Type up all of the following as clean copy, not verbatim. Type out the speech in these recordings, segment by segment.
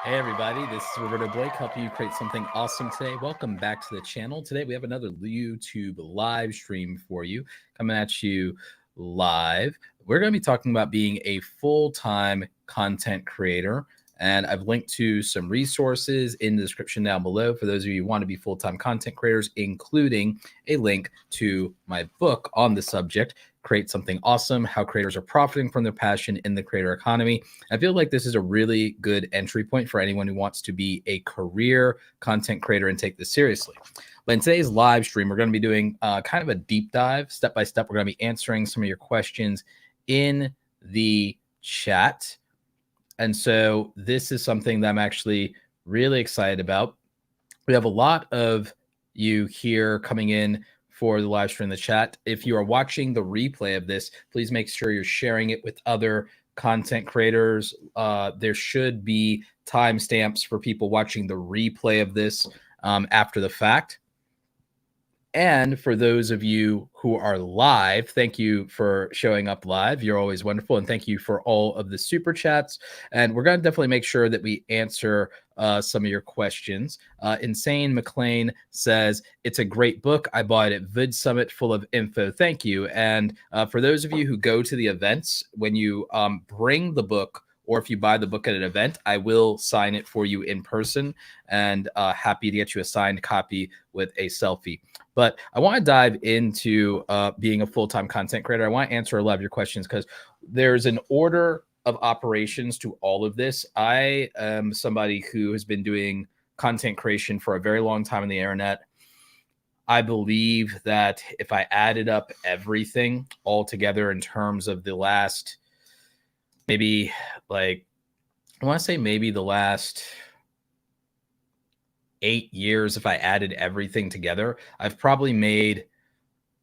Hey everybody, this is Roberto Blake helping you create something awesome today. Welcome back to the channel. Today we have another YouTube live stream for you, coming at you live. We're going to be talking about being a full-time content creator, and I've linked to some resources in the description down below for those of you who want to be full-time content creators, including a link to my book on the subject, Create Something Awesome, How Creators Are Profiting from Their Passion in the Creator Economy. I feel like this is a really good entry point for anyone who wants to be a career content creator and take this seriously. But in today's live stream, we're going to be doing kind of a deep dive, step by step. We're going to be answering some of your questions in the chat. And so this is something that I'm actually really excited about. We have a lot of you here coming in for the live stream in the chat. If you are watching the replay of this, please make sure you're sharing it with other content creators. There should be timestamps for people watching the replay of this after the fact. And for those of you who are live, thank you for showing up live. You're always wonderful. And thank you for all of the super chats. And we're going to definitely make sure that we answer some of your questions. Insane McLean says, it's a great book. I bought it at Vid Summit, full of info. Thank you. And for those of you who go to the events, when you bring the book, or if you buy the book at an event, I will sign it for you in person, and happy to get you a signed copy with a selfie. But I want to dive into being a full-time content creator. I want to answer a lot of your questions because there's an order of operations to all of this. I am somebody who has been doing content creation for a very long time on the internet. I believe that if I added up everything all together in terms of the last maybe I want to say maybe the last 8 years, if I added everything together, I've probably made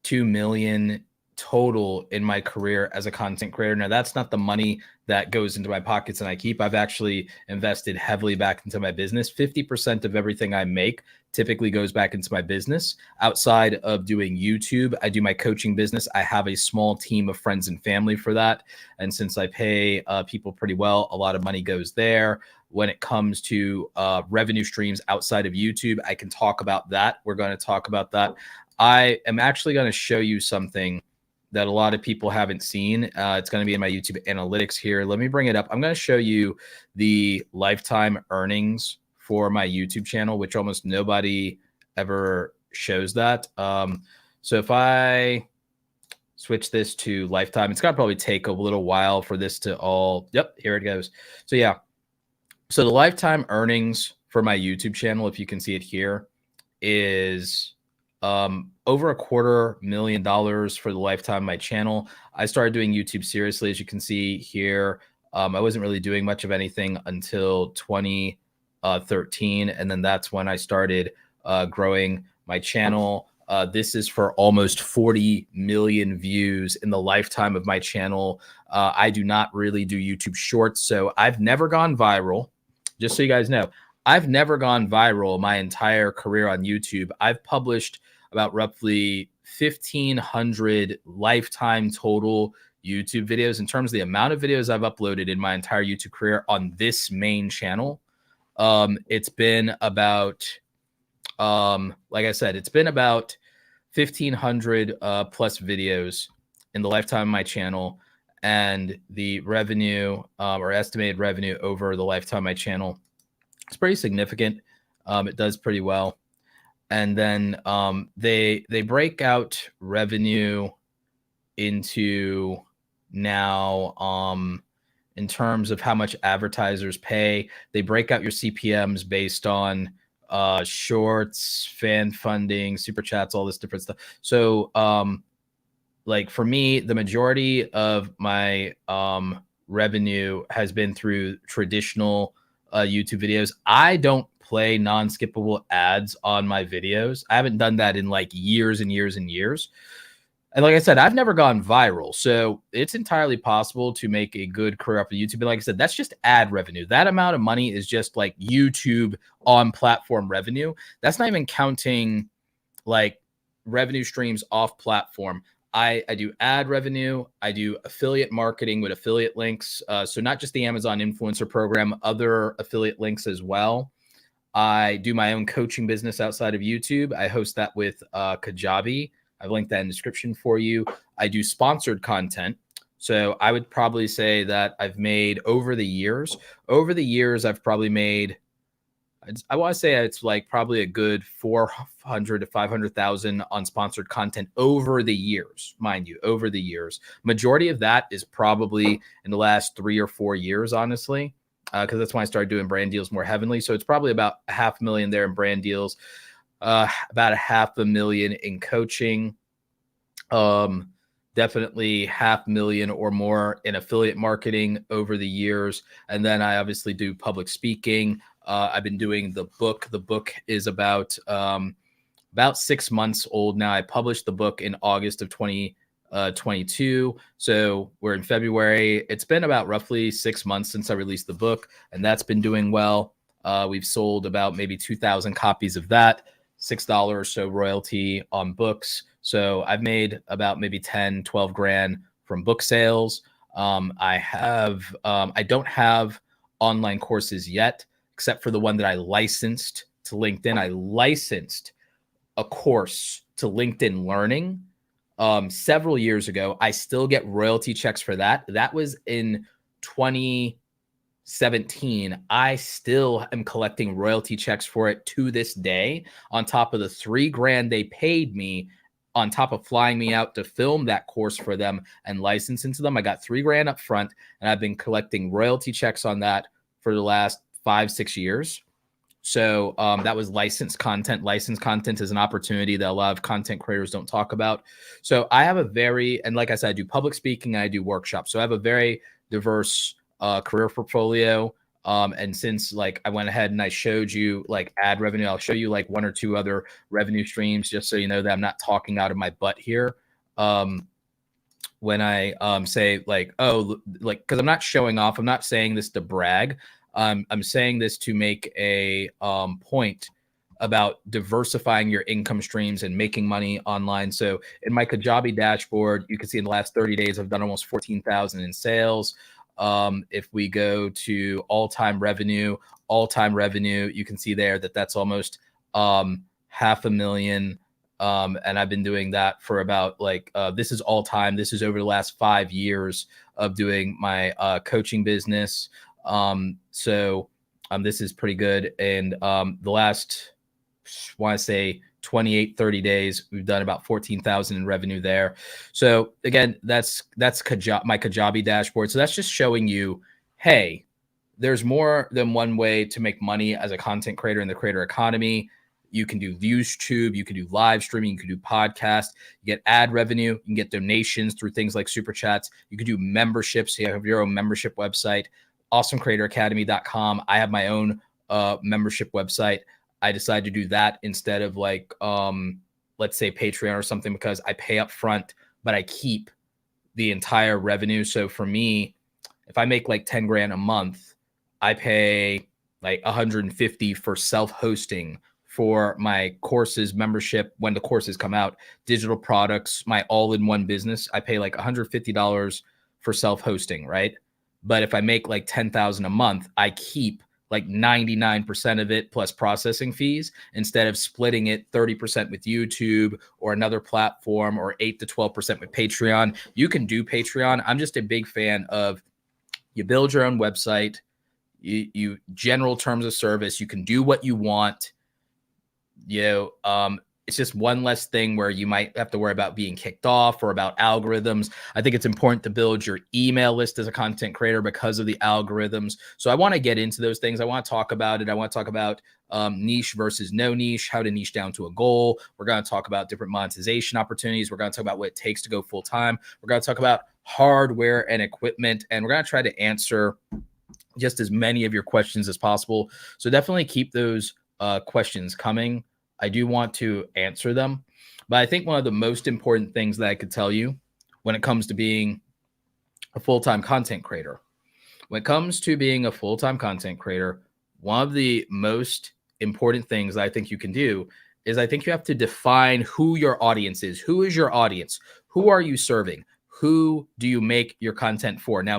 2 million total in my career as a content creator. Now, that's not the money that goes into my pockets and I keep. I've actually invested heavily back into my business. 50% of everything I make typically goes back into my business. Outside of doing YouTube, I do my coaching business. I have a small team of friends and family for that. And since I pay people pretty well, a lot of money goes there. When it comes to revenue streams outside of YouTube, I can talk about that. We're going to talk about that. I am actually going to show you something that a lot of people haven't seen. It's going to be in my YouTube analytics here. Let me bring it up. I'm going to show you the lifetime earnings for my YouTube channel, which almost nobody ever shows that. So if I switch this to lifetime, it's going to probably take a little while for this to all, yep, here it goes. So yeah, so the lifetime earnings for my YouTube channel, if you can see it here, is over $250,000 for the lifetime of my channel. I started doing YouTube seriously, as you can see here. I wasn't really doing much of anything until 2013, and then that's when I started growing my channel. This is for almost 40 million views in the lifetime of my channel. I do not really do YouTube Shorts, so I've never gone viral. Just so you guys know, I've never gone viral my entire career on YouTube. I've published about roughly 1,500 lifetime total YouTube videos. In terms of the amount of videos I've uploaded in my entire YouTube career on this main channel, it's been about, like I said, it's been about 1,500 plus videos in the lifetime of my channel, and the revenue or estimated revenue over the lifetime of my channel, it's pretty significant. It does pretty well. And then they break out revenue into now in terms of how much advertisers pay. They break out your CPMs based on shorts, fan funding, super chats, all this different stuff. So like for me, the majority of my revenue has been through traditional YouTube videos. I don't play non-skippable ads on my videos. I haven't done that in like years and years and years. And like I said, I've never gone viral. So it's entirely possible to make a good career off of YouTube. But like I said, that's just ad revenue. That amount of money is just like YouTube on platform revenue. That's not even counting like revenue streams off platform. I do ad revenue. I do affiliate marketing with affiliate links. So not just the Amazon influencer program, other affiliate links as well. I do my own coaching business outside of YouTube. I host that with Kajabi. I've linked that in the description for you. I do sponsored content. So I would probably say that I've made over the years, I've probably made, I want to say it's like probably a good 400 to 500,000 on sponsored content over the years, mind you, over the years. Majority of that is probably in the last 3 or 4 years, honestly, because that's when I started doing brand deals more heavily. So it's probably about $500,000 there in brand deals, about $500,000 in coaching, definitely $500,000 or more in affiliate marketing over the years. And then I obviously do public speaking. I've been doing the book. The book is about 6 months old now. I published the book in August of 2022. So we're in February. It's been about roughly 6 months since I released the book, and that's been doing well. We've sold about maybe 2,000 copies of that, $6 or so royalty on books. So I've made about maybe 10, 12 grand from book sales. I don't have online courses yet, except for the one that I licensed to LinkedIn. I licensed a course to LinkedIn Learning several years ago. I still get royalty checks for that. That was in 2017. I still am collecting royalty checks for it to this day, on top of the $3,000 they paid me, on top of flying me out to film that course for them and licensing to them. I got $3,000 up front, and I've been collecting royalty checks on that for the last 5-6 years. So that was licensed content. Licensed content is an opportunity that a lot of content creators don't talk about. So I have and like I said, I do public speaking, I do workshops. So I have a very diverse career portfolio. And since like I went ahead and I showed you like ad revenue, I'll show you like 1 or 2 other revenue streams, just so you know that I'm not talking out of my butt here. When I say like, oh, like, because I'm not showing off, I'm not saying this to brag. I'm saying this to make a point about diversifying your income streams and making money online. So in my Kajabi dashboard, you can see in the last 30 days, I've done almost 14,000 in sales. If we go to all-time revenue, you can see there that that's almost $500,000. And I've been doing that for about like, this is all time. This is over the last 5 years of doing my coaching business. So this is pretty good. And the last, I want to say 28, 30 days, we've done about 14,000 in revenue there. So again, that's my Kajabi dashboard. So that's just showing you, hey, there's more than one way to make money as a content creator in the creator economy. You can do YouTube, you can do live streaming, you can do podcasts, you get ad revenue, you can get donations through things like super chats. You can do memberships. You have your own membership website, awesomecreatoracademy.com. I have my own membership website. I decided to do that instead of like, let's say Patreon or something, because I pay up front, but I keep the entire revenue. So for me, if I make like 10 grand a month, I pay like 150 for self-hosting for my courses membership. When the courses come out, digital products, my all-in-one business, I pay like $150 for self-hosting, right? But if I make like 10,000 a month, I keep like 99% of it plus processing fees, instead of splitting it 30% with YouTube or another platform, or 8 to 12% with Patreon. You can do Patreon. I'm just a big fan of, you build your own website, you general terms of service, you can do what you want. It's just one less thing where you might have to worry about being kicked off or about algorithms. I think it's important to build your email list as a content creator because of the algorithms. So I want to get into those things. I want to talk about it. I want to talk about niche versus no niche, how to niche down to a goal. We're going to talk about different monetization opportunities. We're going to talk about what it takes to go full time. We're going to talk about hardware and equipment, and we're going to try to answer just as many of your questions as possible. So definitely keep those questions coming. I do want to answer them, but I think one of the most important things that I could tell you when it comes to being a full-time content creator, one of the most important things that I think you can do is I think you have to define who your audience is. Who is your audience? Who are you serving? Who do you make your content for? Now,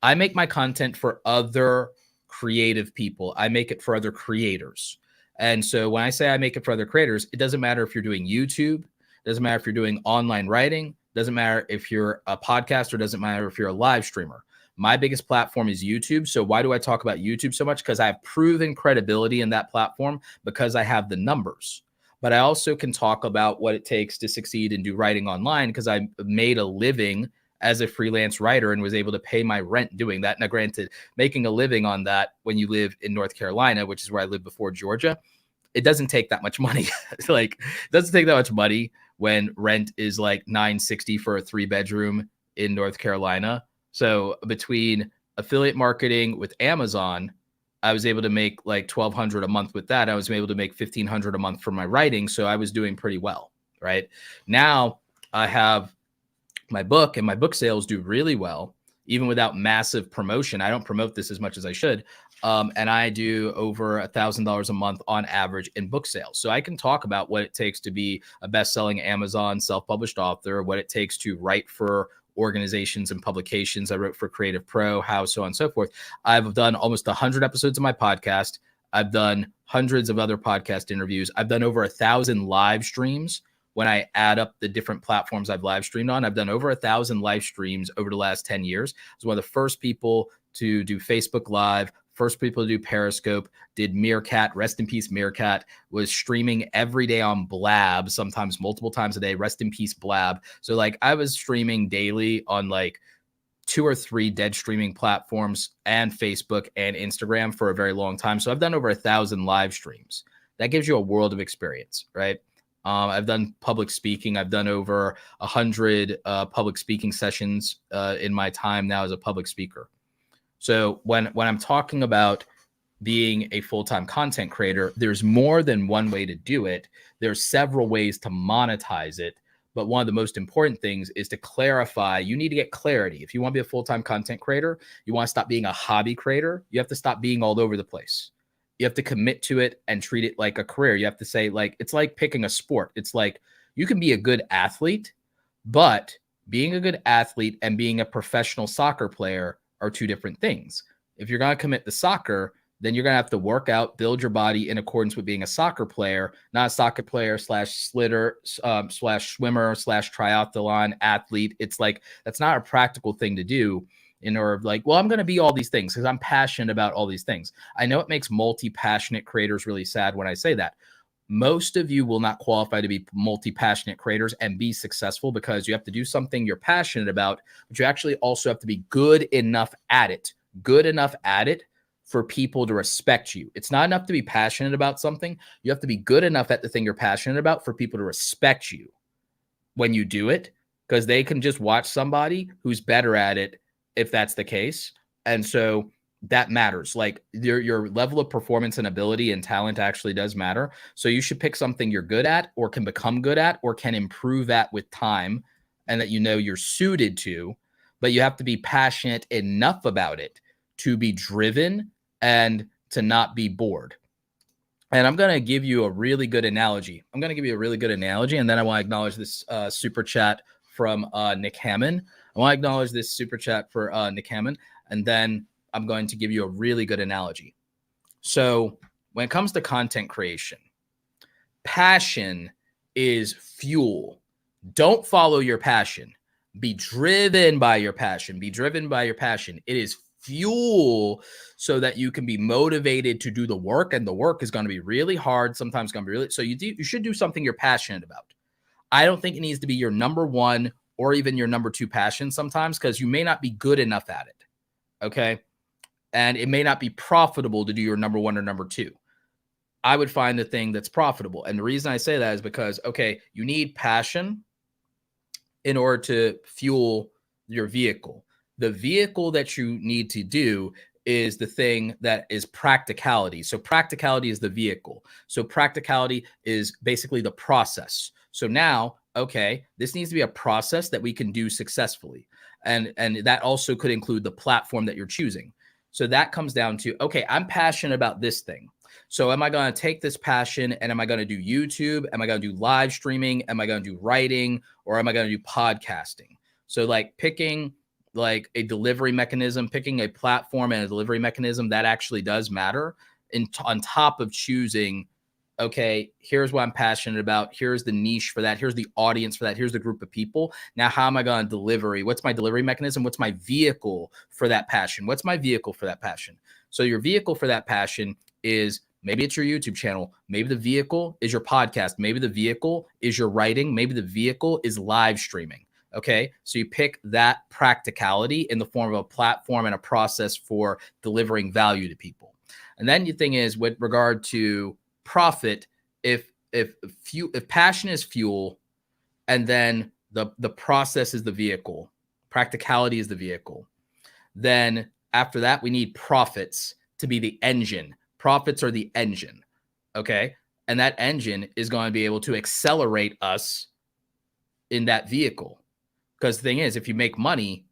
I make my content for other creative people. I make it for other creators. And so when I say I make it for other creators, it doesn't matter if you're doing YouTube, doesn't matter if you're doing online writing, doesn't matter if you're a podcaster, doesn't matter if you're a live streamer. My biggest platform is YouTube. So why do I talk about YouTube so much? Because I have proven credibility in that platform because I have the numbers. But I also can talk about what it takes to succeed and do writing online because I made a living as a freelance writer and was able to pay my rent doing that. Now, granted, making a living on that when you live in North Carolina, which is where I lived before Georgia, it doesn't take that much money. Like, it doesn't take that much money when rent is like $960 for a 3-bedroom in North Carolina. So between affiliate marketing with Amazon, I was able to make like $1,200 a month with that. I was able to make $1,500 a month for my writing. So I was doing pretty well, right? Now I have my book, and my book sales do really well, even without massive promotion. I don't promote this as much as I should. And I do over $1,000 a month on average in book sales. So I can talk about what it takes to be a best-selling Amazon self-published author, what it takes to write for organizations and publications. I wrote for Creative Pro, how, so on and so forth. I've done almost 100 episodes of my podcast. I've done hundreds of other podcast interviews. I've done over 1,000 live streams. When I add up the different platforms I've live streamed on, I've done over 1,000 live streams over the last 10 years. I was one of the first people to do Facebook Live, first people to do Periscope, did Meerkat, rest in peace Meerkat, was streaming every day on Blab, sometimes multiple times a day, rest in peace Blab. So like I was streaming daily on like 2 or 3 dead streaming platforms and Facebook and Instagram for a very long time. So I've done over 1,000 live streams. That gives you a world of experience, right? I've done public speaking. I've done over 100 public speaking sessions in my time now as a public speaker. So when I'm talking about being a full-time content creator, there's more than one way to do it. There's several ways to monetize it. But one of the most important things is to clarify. You need to get clarity. If you want to be a full-time content creator, you want to stop being a hobby creator, you have to stop being all over the place. You have to commit to it and treat it like a career. You have to say, like, it's like picking a sport. It's like you can be a good athlete, but being a good athlete and being a professional soccer player are 2 different things. If you're going to commit to soccer, then you're going to have to work out, build your body in accordance with being a soccer player, not a soccer player / slitter / swimmer / triathlon athlete. It's like, that's not a practical thing to do. In order of like, well, I'm going to be all these things because I'm passionate about all these things. I know it makes multi-passionate creators really sad when I say that. Most of you will not qualify to be multi-passionate creators and be successful because you have to do something you're passionate about, but you actually also have to be good enough at it for people to respect you. It's not enough to be passionate about something. You have to be good enough at the thing you're passionate about for people to respect you when you do it, because they can just watch somebody who's better at it if that's the case. And so that matters. Like your level of performance and ability and talent actually does matter. So you should pick something you're good at or can become good at or can improve at with time and that you know you're suited to, but you have to be passionate enough about it to be driven and to not be bored. And I'm going to give you a really good analogy. And then I want to acknowledge this super chat from Nick Hammond. I want to acknowledge this super chat for Nick Hammond, and then I'm going to give you a really good analogy. So when it comes to content creation, passion is fuel. Don't follow your passion. Be driven by your passion. It is fuel so that you can be motivated to do the work, and the work is going to be really hard. Sometimes going to be really, so you should do something you're passionate about. I don't think it needs to be your number 1 or even your number 2 passion sometimes, because you may not be good enough at it. Okay. And it may not be profitable to do your number 1 or number 2. I would find the thing that's profitable. And the reason I say that is because, okay, you need passion in order to fuel your vehicle. The vehicle that you need to do is the thing that is practicality. So practicality is the vehicle. So practicality is basically the process. So now, okay, this needs to be a process that we can do successfully. And that also could include the platform that you're choosing. So that comes down to, okay, I'm passionate about this thing. So am I going to take this passion and am I going to do YouTube? Am I going to do live streaming? Am I going to do writing, or am I going to do podcasting? So like picking like a delivery mechanism, picking a platform and a delivery mechanism, that actually does matter. On top of choosing, okay, here's what I'm passionate about. Here's the niche for that. Here's the audience for that. Here's the group of people. Now, how am I going to deliver? What's my delivery mechanism? What's my vehicle for that passion? What's my vehicle for that passion? So your vehicle for that passion is, maybe it's your YouTube channel. Maybe the vehicle is your podcast. Maybe the vehicle is your writing. Maybe the vehicle is live streaming. Okay. So you pick that practicality in the form of a platform and a process for delivering value to people. And then the thing is, with regard to profit, if passion is fuel and then the process is the vehicle, practicality is the vehicle, then after that, we need profits to be the engine. Profits are the engine. Okay. And that engine is going to be able to accelerate us in that vehicle. Because the thing is, if you make money,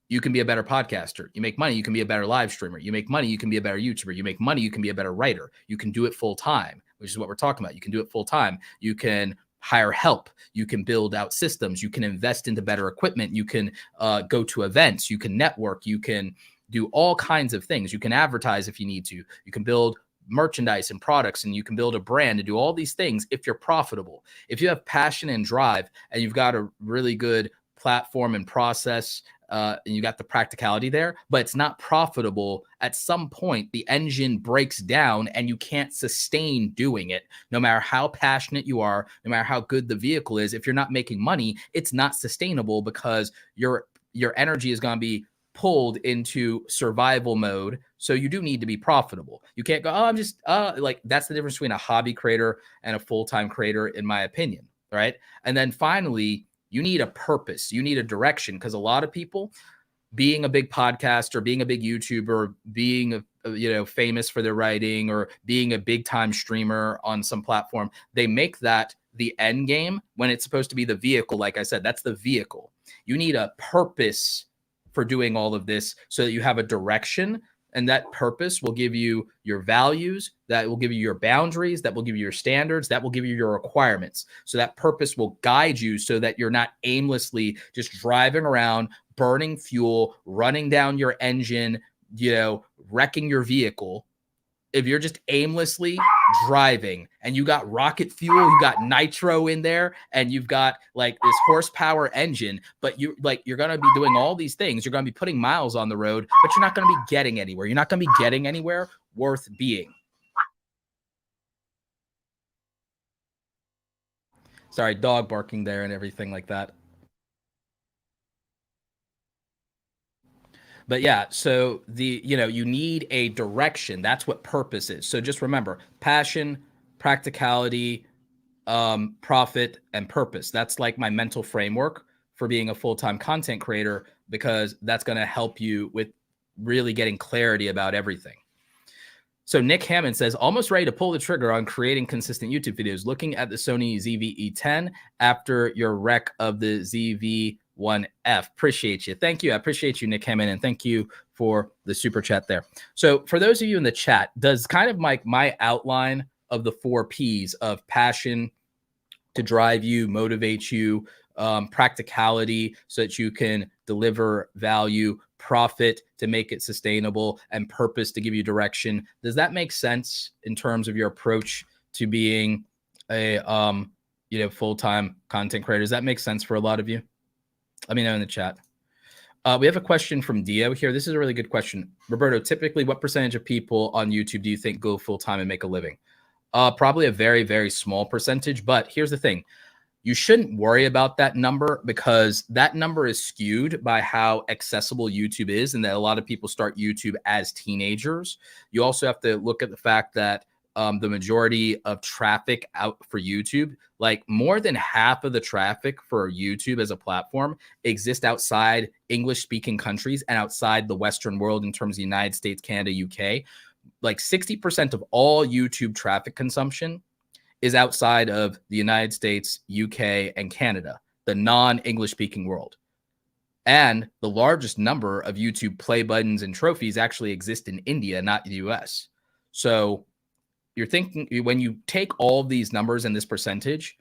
you can be a better podcaster. You make money, you can be a better live streamer. You make money, you can be a better YouTuber. You make money, you can be a better writer. You can do it full time, which is what we're talking about. You can do it full time. You can hire help. You can build out systems. You can invest into better equipment. You can go to events. You can network. You can do all kinds of things. You can advertise if you need to. You can build merchandise and products, and you can build a brand and do all these things if you're profitable. If you have passion and drive and you've got a really good platform and process, and you got the practicality there, but it's not profitable, at some point the engine breaks down and you can't sustain doing it. No matter how passionate you are, no matter how good the vehicle is, if you're not making money, it's not sustainable, because your energy is going to be pulled into survival mode. So you do need to be profitable. You can't go, oh, I'm just like, that's the difference between a hobby creator and a full-time creator, in my opinion. Right. And then finally, you need a purpose. You need a direction, because a lot of people, being a big podcaster, being a big YouTuber, being famous for their writing, or being a big time streamer on some platform, they make that the end game when it's supposed to be the vehicle. Like I said, that's the vehicle. You need a purpose for doing all of this, so that you have a direction. And that purpose will give you your values, that will give you your boundaries, that will give you your standards, that will give you your requirements. So that purpose will guide you so that you're not aimlessly just driving around, burning fuel, running down your engine, wrecking your vehicle. If you're just aimlessly driving and you got rocket fuel, you got nitro in there, and you've got like this horsepower engine, but you're going to be doing all these things. You're going to be putting miles on the road, but you're not going to be getting anywhere. You're not going to be getting anywhere worth being. Sorry, dog barking there and everything like that. But yeah, so you need a direction. That's what purpose is. So just remember, passion, practicality, profit, and purpose. That's like my mental framework for being a full-time content creator, because that's going to help you with really getting clarity about everything. So Nick Hammond says, almost ready to pull the trigger on creating consistent YouTube videos, looking at the Sony ZV-E10 after your wreck of the ZV-1F. Appreciate you. Thank you. I appreciate you, Nick Hammond, and thank you for the super chat there. So for those of you in the chat, does kind of my outline of the 4 Ps of passion to drive you, motivate you, practicality so that you can deliver value, profit to make it sustainable, and purpose to give you direction. Does that make sense in terms of your approach to being a full-time content creator? Does that make sense for a lot of you? Let me know in the chat. We have a question from Dio here. This is a really good question. Roberto, typically what percentage of people on YouTube do you think go full-time and make a living? Probably a very, very small percentage. But here's the thing. You shouldn't worry about that number, because that number is skewed by how accessible YouTube is, and that a lot of people start YouTube as teenagers. You also have to look at the fact that the majority of traffic out for YouTube, like more than half of the traffic for YouTube as a platform, exists outside English-speaking countries and outside the Western world in terms of the United States, Canada, UK. Like 60% of all YouTube traffic consumption is outside of the United States, UK, and Canada, the non-English speaking world. And the largest number of YouTube play buttons and trophies actually exist in India, not the US. So you're thinking, when you take all of these numbers and this percentage,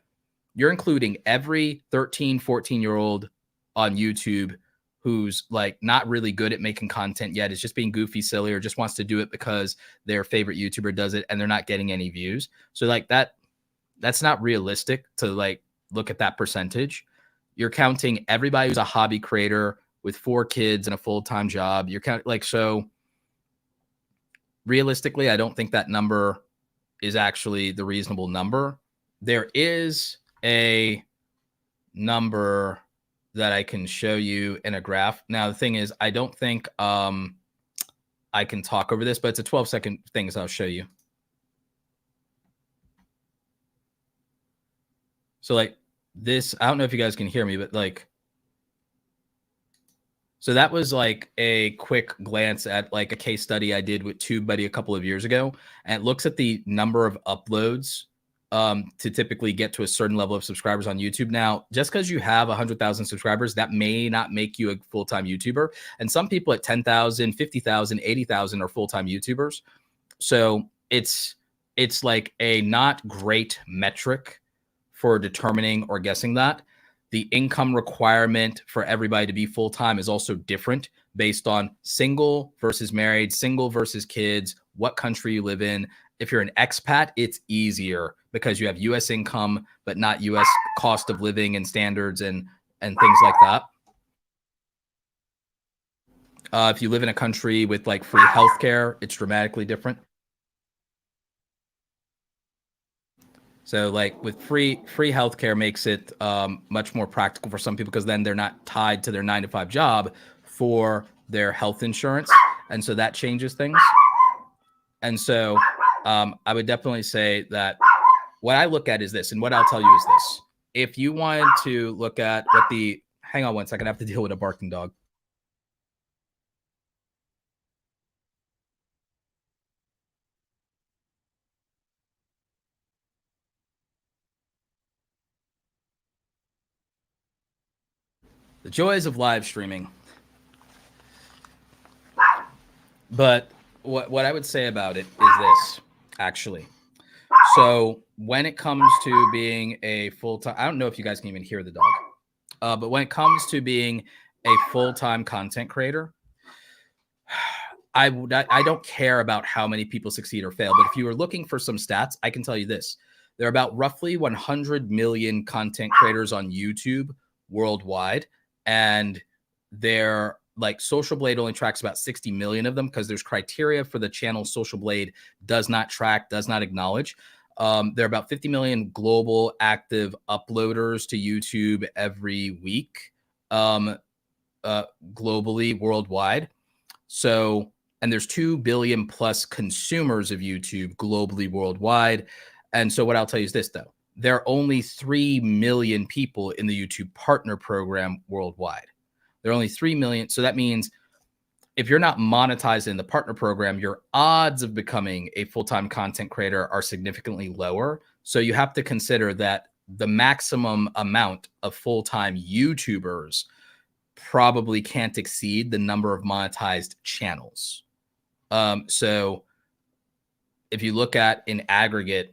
you're including every 13, 14-year-old on YouTube who's like not really good at making content yet, is just being goofy, silly, or just wants to do it because their favorite YouTuber does it and they're not getting any views. So like that's not realistic to like look at that percentage. You're counting everybody who's a hobby creator with 4 kids and a full-time job. You're counting like, so realistically, I don't think that number is actually the reasonable number. There is a number that I can show you in a graph. Now, the thing is, I don't think I can talk over this, but it's a 12-second thing, so I'll show you. So like this, I don't know if you guys can hear me, but like, so that was like a quick glance at like a case study I did with TubeBuddy a couple of years ago. And it looks at the number of uploads to typically get to a certain level of subscribers on YouTube. Now, just because you have 100,000 subscribers, that may not make you a full-time YouTuber. And some people at 10,000, 50,000, 80,000 are full-time YouTubers. So it's like a not great metric for determining or guessing that. The income requirement for everybody to be full-time is also different based on single versus married, single versus kids, what country you live in. If you're an expat, it's easier because you have U.S. income, but not U.S. cost of living and standards and things like that. If you live in a country with like free healthcare, it's dramatically different. So like with free healthcare makes it much more practical for some people because then they're not tied to their 9-to-5 job for their health insurance. And so that changes things. And so I would definitely say that what I look at is this, and what I'll tell you is this. If you wanted to look at what the, hang on one second, I have to deal with a barking dog. The joys of live streaming. But what I would say about it is this, actually. So when it comes to being a full-time, I don't know if you guys can even hear the dog, but when it comes to being a full-time content creator, I don't care about how many people succeed or fail. But if you are looking for some stats, I can tell you this. There are about roughly 100 million content creators on YouTube worldwide. And they're like Social Blade only tracks about 60 million of them because there's criteria for the channel Social Blade does not track, does not acknowledge. There are about 50 million global active uploaders to YouTube every week, globally, worldwide. So, and there's 2 billion plus consumers of YouTube globally, worldwide. And so what I'll tell you is this, though. There are only 3 million people in the YouTube partner program worldwide. There are only 3 million. So that means if you're not monetized in the partner program, your odds of becoming a full-time content creator are significantly lower. So you have to consider that the maximum amount of full-time YouTubers probably can't exceed the number of monetized channels. So if you look at in aggregate,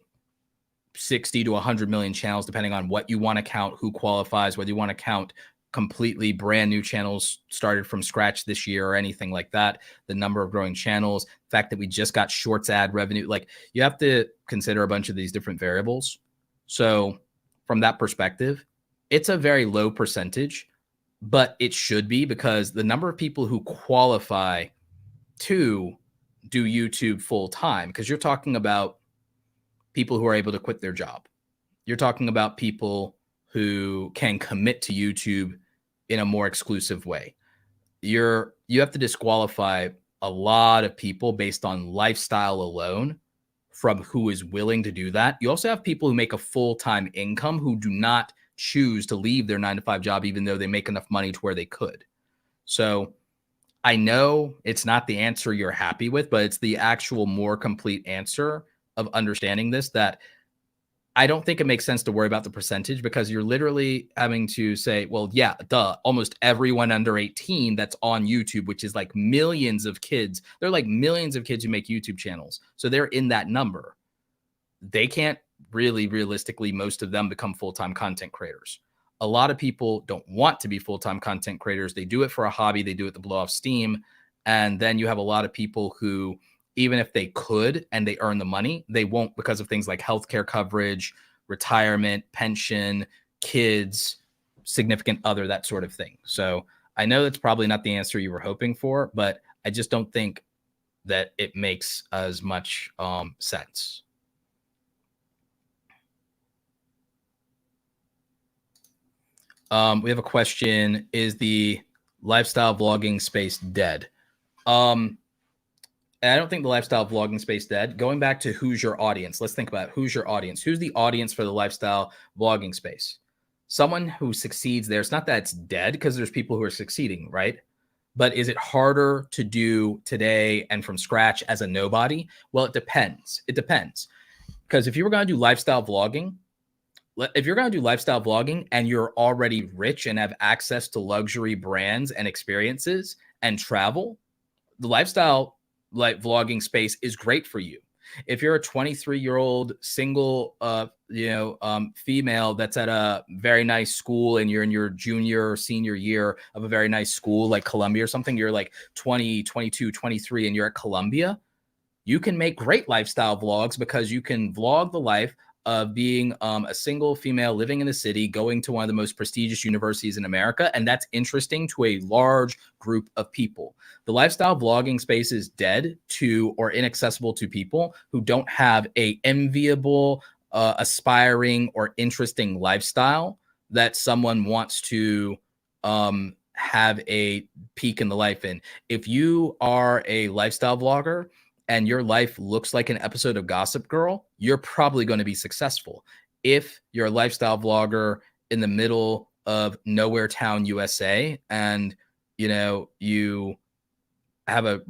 60 to 100 million channels, depending on what you want to count, who qualifies, whether you want to count completely brand new channels started from scratch this year or anything like that, the number of growing channels, the fact that we just got shorts ad revenue, like you have to consider a bunch of these different variables. So from that perspective, it's a very low percentage, but it should be because the number of people who qualify to do YouTube full time, because you're talking about people who are able to quit their job. You're talking about people who can commit to YouTube in a more exclusive way. You have to disqualify a lot of people based on lifestyle alone from who is willing to do that. You also have people who make a full-time income who do not choose to leave their 9-to-5 job, even though they make enough money to where they could. So I know it's not the answer you're happy with, but it's the actual more complete answer of understanding this, that I don't think it makes sense to worry about the percentage because you're literally having to say, well, yeah, duh, almost everyone under 18 that's on YouTube, which is like millions of kids. They're like millions of kids who make YouTube channels. So they're in that number. they can't really realistically, most of them become full-time content creators. A lot of people don't want to be full-time content creators. They do it for a hobby. They do it to blow off steam. And then you have a lot of people who, even if they could and they earn the money, they won't because of things like healthcare coverage, retirement, pension, kids, significant other, that sort of thing. So I know that's probably not the answer you were hoping for, but I just don't think that it makes as much sense. We have a question. Is the lifestyle vlogging space dead? And I don't think the lifestyle vlogging space dead. Going back to who's your audience, let's think about who's your audience. Who's the audience for the lifestyle vlogging space? Someone who succeeds there. It's not that it's dead because there's people who are succeeding, right? But is it harder to do today and from scratch as a nobody? Well, it depends. It depends. Because if you were going to do lifestyle vlogging, and you're already rich and have access to luxury brands and experiences and travel, the lifestyle vlogging space is great for you. If you're a 23-year-old single, female that's at a very nice school and you're in your junior or senior year of a very nice school like Columbia or something, you're like 20, 22, 23, and you're at Columbia, you can make great lifestyle vlogs because you can vlog the life of being a single female living in the city, going to one of the most prestigious universities in America. And that's interesting to a large group of people. The lifestyle vlogging space is dead to or inaccessible to people who don't have a enviable, aspiring, or interesting lifestyle that someone wants to have a peek in the life in. If you are a lifestyle vlogger and your life looks like an episode of Gossip Girl, you're probably going to be successful. If you're a lifestyle vlogger in the middle of nowhere town, USA, and you have a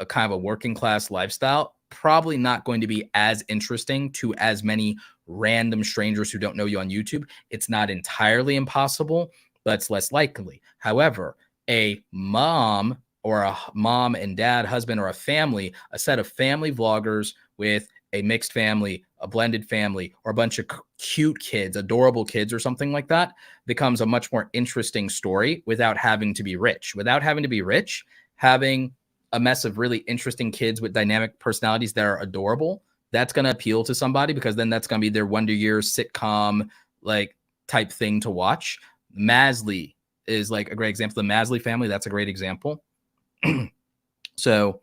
kind of a working class lifestyle, probably not going to be as interesting to as many random strangers who don't know you on YouTube. It's not entirely impossible, but it's less likely. However, a mom or a mom and dad, husband, or a family, a set of family vloggers with a mixed family, a blended family, or a bunch of cute kids, adorable kids, or something like that, becomes a much more interesting story without having to be rich. Without having to be rich, having a mess of really interesting kids with dynamic personalities that are adorable, that's going to appeal to somebody because then that's going to be their Wonder Years sitcom type thing to watch. Masley is a great example. The Masley family, that's a great example. So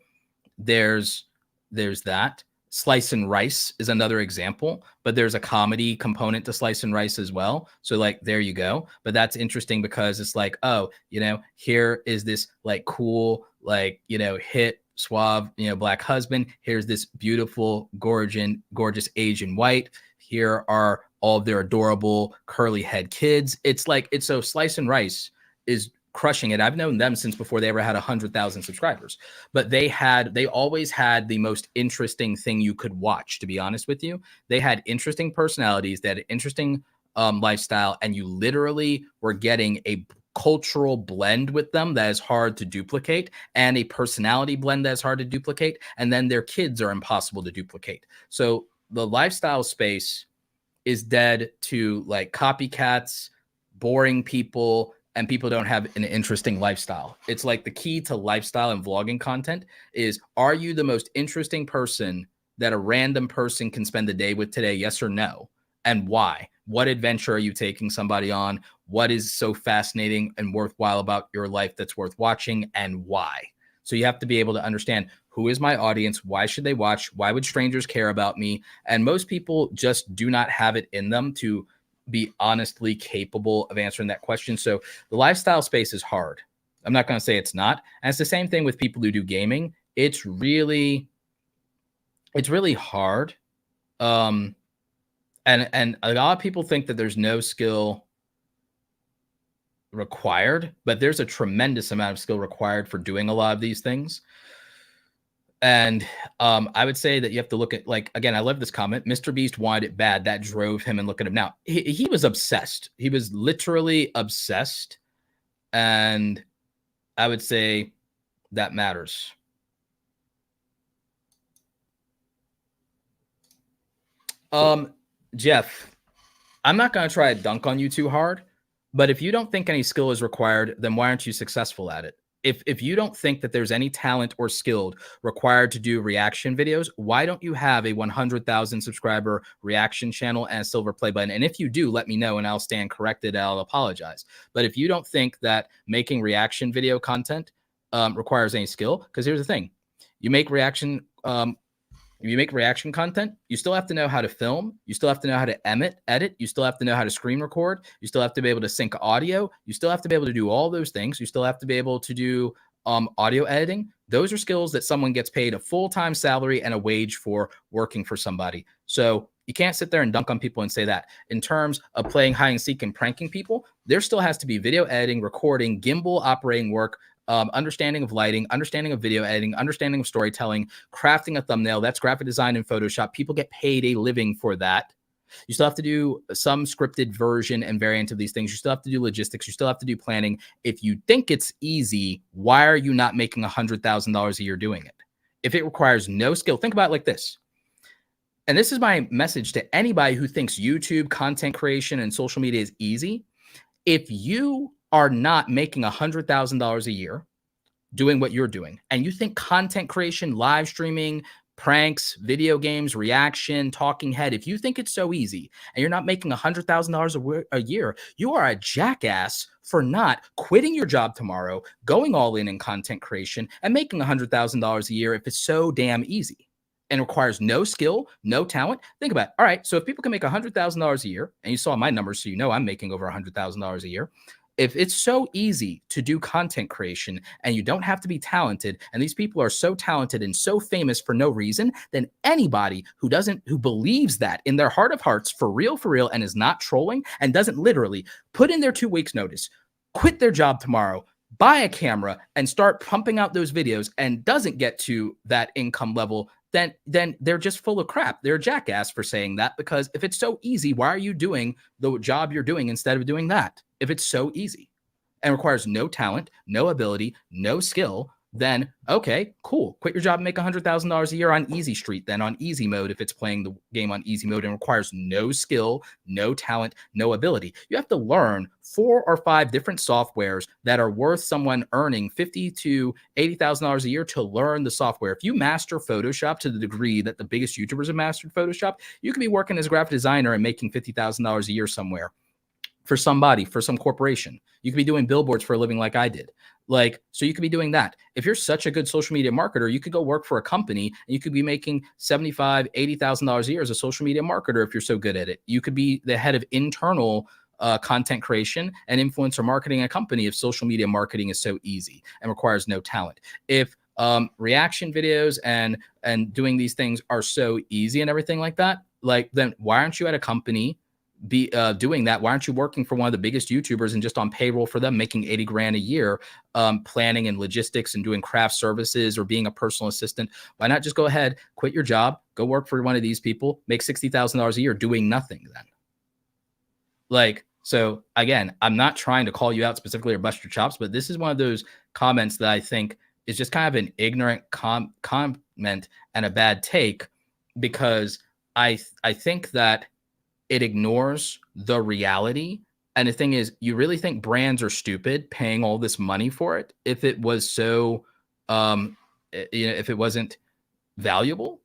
there's that. Slice and Rice is another example, but there's a comedy component to Slice and Rice as well. So there you go. But that's interesting because it's here is this cool, hit, suave, black husband. Here's this beautiful, gorgeous Asian white. Here are all of their adorable curly head kids. It's so Slice and Rice is crushing it. I've known them since before they ever had 100,000 subscribers, but they always had the most interesting thing you could watch, to be honest with you. They had interesting personalities, they had an interesting lifestyle, and you literally were getting a cultural blend with them that is hard to duplicate, and a personality blend that is hard to duplicate, and then their kids are impossible to duplicate. So the lifestyle space is dead to copycats, boring people, and people don't have an interesting lifestyle. It's the key to lifestyle and vlogging content is, are you the most interesting person that a random person can spend the day with today? Yes or no? And why? What adventure are you taking somebody on? What is so fascinating and worthwhile about your life that's worth watching, and why? So you have to be able to understand, who is my audience? Why should they watch? Why would strangers care about me? And most people just do not have it in them to be honestly capable of answering that question. So the lifestyle space is hard. I'm not going to say it's not. And it's the same thing with people who do gaming. It's really hard. And a lot of people think that there's no skill required, but there's a tremendous amount of skill required for doing a lot of these things. And I would say that you have to look at, again, I love this comment. Mr. Beast wanted it bad. That drove him, and look at him now. He was obsessed. He was literally obsessed. And I would say that matters. Jeff, I'm not going to try to dunk on you too hard, but if you don't think any skill is required, then why aren't you successful at it? If you don't think that there's any talent or skill required to do reaction videos, why don't you have a 100,000 subscriber reaction channel and a silver play button? And if you do, let me know and I'll stand corrected. I'll apologize. But if you don't think that making reaction video content requires any skill, because here's the thing, you make reaction if you make reaction content, you still have to know how to film. You still have to know how to edit. You still have to know how to screen record. You still have to be able to sync audio. You still have to be able to do all those things. You still have to be able to do audio editing. Those are skills that someone gets paid a full-time salary and a wage for working for somebody. So you can't sit there and dunk on people and say that. In terms of playing hide and seek and pranking people, there still has to be video editing, recording, gimbal operating work, understanding of lighting, understanding of video editing, understanding of storytelling, crafting a thumbnail. That's graphic design in Photoshop. People get paid a living for that. You still have to do some scripted version and variant of these things. You still have to do logistics. You still have to do planning. If you think it's easy, why are you not making $100,000 a year doing it? If it requires no skill, think about it like this. And this is my message to anybody who thinks YouTube content creation and social media is easy. If you are not making $100,000 a year doing what you're doing, and you think content creation, live streaming, pranks, video games, reaction, talking head, if you think it's so easy and you're not making $100,000 a year, you are a jackass for not quitting your job tomorrow, going all in content creation and making $100,000 a year if it's so damn easy and requires no skill, no talent. Think about it. All right, so if people can make $100,000 a year, and you saw my numbers, so you know I'm making over $100,000 a year. If it's so easy to do content creation and you don't have to be talented, and these people are so talented and so famous for no reason, then anybody who believes that in their heart of hearts for real, and is not trolling and doesn't literally put in their 2 weeks notice, quit their job tomorrow, buy a camera and start pumping out those videos and doesn't get to that income level, then they're just full of crap. They're a jackass for saying that, because if it's so easy, why are you doing the job you're doing instead of doing that? If it's so easy and requires no talent, no ability, no skill, then okay, cool. Quit your job and make $100,000 a year on easy street, then on easy mode if it's playing the game on easy mode and requires no skill, no talent, no ability. You have to learn 4 or 5 different softwares that are worth someone earning $50,000 to $80,000 a year to learn the software. If you master Photoshop to the degree that the biggest YouTubers have mastered Photoshop, you could be working as a graphic designer and making $50,000 a year somewhere for somebody, for some corporation. You could be doing billboards for a living like I did. So you could be doing that. If you're such a good social media marketer, you could go work for a company and you could be making $75,000, $80,000 a year as a social media marketer if you're so good at it. You could be the head of internal content creation and influencer marketing in a company if social media marketing is so easy and requires no talent. If reaction videos and doing these things are so easy and everything like that, then why aren't you at a company doing that? Why aren't you working for one of the biggest YouTubers and just on payroll for them, making 80 grand a year, planning and logistics and doing craft services or being a personal assistant? Why not just go ahead, quit your job, go work for one of these people, make $60,000 a year doing nothing then? So again, I'm not trying to call you out specifically or bust your chops, but this is one of those comments that I think is just kind of an ignorant comment and a bad take, because I think that it ignores the reality. And the thing is, you really think brands are stupid paying all this money for it if it was so, if it wasn't valuable?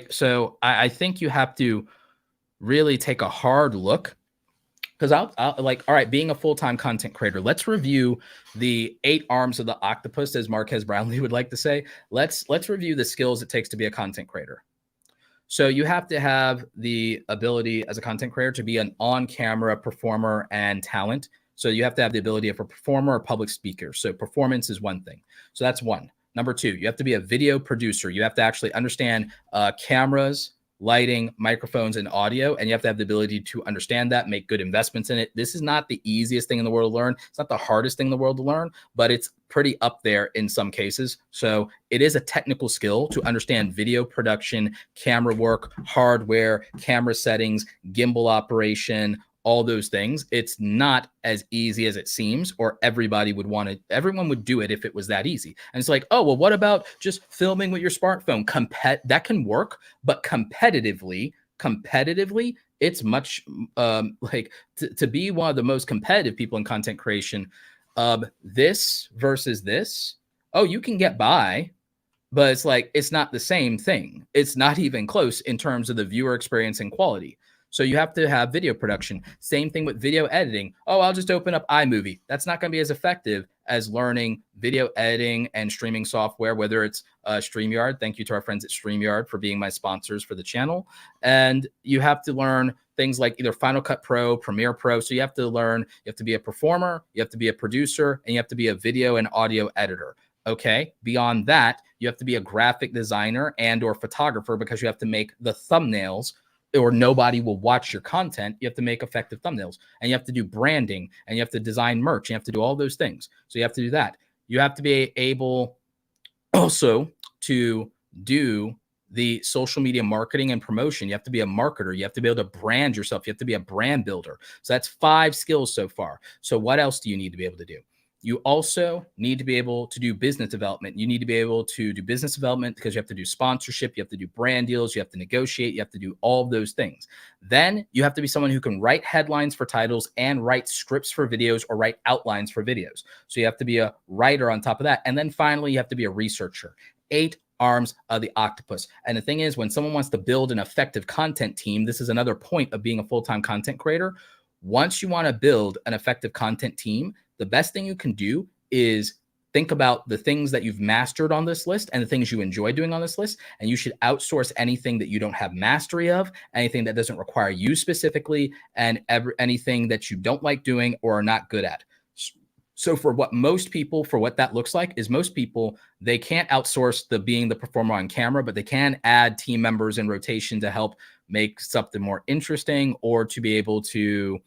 So I think you have to really take a hard look, because all right, being a full-time content creator, let's review the 8 arms of the octopus, as Marquez Brownlee would like to say. Let's review the skills it takes to be a content creator. So you have to have the ability as a content creator to be an on-camera performer and talent. So you have to have the ability of a performer or public speaker. So performance is one thing. So that's one. Number 2, you have to be a video producer. You have to actually understand cameras, lighting, microphones, and audio, and you have to have the ability to understand that, make good investments in it. This is not the easiest thing in the world to learn. It's not the hardest thing in the world to learn, but it's pretty up there in some cases. So it is a technical skill to understand video production, camera work, hardware, camera settings, gimbal operation, all those things. It's not as easy as it seems, or everybody would want it. Everyone would do it if it was that easy. And it's like, oh, well, what about just filming with your smartphone? That can work, but competitively, competitively, it's much like to be one of the most competitive people in content creation. This versus this, oh, you can get by, but it's like it's not the same thing. It's not even close in terms of the viewer experience and quality. So you have to have video production. Same thing with video editing. Oh, I'll just open up iMovie. That's not going to be as effective as learning video editing and streaming software, whether it's StreamYard. Thank you to our friends at StreamYard for being my sponsors for the channel. And you have to learn things like either Final Cut Pro, Premiere Pro. So you have to learn, you have to be a performer, you have to be a producer, and you have to be a video and audio editor. Okay. Beyond that, you have to be a graphic designer and or photographer because you have to make the thumbnails or nobody will watch your content. You have to make effective thumbnails and you have to do branding and you have to design merch. You have to do all those things. So you have to do that. You have to be able also to do the social media marketing and promotion. You have to be a marketer. You have to be able to brand yourself. You have to be a brand builder. So that's 5 skills so far. So what else do you need to be able to do? You also need to be able to do business development. You need to be able to do business development because you have to do sponsorship. You have to do brand deals. You have to negotiate. You have to do all of those things. Then you have to be someone who can write headlines for titles and write scripts for videos or write outlines for videos. So you have to be a writer on top of that. And then finally, you have to be a researcher. 8 arms of the octopus. And the thing is, when someone wants to build an effective content team, this is another point of being a full-time content creator. Once you want to build an effective content team, the best thing you can do is think about the things that you've mastered on this list and the things you enjoy doing on this list. And you should outsource anything that you don't have mastery of, anything that doesn't require you specifically, and anything that you don't like doing or are not good at. So for what that looks like is most people, they can't outsource being the performer on camera, but they can add team members in rotation to help make something more interesting or to be able to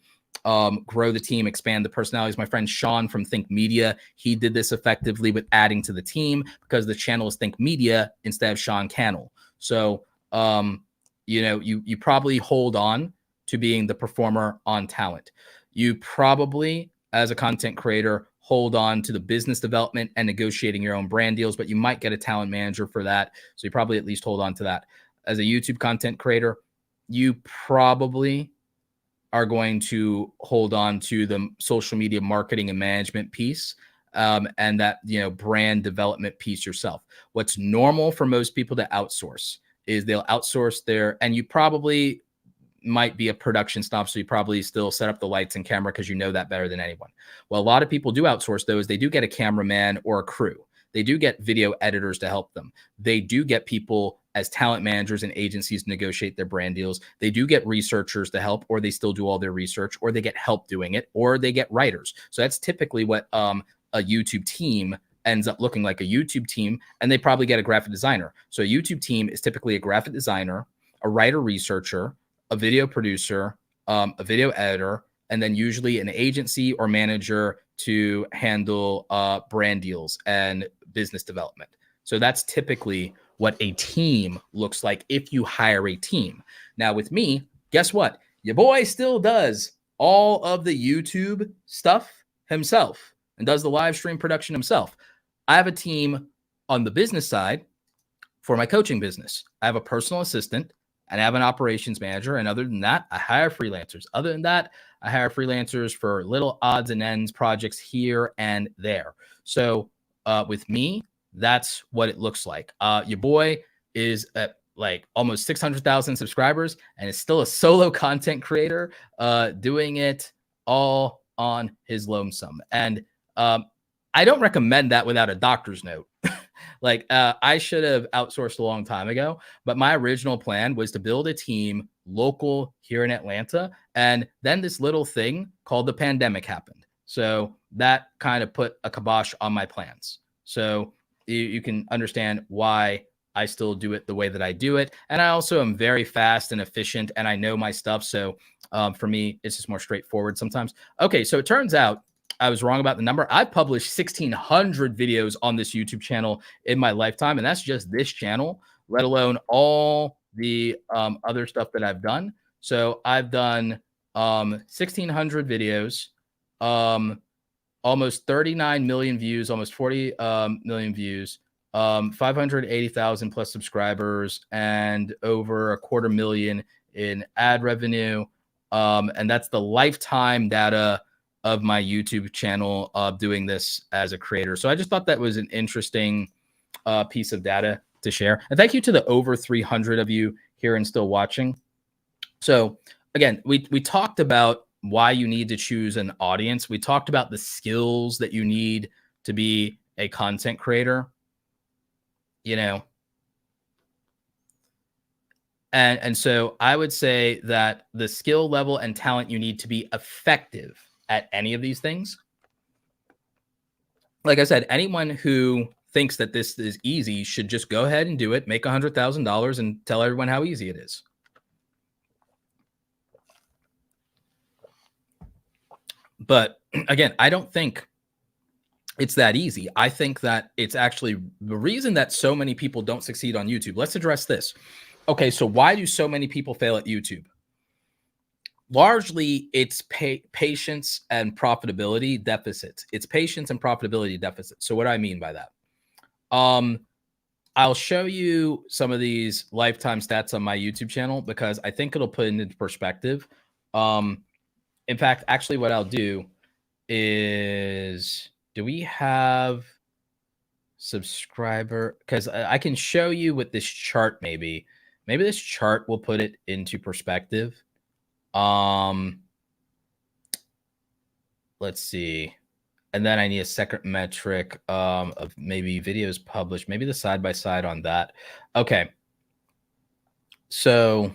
grow the team, expand the personalities. My friend Sean from Think Media, he did this effectively with adding to the team because the channel is Think Media instead of Sean Cannell. So, you probably hold on to being the performer on talent. You probably, as a content creator, hold on to the business development and negotiating your own brand deals, but you might get a talent manager for that. So you probably at least hold on to that. As a YouTube content creator, you probably are going to hold on to the social media marketing and management piece and that, brand development piece yourself. What's normal for most people to outsource is they'll outsource and you probably might be a production snob, so you probably still set up the lights and camera because you know that better than anyone. Well, a lot of people do outsource those. They do get a cameraman or a crew. They do get video editors to help them. They do get people as talent managers and agencies to negotiate their brand deals. They do get researchers to help, or they still do all their research, or they get help doing it, or they get writers. So that's typically what a YouTube team ends up looking like. A YouTube team, and they probably get a graphic designer. So a YouTube team is typically a graphic designer, a writer researcher, a video producer, a video editor, and then usually an agency or manager to handle brand deals and business development. So that's typically what a team looks like if you hire a team. Now with me, guess what? Your boy still does all of the YouTube stuff himself and does the live stream production himself. I have a team on the business side for my coaching business. I have a personal assistant and I have an operations manager. And other than that, I hire freelancers. Other than that, I hire freelancers for little odds and ends projects here and there. So with me, that's what it looks like. Your boy is at like almost 600,000 subscribers and is still a solo content creator doing it all on his lonesome. And I don't recommend that without a doctor's note. Like I should have outsourced a long time ago, but my original plan was to build a team local here in Atlanta. And then this little thing called the pandemic happened. So that kind of put a kibosh on my plans. So you can understand why I still do it the way that I do it. And I also am very fast and efficient and I know my stuff. So for me, it's just more straightforward sometimes. Okay, so it turns out I was wrong about the number. I've published 1,600 videos on this YouTube channel in my lifetime, and that's just this channel, let alone all the other stuff that I've done. So I've done 1,600 videos, almost 39 million views, almost 40 million views, 580,000 plus subscribers, and over 250,000 in ad revenue. And that's the lifetime data of my YouTube channel doing this as a creator. So I just thought that was an interesting piece of data to share. And thank you to the over 300 of you here and still watching. So again, we talked about why you need to choose an audience. We talked about the skills that you need to be a content creator, you know. And so I would say that the skill level and talent you need to be effective at any of these things. Like I said, anyone who thinks that this is easy should just go ahead and do it, make $100,000 and tell everyone how easy it is. But again, I don't think it's that easy. I think that it's actually the reason that so many people don't succeed on YouTube. Let's address this. Okay, so why do so many people fail at YouTube? Largely, it's patience and profitability deficits. It's patience and profitability deficits. So what do I mean by that? I'll show you some of these lifetime stats on my YouTube channel because I think it'll put it into perspective. In fact, actually what I'll do is, do we have subscriber? Because I can show you with this chart, maybe this chart will put it into perspective. Let's see. And then I need a second metric of maybe videos published, maybe the side-by-side on that. Okay. So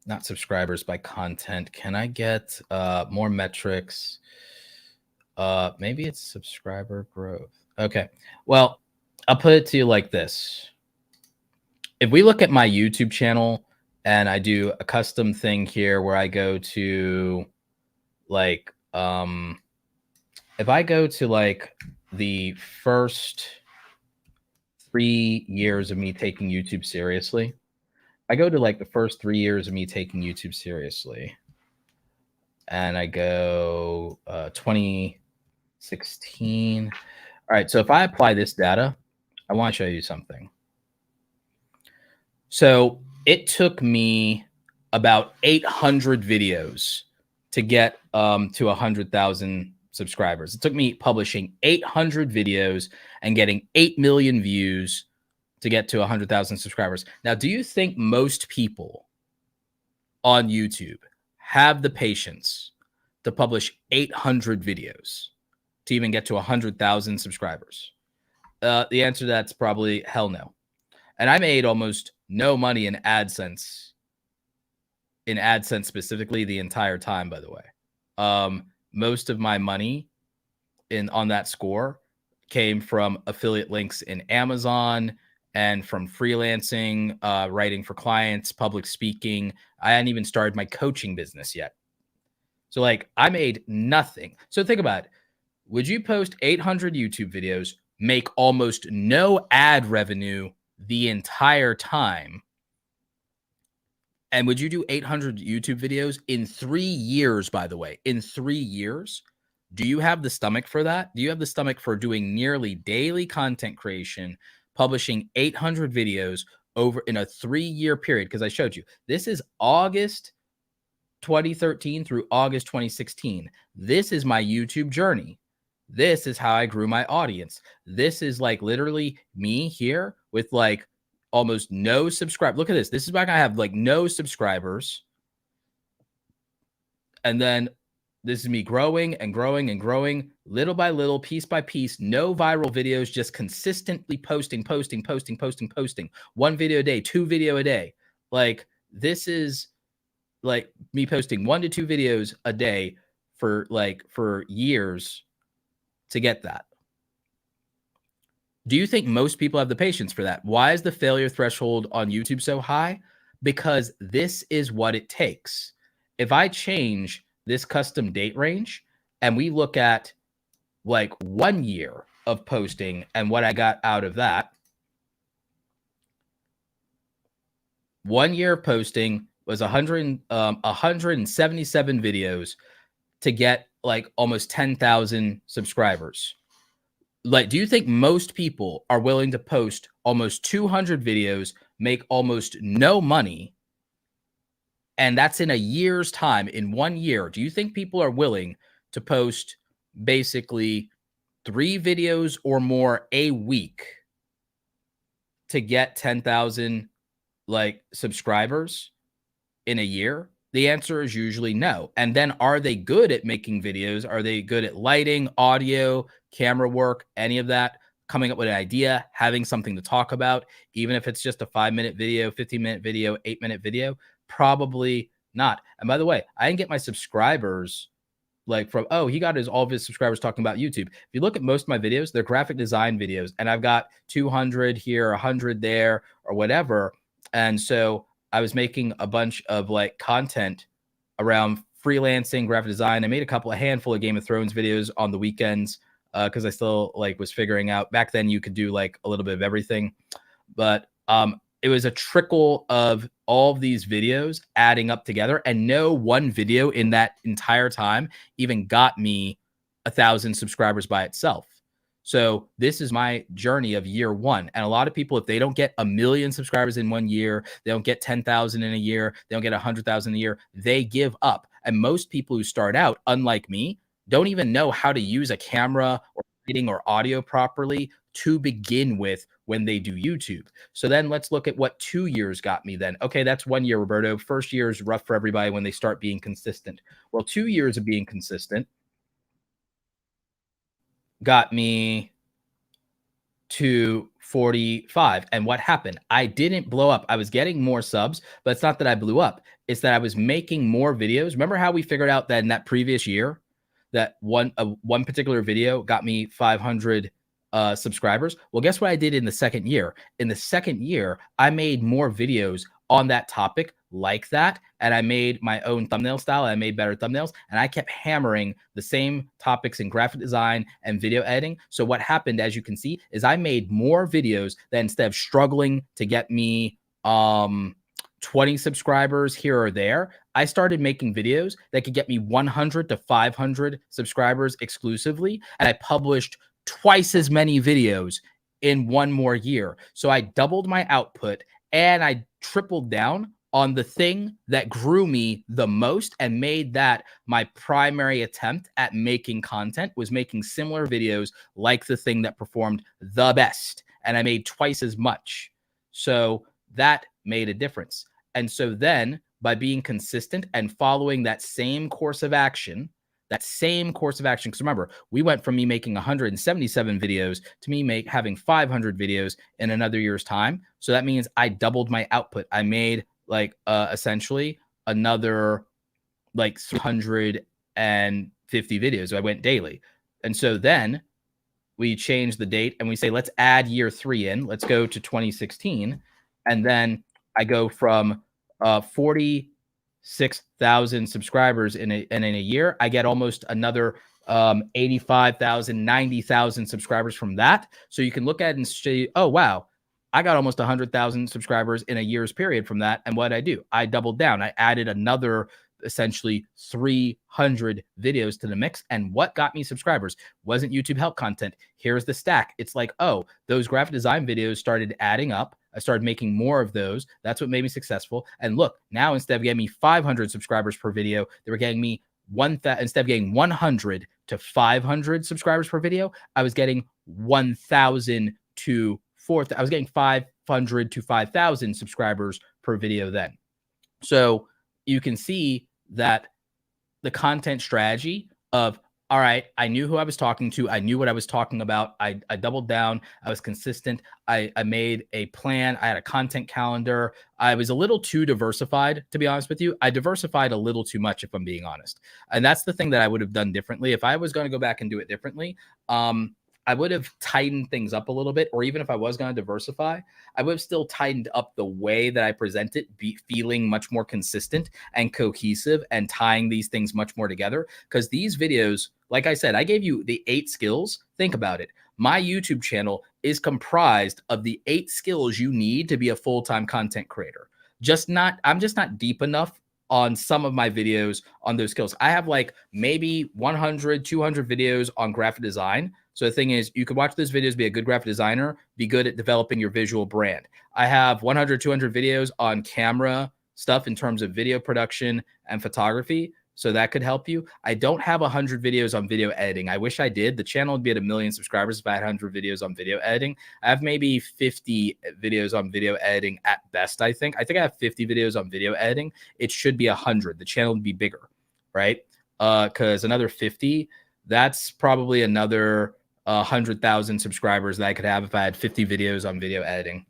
not subscribers by content. Can I get more metrics? Maybe it's subscriber growth. Okay. Well, I'll put it to you like this. If we look at my YouTube channel and I do a custom thing here where I go to like, if I go to like the first 3 years of me taking YouTube seriously, I go to like the first 3 years of me taking YouTube seriously, and I go 2016. All right. So if I apply this data, I want to show you something. So it took me about 800 videos to get to 100,000 subscribers. It took me publishing 800 videos and getting 8 million views to get to 100,000 subscribers. Now, do you think most people on YouTube have the patience to publish 800 videos to even get to 100,000 subscribers? The answer to that's probably hell no. And I made almost no money in Adsense, specifically the entire time, by the way. Most of my money on that score came from affiliate links in Amazon and from freelancing, writing for clients, public speaking. I hadn't even started my coaching business yet. So like I made nothing. So think about it. Would you post 800 YouTube videos, make almost no ad revenue the entire time? And would you do 800 YouTube videos in 3 years, by the way? In 3 years? Do you have the stomach for that? Do you have the stomach for doing nearly daily content creation, publishing 800 videos over in a 3-year period? Because I showed you, this is August 2013 through August 2016. This is my YouTube journey. This is how I grew my audience. This is like literally me here with like almost no subscribers. Look at this. This is why I have like no subscribers. And then this is me growing and growing and growing little by little, piece by piece, no viral videos, just consistently posting. 1 video a day, 2 video a day. Like this is like me posting 1 to 2 videos a day for years to get that. Do you think most people have the patience for that? Why is the failure threshold on YouTube so high? Because this is what it takes. If I change this custom date range and we look at like 1 year of posting and what I got out of that, 1 year of posting was 177 videos to get like almost 10,000 subscribers. Like, do you think most people are willing to post almost 200 videos, make almost no money, And that's in a year's time. In 1 year, do you think people are willing to post basically 3 videos or more a week to get 10,000 like subscribers in a year? The answer is usually no. And then are they good at making videos? Are they good at lighting, audio, camera work, any of that? Coming up with an idea, having something to talk about, even if it's just a 5-minute video, 15-minute video, 8-minute video? Probably not. And by the way, I didn't get my subscribers like from, oh, he got all of his subscribers talking about YouTube. If you look at most of my videos, they're graphic design videos, and I've got 200 here, 100 there, or whatever. And so I was making a bunch of like content around freelancing, graphic design. I made a handful of Game of Thrones videos on the weekends because I still like was figuring out. Back then you could do like a little bit of everything, but it was a trickle of all of these videos adding up together, and no one video in that entire time even got me 1,000 subscribers by itself. So this is my journey of year 1. And a lot of people, if they don't get 1 million subscribers in 1 year, they don't get 10,000 in a year, they don't get 100,000 a year, they give up. And most people who start out, unlike me, don't even know how to use a camera or lighting or audio properly to begin with when they do YouTube. So then let's look at what 2 years got me then. Okay, that's 1 year, Roberto. First year is rough for everybody when they start being consistent. Well, 2 years of being consistent got me to 45. And what happened? I didn't blow up. I was getting more subs, but it's not that I blew up. It's that I was making more videos. Remember how we figured out that in that previous year, that one particular video got me 500 subscribers? Well, guess what I did in the second year? In the second year, I made more videos on that topic like that, and I made my own thumbnail style. I made better thumbnails, and I kept hammering the same topics in graphic design and video editing. So what happened, as you can see, is I made more videos that instead of struggling to get me 20 subscribers here or there, I started making videos that could get me 100 to 500 subscribers exclusively, and I published twice as many videos in 1 more year. So I doubled my output and I tripled down on the thing that grew me the most and made that my primary attempt at making content, was making similar videos like the thing that performed the best. And I made twice as much. So that made a difference. And so then by being consistent and following that same course of action, because remember, we went from me making 177 videos to me having 500 videos in another year's time. So that means I doubled my output. I made like essentially another like 350 videos. I went daily. And so then we change the date and we say, let's add year 3 in. Let's go to 2016. And then I go from 46,000 subscribers in a year. I get almost another 85,000, 90,000 subscribers from that. So you can look at it and say, oh, wow, I got almost 100,000 subscribers in a year's period from that. And what did I do? I doubled down. I added another essentially 300 videos to the mix. And what got me subscribers wasn't YouTube help content. Here's the stack. It's like, oh, those graphic design videos started adding up. I started making more of those. That's what made me successful. And look, now instead of getting me 500 subscribers per video, they were getting me instead of getting 100 to 500 subscribers per video, I was getting 1,000 to 4,000. I was getting 500 to 5,000 subscribers per video then. So you can see that the content strategy of, all right, I knew who I was talking to. I knew what I was talking about. I doubled down. I was consistent. I made a plan. I had a content calendar. I was a little too diversified, to be honest with you. I diversified a little too much, if I'm being honest. And that's the thing that I would have done differently. If I was going to go back and do it differently, I would have tightened things up a little bit, or even if I was going to diversify, I would have still tightened up the way that I present it, feeling much more consistent and cohesive and tying these things much more together. Because these videos, like I said, I gave you the 8 skills. Think about it. My YouTube channel is comprised of the 8 skills you need to be a full-time content creator. I'm just not deep enough on some of my videos on those skills. I have like maybe 100, 200 videos on graphic design. So the thing is, you could watch those videos, be a good graphic designer, be good at developing your visual brand. I have 100, 200 videos on camera stuff in terms of video production and photography. So that could help you. I don't have 100 videos on video editing. I wish I did. The channel would be at 1 million subscribers if I had 100 videos on video editing. I have maybe 50 videos on video editing at best, I think. I think I have 50 videos on video editing. It should be 100. The channel would be bigger, right? Because another 50, that's probably another 100,000 subscribers that I could have if I had 50 videos on video editing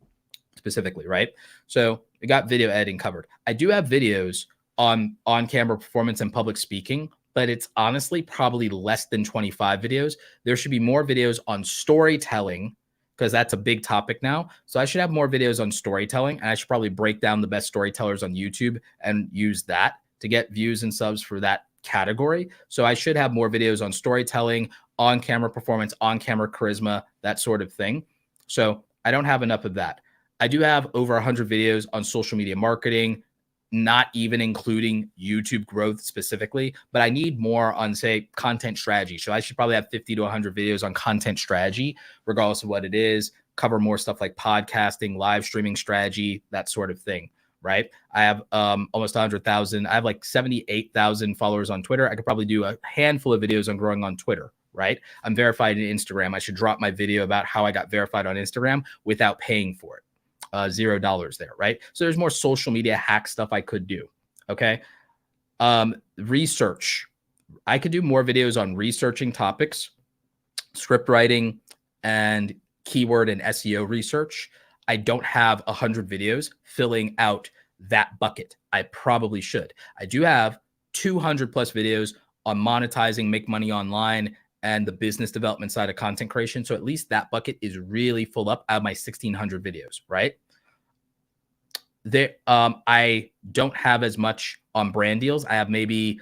specifically, right? So we got video editing covered. I do have videos on camera performance and public speaking, but it's honestly probably less than 25 videos. There should be more videos on storytelling because that's a big topic now. So I should have more videos on storytelling, and I should probably break down the best storytellers on YouTube and use that to get views and subs for that category. So I should have more videos on storytelling, on camera performance, on camera charisma, that sort of thing. So I don't have enough of that. I do have over 100 videos on social media marketing, not even including YouTube growth specifically, but I need more on, say, content strategy. So I should probably have 50 to 100 videos on content strategy, regardless of what it is, cover more stuff like podcasting, live streaming strategy, that sort of thing, right? I have almost 100,000. I have like 78,000 followers on Twitter. I could probably do a handful of videos on growing on Twitter, right? I'm verified in Instagram. I should drop my video about how I got verified on Instagram without paying for it. $0 there, right? So there's more social media hack stuff I could do. Okay. Research. I could do more videos on researching topics, script writing, and keyword and SEO research. I don't have 100 videos filling out that bucket. I probably should. I do have 200 plus videos on monetizing, make money online, and the business development side of content creation. So at least that bucket is really full up out of my 1,600 videos, right? I don't have as much on brand deals. I have maybe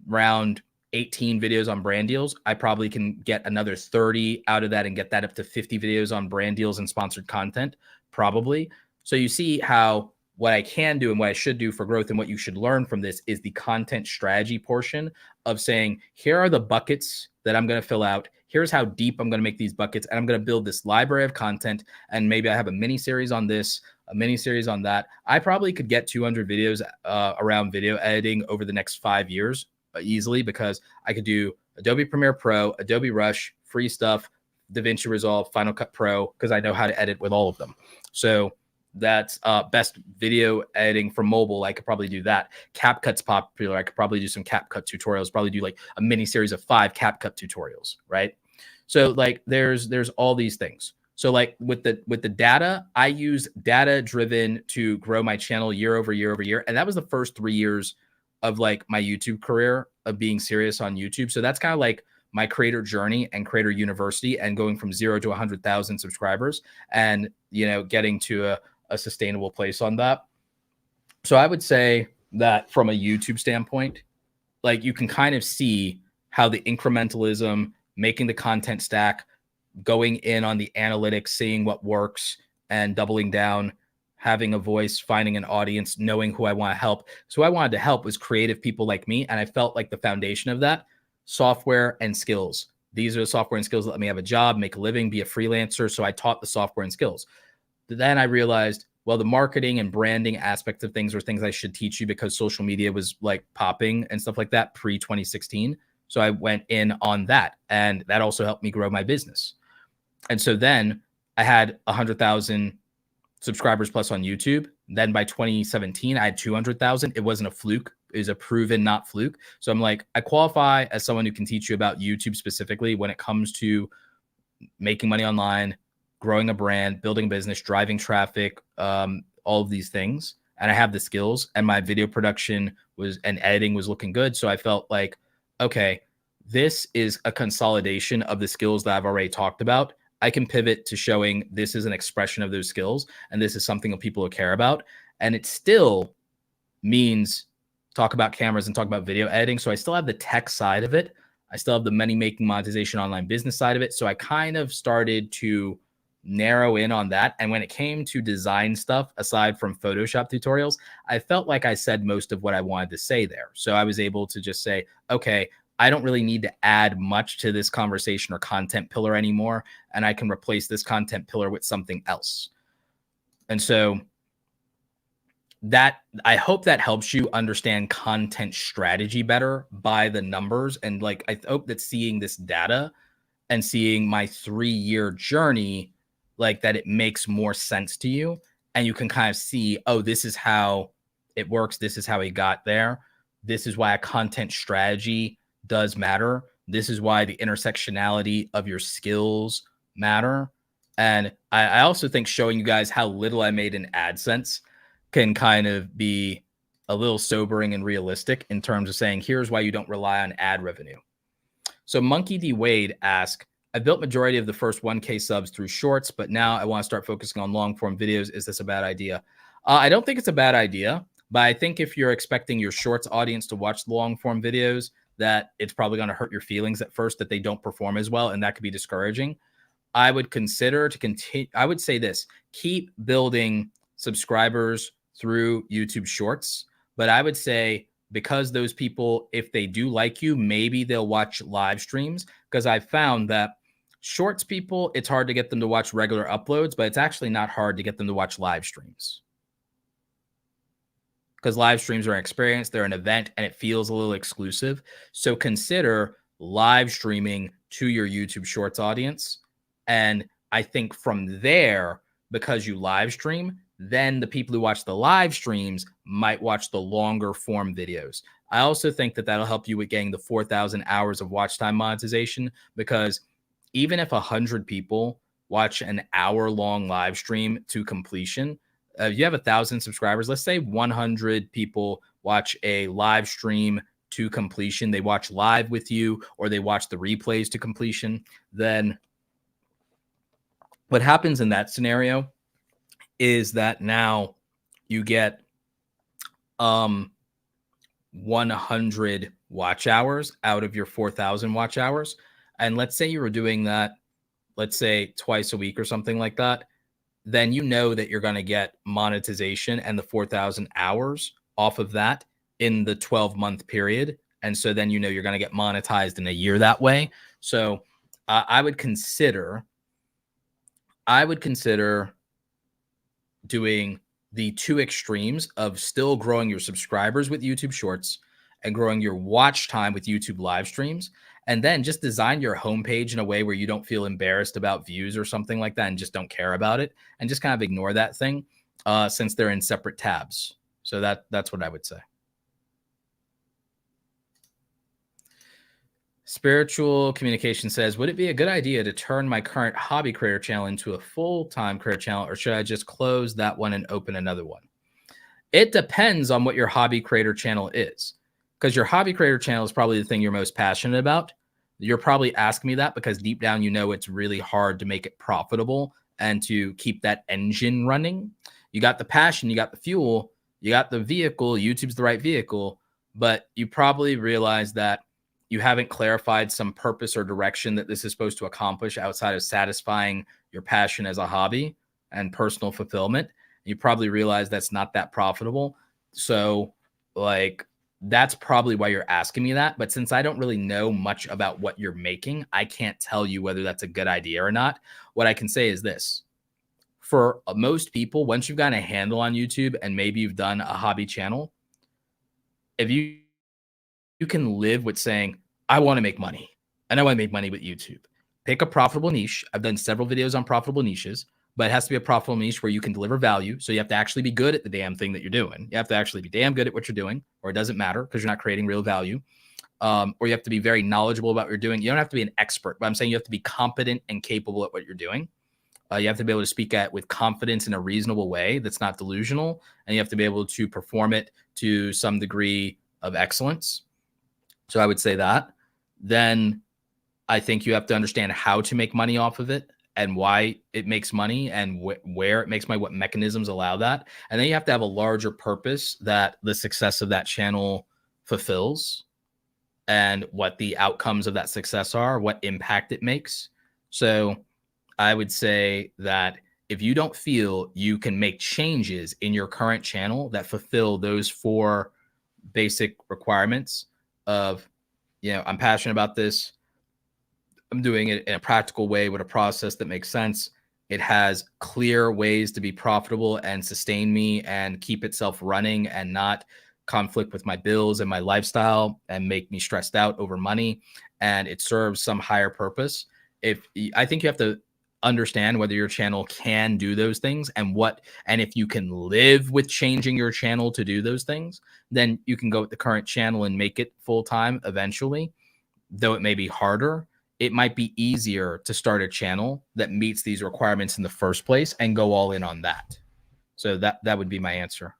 around 18 videos on brand deals. I probably can get another 30 out of that and get that up to 50 videos on brand deals and sponsored content, probably. So you see how what I can do and what I should do for growth and what you should learn from this is the content strategy portion of saying, here are the buckets that I'm going to fill out. Here's how deep I'm going to make these buckets. And I'm going to build this library of content. And maybe I have a mini series on this, a mini series on that. I probably could get 200 videos around video editing over the next 5 years easily, because I could do Adobe Premiere Pro, Adobe Rush, free stuff, DaVinci Resolve, Final Cut Pro, because I know how to edit with all of them. So that's best video editing for mobile. I could probably do that. CapCut's popular. I could probably do some CapCut tutorials, probably do like a mini series of 5 CapCut tutorials, right? So like there's all these things. So like with the data, I use data driven to grow my channel year over year over year. And that was the first 3 years of like my YouTube career of being serious on YouTube. So that's kind of like my creator journey and creator university, and going from 0 to 100,000 subscribers and, you know, getting to a sustainable place on that. So I would say that from a YouTube standpoint, like you can kind of see how the incrementalism, making the content stack, going in on the analytics, seeing what works and doubling down, having a voice, finding an audience, knowing who I want to help. So who I wanted to help was creative people like me. And I felt like the foundation of that, software and skills. These are the software and skills that let me have a job, make a living, be a freelancer. So I taught the software and skills. Then I realized, well, the marketing and branding aspects of things are things I should teach you, because social media was like popping and stuff like that pre-2016. So I went in on that, and that also helped me grow my business. And so then I had 100,000 subscribers plus on YouTube. Then by 2017, I had 200,000. It wasn't a fluke. It was a proven not fluke. So I'm like, I qualify as someone who can teach you about YouTube specifically when it comes to making money online, growing a brand, building a business, driving traffic, all of these things. And I have the skills, and my video production and editing was looking good. So I felt like, okay, this is a consolidation of the skills that I've already talked about. I can pivot to showing this is an expression of those skills, and this is something that people will care about. And it still means talk about cameras and talk about video editing. So I still have the tech side of it. I still have the money making, monetization, online business side of it. So I kind of started to narrow in on that. And when it came to design stuff, aside from Photoshop tutorials, I felt like I said most of what I wanted to say there. So I was able to just say, okay, I don't really need to add much to this conversation or content pillar anymore, and I can replace this content pillar with something else. And so that I hope that helps you understand content strategy better by the numbers. And like, I hope that seeing this data and seeing my 3-year journey, like that it makes more sense to you. And you can kind of see, oh, this is how it works. This is how he got there. This is why a content strategy does matter. This is why the intersectionality of your skills matter. And I also think showing you guys how little I made in AdSense can kind of be a little sobering and realistic in terms of saying, here's why you don't rely on ad revenue. So Monkey D. Wade asked, I built majority of the first 1K subs through shorts, but now I want to start focusing on long form videos. Is this a bad idea? I don't think it's a bad idea, but I think if you're expecting your shorts audience to watch the long form videos, that it's probably going to hurt your feelings at first that they don't perform as well. And that could be discouraging. I would consider to continue. I would say this, keep building subscribers through YouTube shorts. But I would say, because those people, if they do like you, maybe they'll watch live streams, because I've found that shorts people, it's hard to get them to watch regular uploads, but it's actually not hard to get them to watch live streams, because live streams are an experience, they're an event, and it feels a little exclusive. So consider live streaming to your YouTube shorts audience. And I think from there, because you live stream, then the people who watch the live streams might watch the longer form videos. I also think that that'll help you with getting the 4,000 hours of watch time monetization, because even if 100 people watch an hour-long live stream to completion, if you have 1,000 subscribers, let's say 100 people watch a live stream to completion, they watch live with you or they watch the replays to completion, then what happens in that scenario is that now you get 100 watch hours out of your 4,000 watch hours. And let's say you were doing that, let's say twice a week or something like that, then you know that you're going to get monetization and the 4,000 hours off of that in the 12-month period. And so then you know you're going to get monetized in a year that way. So I would consider doing the two extremes of still growing your subscribers with YouTube Shorts and growing your watch time with YouTube live streams. And then just design your homepage in a way where you don't feel embarrassed about views or something like that and just don't care about it, and just kind of ignore that thing since they're in separate tabs. So that's what I would say. Spiritual Communication says, would it be a good idea to turn my current hobby creator channel into a full-time creator channel, or should I just close that one and open another one? It depends on what your hobby creator channel is, because your hobby creator channel is probably the thing you're most passionate about. You're probably asking me that because deep down, you know, it's really hard to make it profitable and to keep that engine running. You got the passion, you got the fuel, you got the vehicle. YouTube's the right vehicle, but you probably realize that you haven't clarified some purpose or direction that this is supposed to accomplish outside of satisfying your passion as a hobby and personal fulfillment. You probably realize that's not that profitable. So like, that's probably why you're asking me that. But since I don't really know much about what you're making, I can't tell you whether that's a good idea or not. What I can say is this: for most people, once you've got a handle on YouTube and maybe you've done a hobby channel, if you can live with saying, I want to make money and I want to make money with YouTube, pick a profitable niche. I've done several videos on profitable niches, but it has to be a profitable niche where you can deliver value. So you have to actually be good at the damn thing that you're doing. You have to actually be damn good at what you're doing, or it doesn't matter because you're not creating real value. Or you have to be very knowledgeable about what you're doing. You don't have to be an expert, but I'm saying you have to be competent and capable at what you're doing. You have to be able to speak at with confidence in a reasonable way that's not delusional. And you have to be able to perform it to some degree of excellence. So I would say that. Then I think you have to understand how to make money off of it and why it makes money and where it makes money, what mechanisms allow that. And then you have to have a larger purpose that the success of that channel fulfills and what the outcomes of that success are, what impact it makes. So I would say that if you don't feel you can make changes in your current channel that fulfill those 4 basic requirements of, you know, I'm passionate about this, I'm doing it in a practical way with a process that makes sense, It has clear ways to be profitable and sustain me and keep itself running and not conflict with my bills and my lifestyle and make me stressed out over money. And it serves some higher purpose. I think you have to understand whether your channel can do those things and if you can live with changing your channel to do those things, then you can go with the current channel and make it full time eventually. Though it may be harder, it might be easier to start a channel that meets these requirements in the first place and go all in on that. So that would be my answer.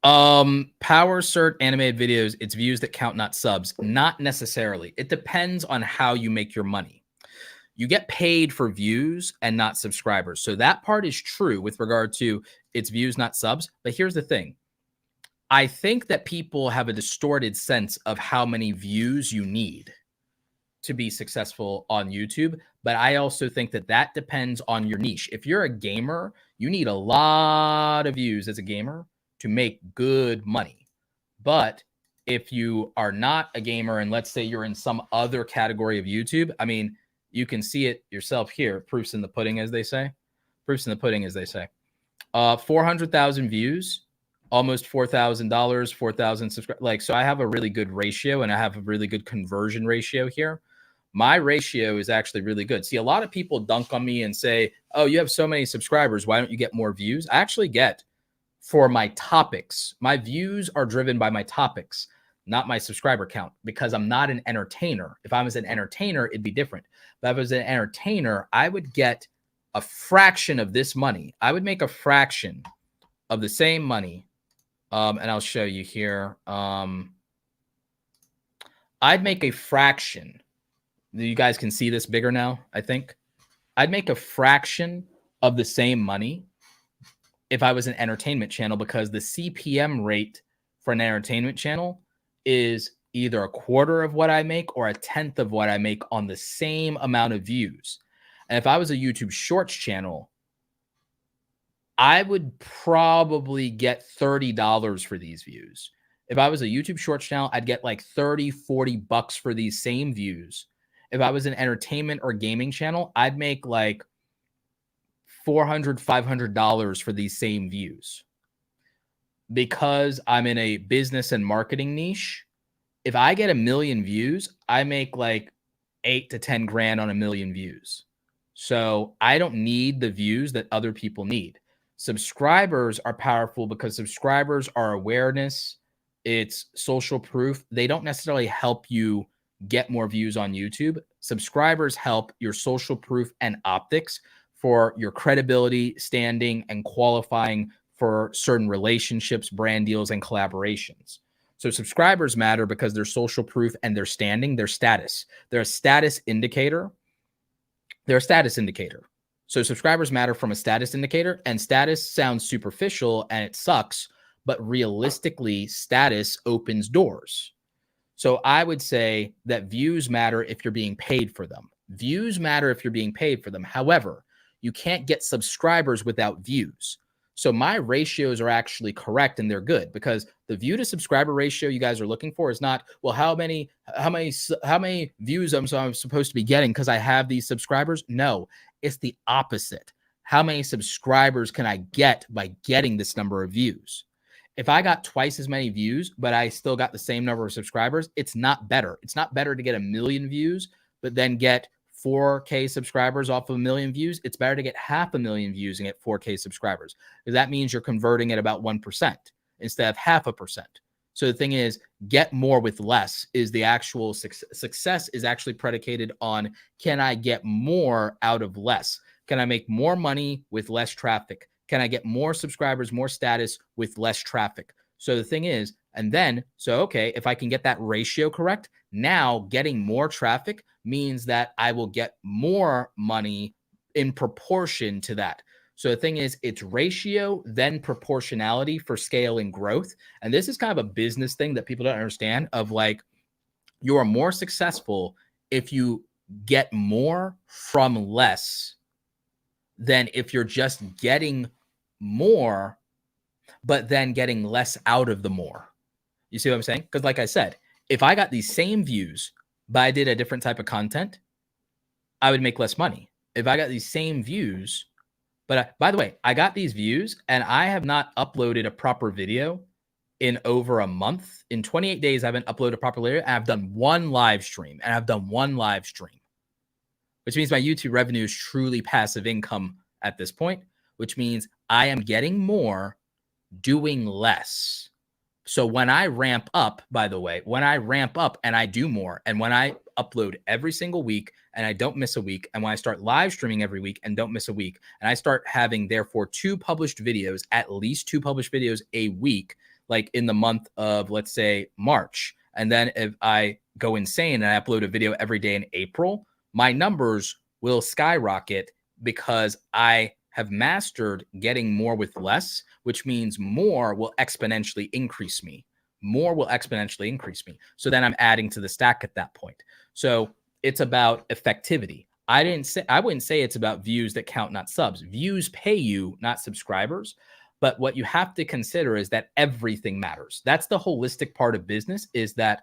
Power cert animated videos, it's views that count, not subs. Not necessarily. It depends on how you make your money. You get paid for views and not subscribers. So that part is true with regard to it's views, not subs. But here's the thing. I think that people have a distorted sense of how many views you need to be successful on YouTube. But I also think that that depends on your niche. If you're a gamer, you need a lot of views as a gamer to make good money. But if you are not a gamer and let's say you're in some other category of YouTube, I mean, you can see it yourself here. Proof's in the pudding, as they say. Proof's in the pudding, as they say. 400,000 views, almost $4,000, 4,000 subscribers. Like, so I have a really good ratio and I have a really good conversion ratio here. My ratio is actually really good. See, a lot of people dunk on me and say, oh, you have so many subscribers. Why don't you get more views? I actually get for my topics. My views are driven by my topics, not my subscriber count, because I'm not an entertainer. If I was an entertainer, it'd be different. But if I was an entertainer, I would get a fraction of this money. I would make a fraction of the same money. And I'll show you here. I'd make a fraction. You guys can see this bigger now, I think. I'd make a fraction of the same money if I was an entertainment channel, because the CPM rate for an entertainment channel is either a quarter of what I make or a tenth of what I make on the same amount of views. And if I was a YouTube Shorts channel, I would probably get $30 for these views. If I was a YouTube Shorts channel, I'd get like 30, 40 bucks for these same views. If I was an entertainment or gaming channel, I'd make like $400, $500 for these same views. Because I'm in a business and marketing niche, if I get 1 million views, I make like 8 to 10 grand on 1 million views. So I don't need the views that other people need. Subscribers are powerful because subscribers are awareness. It's social proof. They don't necessarily help you get more views on YouTube. Subscribers help your social proof and optics for your credibility, standing, and qualifying for certain relationships, brand deals, and collaborations. So subscribers matter because they're social proof and their standing, their status. They're a status indicator. They're a status indicator. So subscribers matter from a status indicator, and status sounds superficial and it sucks, but realistically, status opens doors. So I would say that views matter if you're being paid for them. Views matter if you're being paid for them. However, you can't get subscribers without views. So my ratios are actually correct and they're good, because the view to subscriber ratio you guys are looking for is not, well, how many views I'm supposed to be getting because I have these subscribers. No, it's the opposite. How many subscribers can I get by getting this number of views? If I got twice as many views, but I still got the same number of subscribers, it's not better. It's not better to get 1 million views, but then get 4K subscribers off of 1 million views. It's better to get 500,000 views and get 4K subscribers, because that means you're converting at about 1% instead of 0.5%. So the thing is, get more with less is the actual success is actually predicated on, can I get more out of less? Can I make more money with less traffic? Can I get more subscribers, more status with less traffic? So the thing is, and then, so, okay, if I can get that ratio correct, now getting more traffic means that I will get more money in proportion to that. So the thing is, it's ratio, then proportionality for scale and growth. And this is kind of a business thing that people don't understand, of like, you are more successful if you get more from less than if you're just getting more, but then getting less out of the more. You see what I'm saying? Because like I said, if I got these same views, but I did a different type of content, I would make less money. If I got these same views, but by the way, I got these views and I have not uploaded a proper video in over a month. In 28 days, I haven't uploaded a proper video. And I've done one live stream, which means my YouTube revenue is truly passive income at this point, which means I am getting more doing less. So when I ramp up, by the way, when I ramp up and I do more, and when I upload every single week and I don't miss a week, and when I start live streaming every week and don't miss a week, and I start having therefore at least two published videos a week, like in the month of, let's say, March, and then if I go insane and I upload a video every day in April, my numbers will skyrocket because I have mastered getting more with less, which means more will exponentially increase me. So then I'm adding to the stack at that point. So it's about effectivity. I wouldn't say it's about views that count, not subs. Views pay you, not subscribers. But what you have to consider is that everything matters. That's the holistic part of business, is that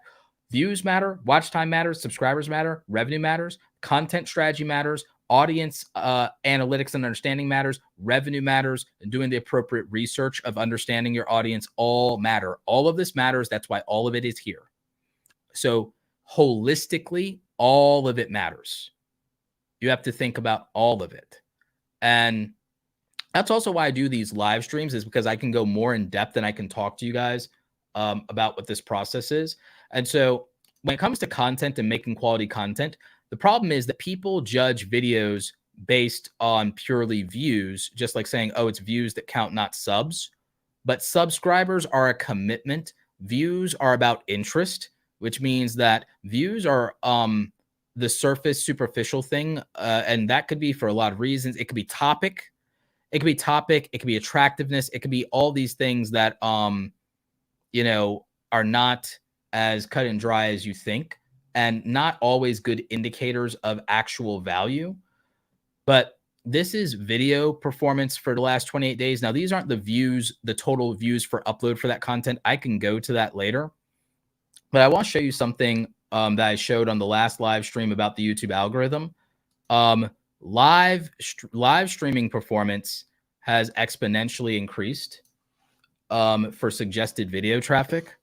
views matter, watch time matters, subscribers matter, revenue matters, content strategy matters, audience analytics and understanding matters, revenue matters, and doing the appropriate research of understanding your audience all matter. All of this matters. That's why all of it is here. So holistically, all of it matters. You have to think about all of it. And that's also why I do these live streams, is because I can go more in depth and I can talk to you guys about what this process is. And so when it comes to content and making quality content, the problem is that people judge videos based on purely views, just like saying, oh, it's views that count, not subs. But subscribers are a commitment. Views are about interest, which means that views are the surface, superficial thing. And that could be for a lot of reasons. It could be topic. It could be attractiveness. It could be all these things that, are not as cut and dry as you think, and not always good indicators of actual value. But this is video performance for the last 28 days. Now, these aren't the views, the total views for upload for that content. I can go to that later. But I want to show you something that I showed on the last live stream about the YouTube algorithm. Live streaming performance has exponentially increased for suggested video traffic.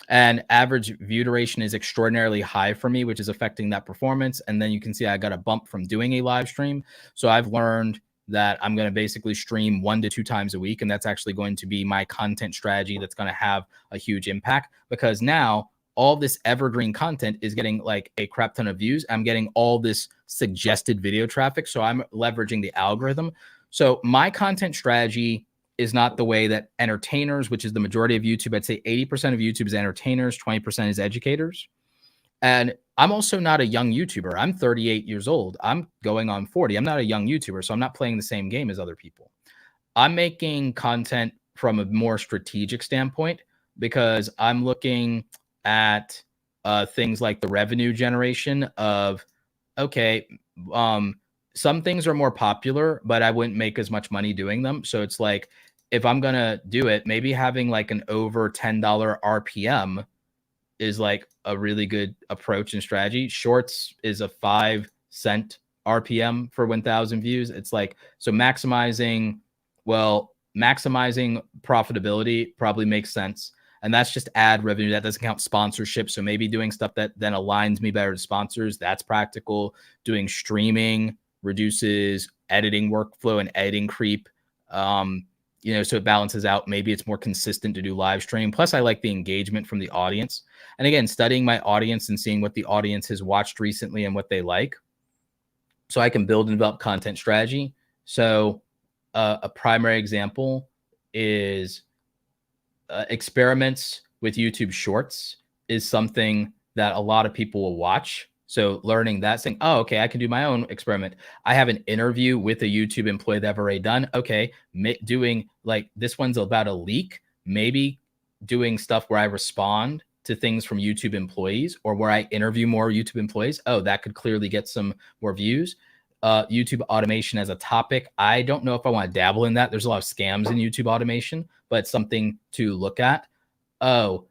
And average view duration is extraordinarily high for me, which is affecting that performance. And then you can see I got a bump from doing a live stream. So I've learned that I'm going to basically stream 1 to 2 times a week. And that's actually going to be my content strategy that's going to have a huge impact, because now all this evergreen content is getting like a crap ton of views. I'm getting all this suggested video traffic. So I'm leveraging the algorithm. So my content strategy is not the way that entertainers, which is the majority of YouTube, I'd say 80% of YouTube is entertainers, 20% is educators. And I'm also not a young YouTuber. I'm 38 years old. I'm going on 40. I'm not a young YouTuber, so I'm not playing the same game as other people. I'm making content from a more strategic standpoint, because I'm looking at things like the revenue generation of, okay, some things are more popular, but I wouldn't make as much money doing them. So it's like, if I'm going to do it, maybe having like an over $10 RPM is like a really good approach and strategy. Shorts is a 5-cent RPM for 1,000 views. It's like, so maximizing profitability probably makes sense. And that's just ad revenue. That doesn't count sponsorship. So maybe doing stuff that then aligns me better to sponsors, that's practical. Doing streaming reduces editing workflow and editing creep. So it balances out. Maybe it's more consistent to do live stream. Plus, I like the engagement from the audience. And again, studying my audience and seeing what the audience has watched recently and what they like, so I can build and develop content strategy. So a primary example is experiments with YouTube Shorts is something that a lot of people will watch. So learning that, saying, oh, okay, I can do my own experiment. I have an interview with a YouTube employee that I've already done. Okay, doing like this one's about a leak, maybe doing stuff where I respond to things from YouTube employees, or where I interview more YouTube employees. Oh, that could clearly get some more views. YouTube automation as a topic. I don't know if I want to dabble in that. There's a lot of scams in YouTube automation, but it's something to look at. Oh,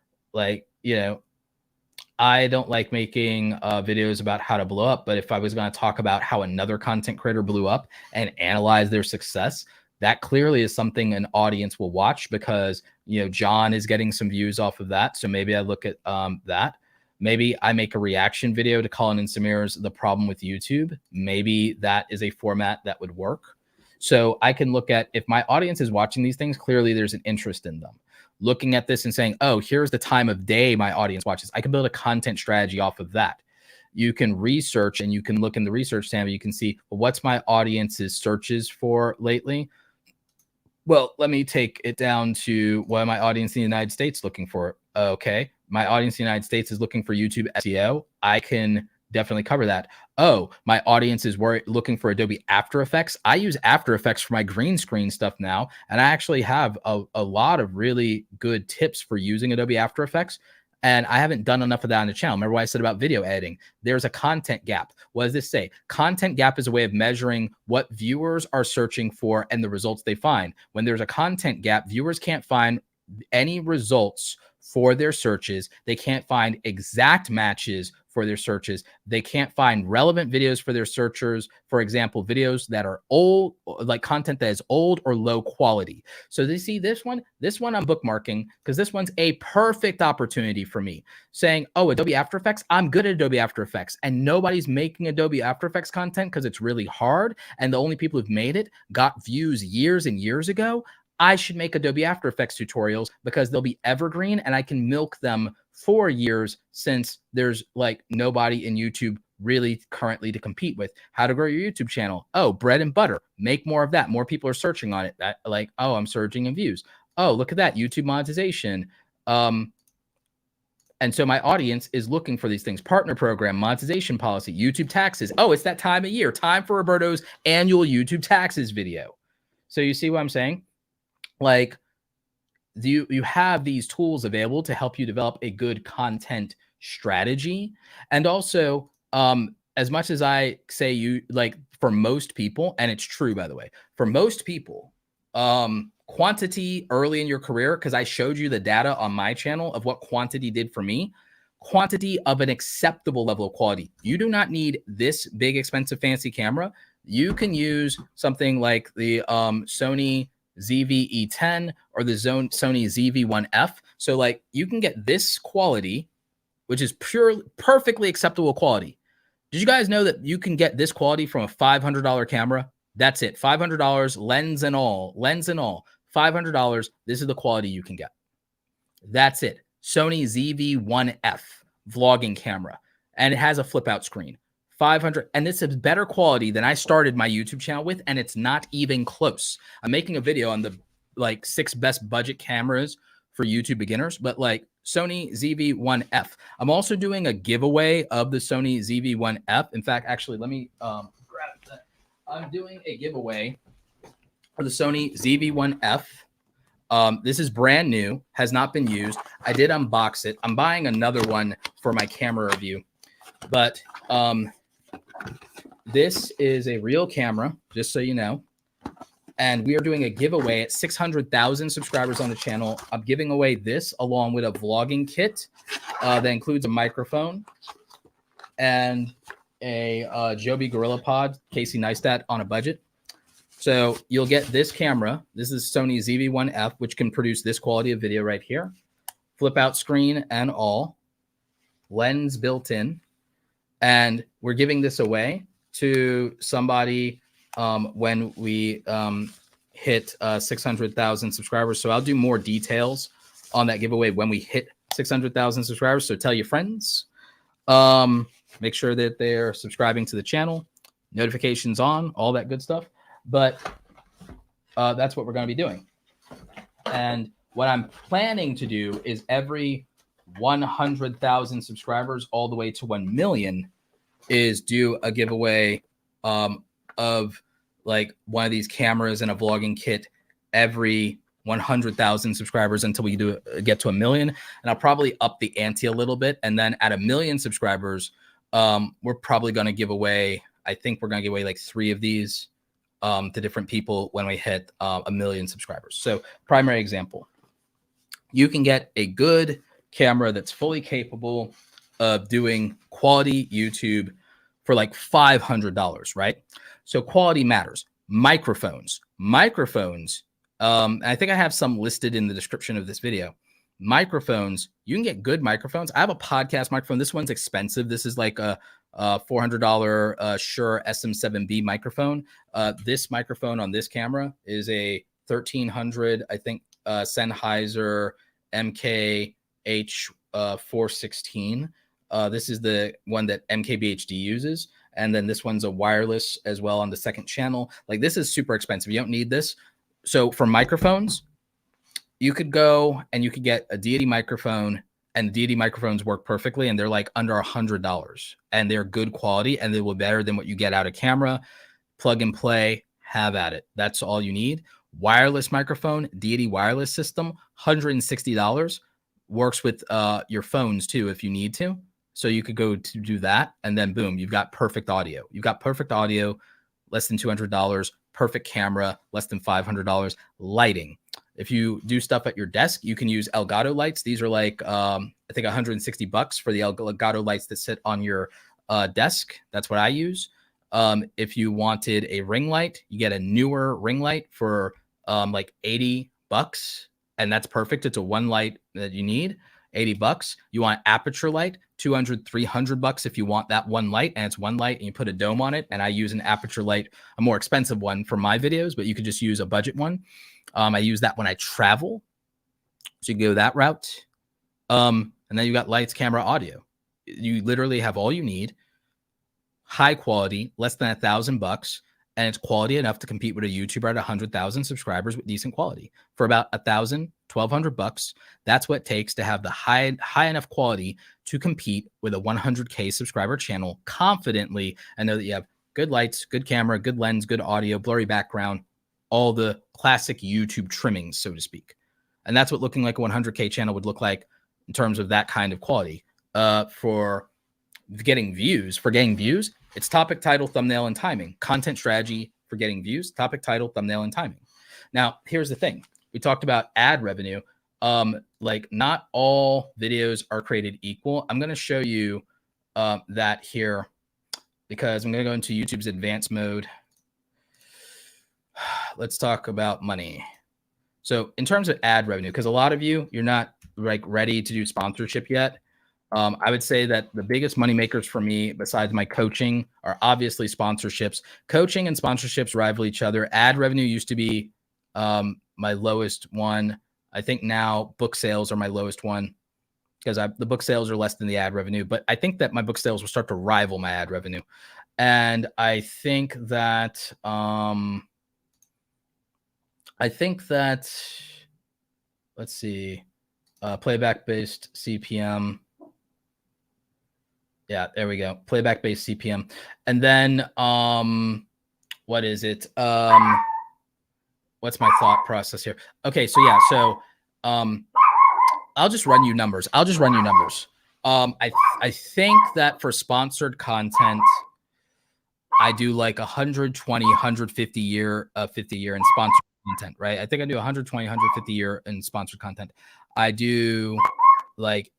I don't like making videos about how to blow up, but if I was going to talk about how another content creator blew up and analyze their success, that clearly is something an audience will watch because, you know, John is getting some views off of that. So maybe I look at that. Maybe I make a reaction video to Colin and Samir's The Problem with YouTube. Maybe that is a format that would work. So I can look at, if my audience is watching these things, clearly there's an interest in them. Looking at this and saying, oh, here's the time of day my audience watches. I can build a content strategy off of that. You can research and you can look in the research tab. You can see, well, what's my audience's searches for lately? Well, let me take it down to what my audience in the United States looking for. Okay, my audience in the United States is looking for YouTube SEO. I can definitely cover that. Oh, my audience is looking for Adobe After Effects. I use After Effects for my green screen stuff now, and I actually have a lot of really good tips for using Adobe After Effects. And I haven't done enough of that on the channel. Remember what I said about video editing? There's a content gap. What does this say? Content gap is a way of measuring what viewers are searching for and the results they find. When there's a content gap, viewers can't find any results for their searches. They can't find exact matches for their searches. They can't find relevant videos for their searchers. For example, videos that are old, like content that is old or low quality. So they see this one I'm bookmarking because this one's a perfect opportunity for me. Saying, oh, Adobe After Effects, I'm good at Adobe After Effects. And nobody's making Adobe After Effects content because it's really hard. And the only people who've made it got views years and years ago. I should make Adobe After Effects tutorials because they'll be evergreen and I can milk them for years since there's like nobody in YouTube really currently to compete with. How to grow your YouTube channel. Oh, bread and butter. Make more of that. More people are searching on it. That, like, oh, I'm surging in views. Oh, look at that. YouTube monetization. And so my audience is looking for these things. Partner program, monetization policy, YouTube taxes. Oh, it's that time of year. Time for Roberto's annual YouTube taxes video. So you see what I'm saying? Like, you have these tools available to help you develop a good content strategy. And also, as much as I say, you like, for most people, and it's true, by the way, for most people, quantity early in your career, because I showed you the data on my channel of what quantity did for me, quantity of an acceptable level of quality. You do not need this big, expensive, fancy camera. You can use something like the Sony ZV-E10 or the Sony ZV-1F. So like you can get this quality, which is perfectly acceptable quality. Did you guys know that you can get this quality from a $500 camera? That's it. $500, lens and all, $500. This is the quality you can get. That's it. Sony ZV-1F vlogging camera. And it has a flip out screen. 500, and this is better quality than I started my YouTube channel with, and it's not even close. I'm making a video on the like 6 best budget cameras for YouTube beginners, but like Sony ZV-1F. I'm also doing a giveaway of the Sony ZV-1F. In fact, actually, let me grab that. I'm doing a giveaway for the Sony ZV-1F. This is brand new, has not been used. I did unbox it. I'm buying another one for my camera review, but this is a real camera, just so you know. And we are doing a giveaway at 600,000 subscribers on the channel. I'm giving away this along with a vlogging kit that includes a microphone and a Joby Gorilla Pod, Casey Neistat on a budget. So you'll get this camera. This is Sony ZV-1F, which can produce this quality of video right here. Flip out screen and all. Lens built in. And we're giving this away to somebody when we hit 600,000 subscribers. So I'll do more details on that giveaway when we hit 600,000 subscribers. So tell your friends. Make sure that they're subscribing to the channel. Notifications on, all that good stuff. But that's what we're going to be doing. And what I'm planning to do is every 100,000 subscribers all the way to 1 million is do a giveaway of like one of these cameras and a vlogging kit every 100,000 subscribers until we get to 1 million. And I'll probably up the ante a little bit. And then at 1 million subscribers, we're probably going to give away, I think we're going to give away like 3 of these to different people when we hit 1 million subscribers. So primary example, you can get a good camera that's fully capable of doing quality YouTube for like $500, right? So quality matters. Microphones. I think I have some listed in the description of this video. Microphones, you can get good microphones. I have a podcast microphone. This one's expensive. This is like a $400 Shure SM7B microphone. This microphone on this camera is a 1300, I think, Sennheiser MKH416. This is the one that MKBHD uses. And then this one's a wireless as well on the second channel. Like, this is super expensive. You don't need this. So for microphones, you could go and you could get a Deity microphone, and Deity microphones work perfectly, and they're like under $100, and they're good quality, and they will be better than what you get out of camera. Plug and play, have at it. That's all you need. Wireless microphone, Deity wireless system, $160. Works with your phones too if you need to. So you could go to do that, and then boom, you've got perfect audio. You've got perfect audio, less than $200. Perfect camera, less than $500. Lighting. If you do stuff at your desk, you can use Elgato lights. These are like, I think $160 for the Elgato lights that sit on your desk. That's what I use. If you wanted a ring light, you get a newer ring light for like $80, and that's perfect. It's a one light that you need. $80. You want aperture light, $200, $300 if you want that one light, and it's one light and you put a dome on it. And I use an aperture light, a more expensive one for my videos, but you could just use a budget one. I use that when I travel, so you go that route. And then you got lights, camera, audio. You literally have all you need. High quality, less than $1,000, and it's quality enough to compete with a YouTuber at 100,000 subscribers with decent quality for about $1,000, $1,200. That's what it takes to have the high enough quality to compete with a 100K subscriber channel confidently, and know that you have good lights, good camera, good lens, good audio, blurry background, all the classic YouTube trimmings, so to speak. And that's what looking like a 100K channel would look like in terms of that kind of quality. For getting views, it's topic, title, thumbnail, and timing. Content strategy for getting views, topic, title, thumbnail, and timing. Now, here's the thing. We talked about ad revenue. Like, not all videos are created equal. I'm going to show you that here, because I'm going to go into YouTube's advanced mode. Let's talk about money. So in terms of ad revenue, because a lot of you, you're not like ready to do sponsorship yet. I would say that the biggest money makers for me, besides my coaching, are obviously sponsorships. Coaching and sponsorships rival each other. Ad revenue used to be my lowest one. I think now book sales are my lowest one, because the book sales are less than the ad revenue. But I think that my book sales will start to rival my ad revenue. And I think that let's see, playback-based CPM. Yeah, there we go. Playback-based CPM. And then what is it? What's my thought process here? Okay, so yeah, I'll just run you numbers. I think that for sponsored content, I do like 120, 150 year in sponsored content, right? I think I do 120, 150 year in sponsored content. I do like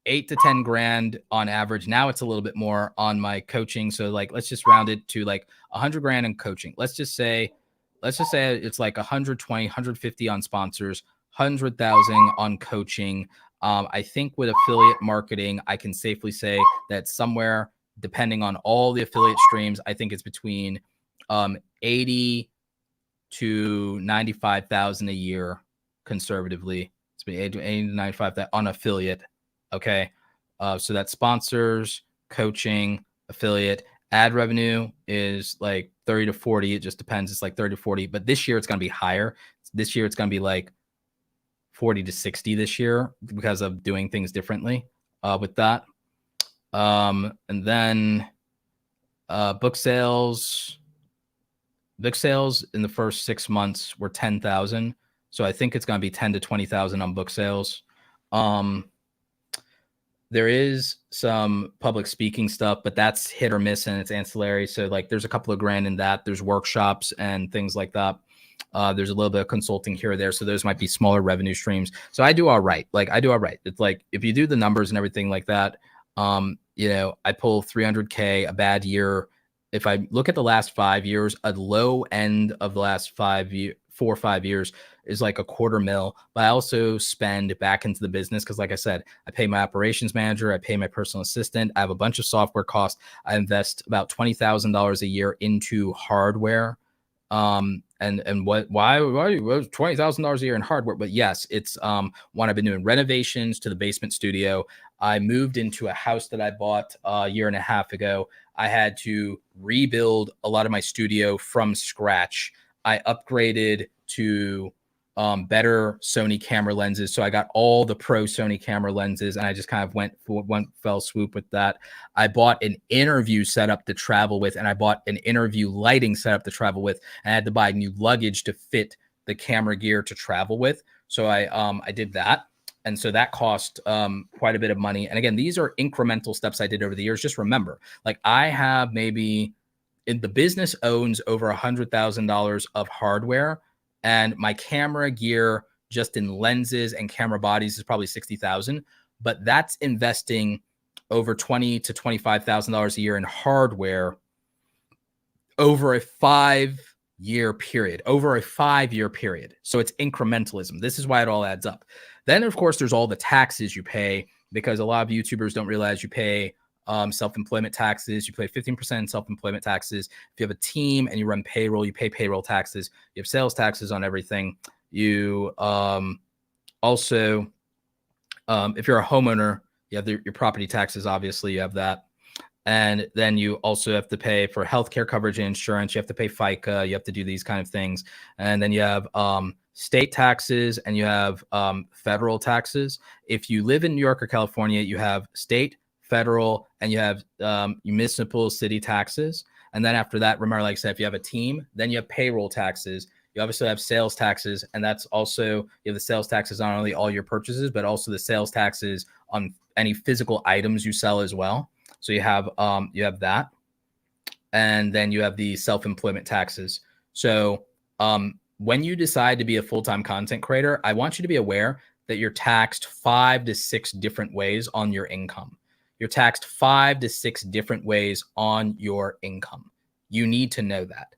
8 to 10 grand on average. Now it's a little bit more on my coaching. So like, let's just round it to like 100 grand in coaching. Let's just say it's like 120, 150 on sponsors, 100,000 on coaching. I think with affiliate marketing, I can safely say that somewhere, depending on all the affiliate streams, I think it's between 80 to 95,000 a year conservatively. It's been 80 to 95,000 on affiliate. Okay. So that's sponsors, coaching, affiliate. Ad revenue is like 30 to 40. It just depends. It's like 30 to 40. But this year it's going to be higher. This year it's going to be like 40 to 60 this year because of doing things differently with that. And then book sales in the first 6 months were 10,000. So I think it's going to be 10 to 20,000 on book sales. There is some public speaking stuff, but that's hit or miss and it's ancillary. So like there's a couple of grand in that. There's workshops and things like that. There's a little bit of consulting here or there. So those might be smaller revenue streams. So I do all right. It's like, if you do the numbers and everything like that, I pull 300K a bad year. If I look at the last 5 years, a low end of the last 4 or 5 years is like $250,000. But I also spend back into the business because, like I said, I pay my operations manager, I pay my personal assistant, I have a bunch of software costs. I invest about $20,000 a year into hardware. And why $20,000 a year in hardware? But yes, it's one, I've been doing renovations to the basement studio. I moved into a house that I bought a year and a half ago. I had to rebuild a lot of my studio from scratch. I upgraded to better Sony camera lenses. So I got all the pro Sony camera lenses, and I just kind of went for one fell swoop with that. I bought an interview setup to travel with, and I bought an interview lighting setup to travel with, and I had to buy new luggage to fit the camera gear to travel with. So I did that. And so that cost quite a bit of money. And again, these are incremental steps I did over the years. Just remember, like I have maybe the business owns over $100,000 of hardware, and my camera gear just in lenses and camera bodies is probably 60,000. But that's investing over $20,000 to $25,000 a year in hardware over a 5-year period. So it's incrementalism. This is why it all adds up. Then, of course, there's all the taxes you pay, because a lot of YouTubers don't realize you pay self-employment taxes. You pay 15% in self-employment taxes. If you have a team and you run payroll, you pay payroll taxes. You have sales taxes on everything. You also, if you're a homeowner, you have your property taxes. Obviously, you have that. And then you also have to pay for healthcare coverage and insurance. You have to pay FICA. You have to do these kind of things. And then you have state taxes, and you have federal taxes. If you live in New York or California, you have state, federal, and you have municipal city taxes. And then after that, remember, like I said, if you have a team, then you have payroll taxes. You obviously have sales taxes, and that's also, you have the sales taxes on not only all your purchases, but also the sales taxes on any physical items you sell as well. So you have that, and then you have the self-employment taxes. So when you decide to be a full-time content creator, I want you to be aware that you're taxed 5 to 6 different ways on your income. You're taxed 5 to 6 different ways on your income. You need to know that,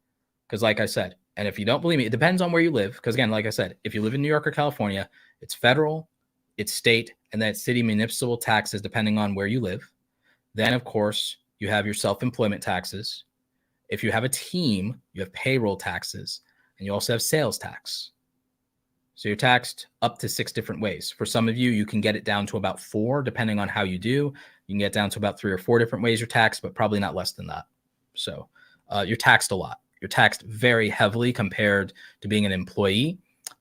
because like I said, and if you don't believe me, it depends on where you live. Because again, like I said, if you live in New York or California, it's federal, it's state, and then it's city municipal taxes depending on where you live. Then, of course, you have your self-employment taxes. If you have a team, you have payroll taxes, and you also have sales tax. So you're taxed up to 6 different ways. For some of you, you can get it down to about 4, depending on how you do. You can get down to about 3 or 4 different ways you're taxed, but probably not less than that. So you're taxed a lot. You're taxed very heavily compared to being an employee.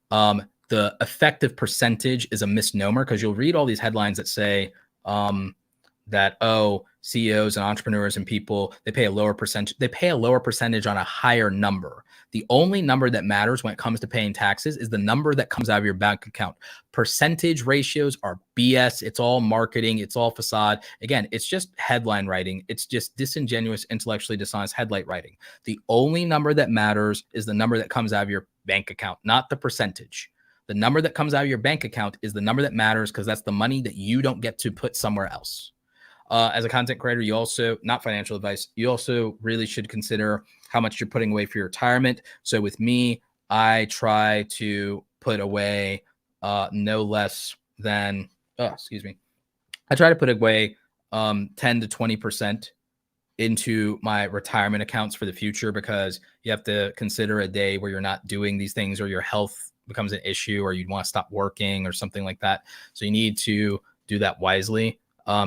The effective percentage is a misnomer, because you'll read all these headlines that say that, oh, CEOs and entrepreneurs and people, they pay a lower percentage. They pay a lower percentage on a higher number. The only number that matters when it comes to paying taxes is the number that comes out of your bank account. Percentage ratios are BS. It's all marketing. It's all facade. Again, it's just headline writing. It's just disingenuous, intellectually dishonest headline writing. The only number that matters is the number that comes out of your bank account, not the percentage. The number that comes out of your bank account is the number that matters, because that's the money that you don't get to put somewhere else. As a content creator, you also, not financial advice, you also really should consider how much you're putting away for your retirement. So with me, I try to put away no less than, I try to put away 10 to 20% into my retirement accounts for the future, because you have to consider a day where you're not doing these things, or your health becomes an issue, or you'd want to stop working or something like that. So you need to do that wisely.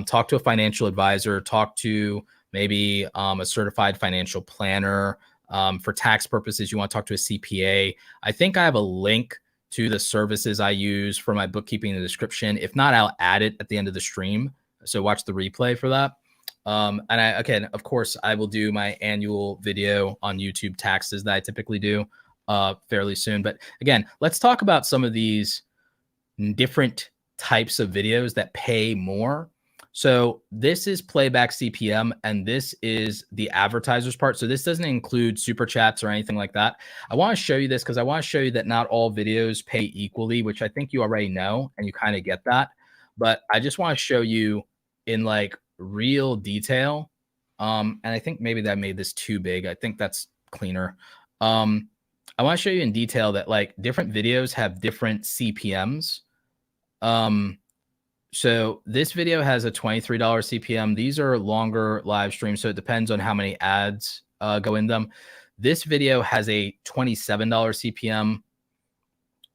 Talk to a financial advisor, talk to maybe a certified financial planner. For tax purposes, you want to talk to a CPA. I think I have a link to the services I use for my bookkeeping in the description. If not, I'll add it at the end of the stream. So watch the replay for that. And of course, I will do my annual video on YouTube taxes that I typically do fairly soon. But again, let's talk about some of these different types of videos that pay more. So this is playback CPM, and this is the advertisers part. So this doesn't include super chats or anything like that. I want to show you this because I want to show you that not all videos pay equally, which I think you already know, and you kind of get that. But I just want to show you in like real detail, and I think maybe that made this too big. I think that's cleaner. I want to show you in detail that like different videos have different CPMs. So this video has a $23 CPM. These are longer live streams, so it depends on how many ads go in them. This video has a $27 CPM.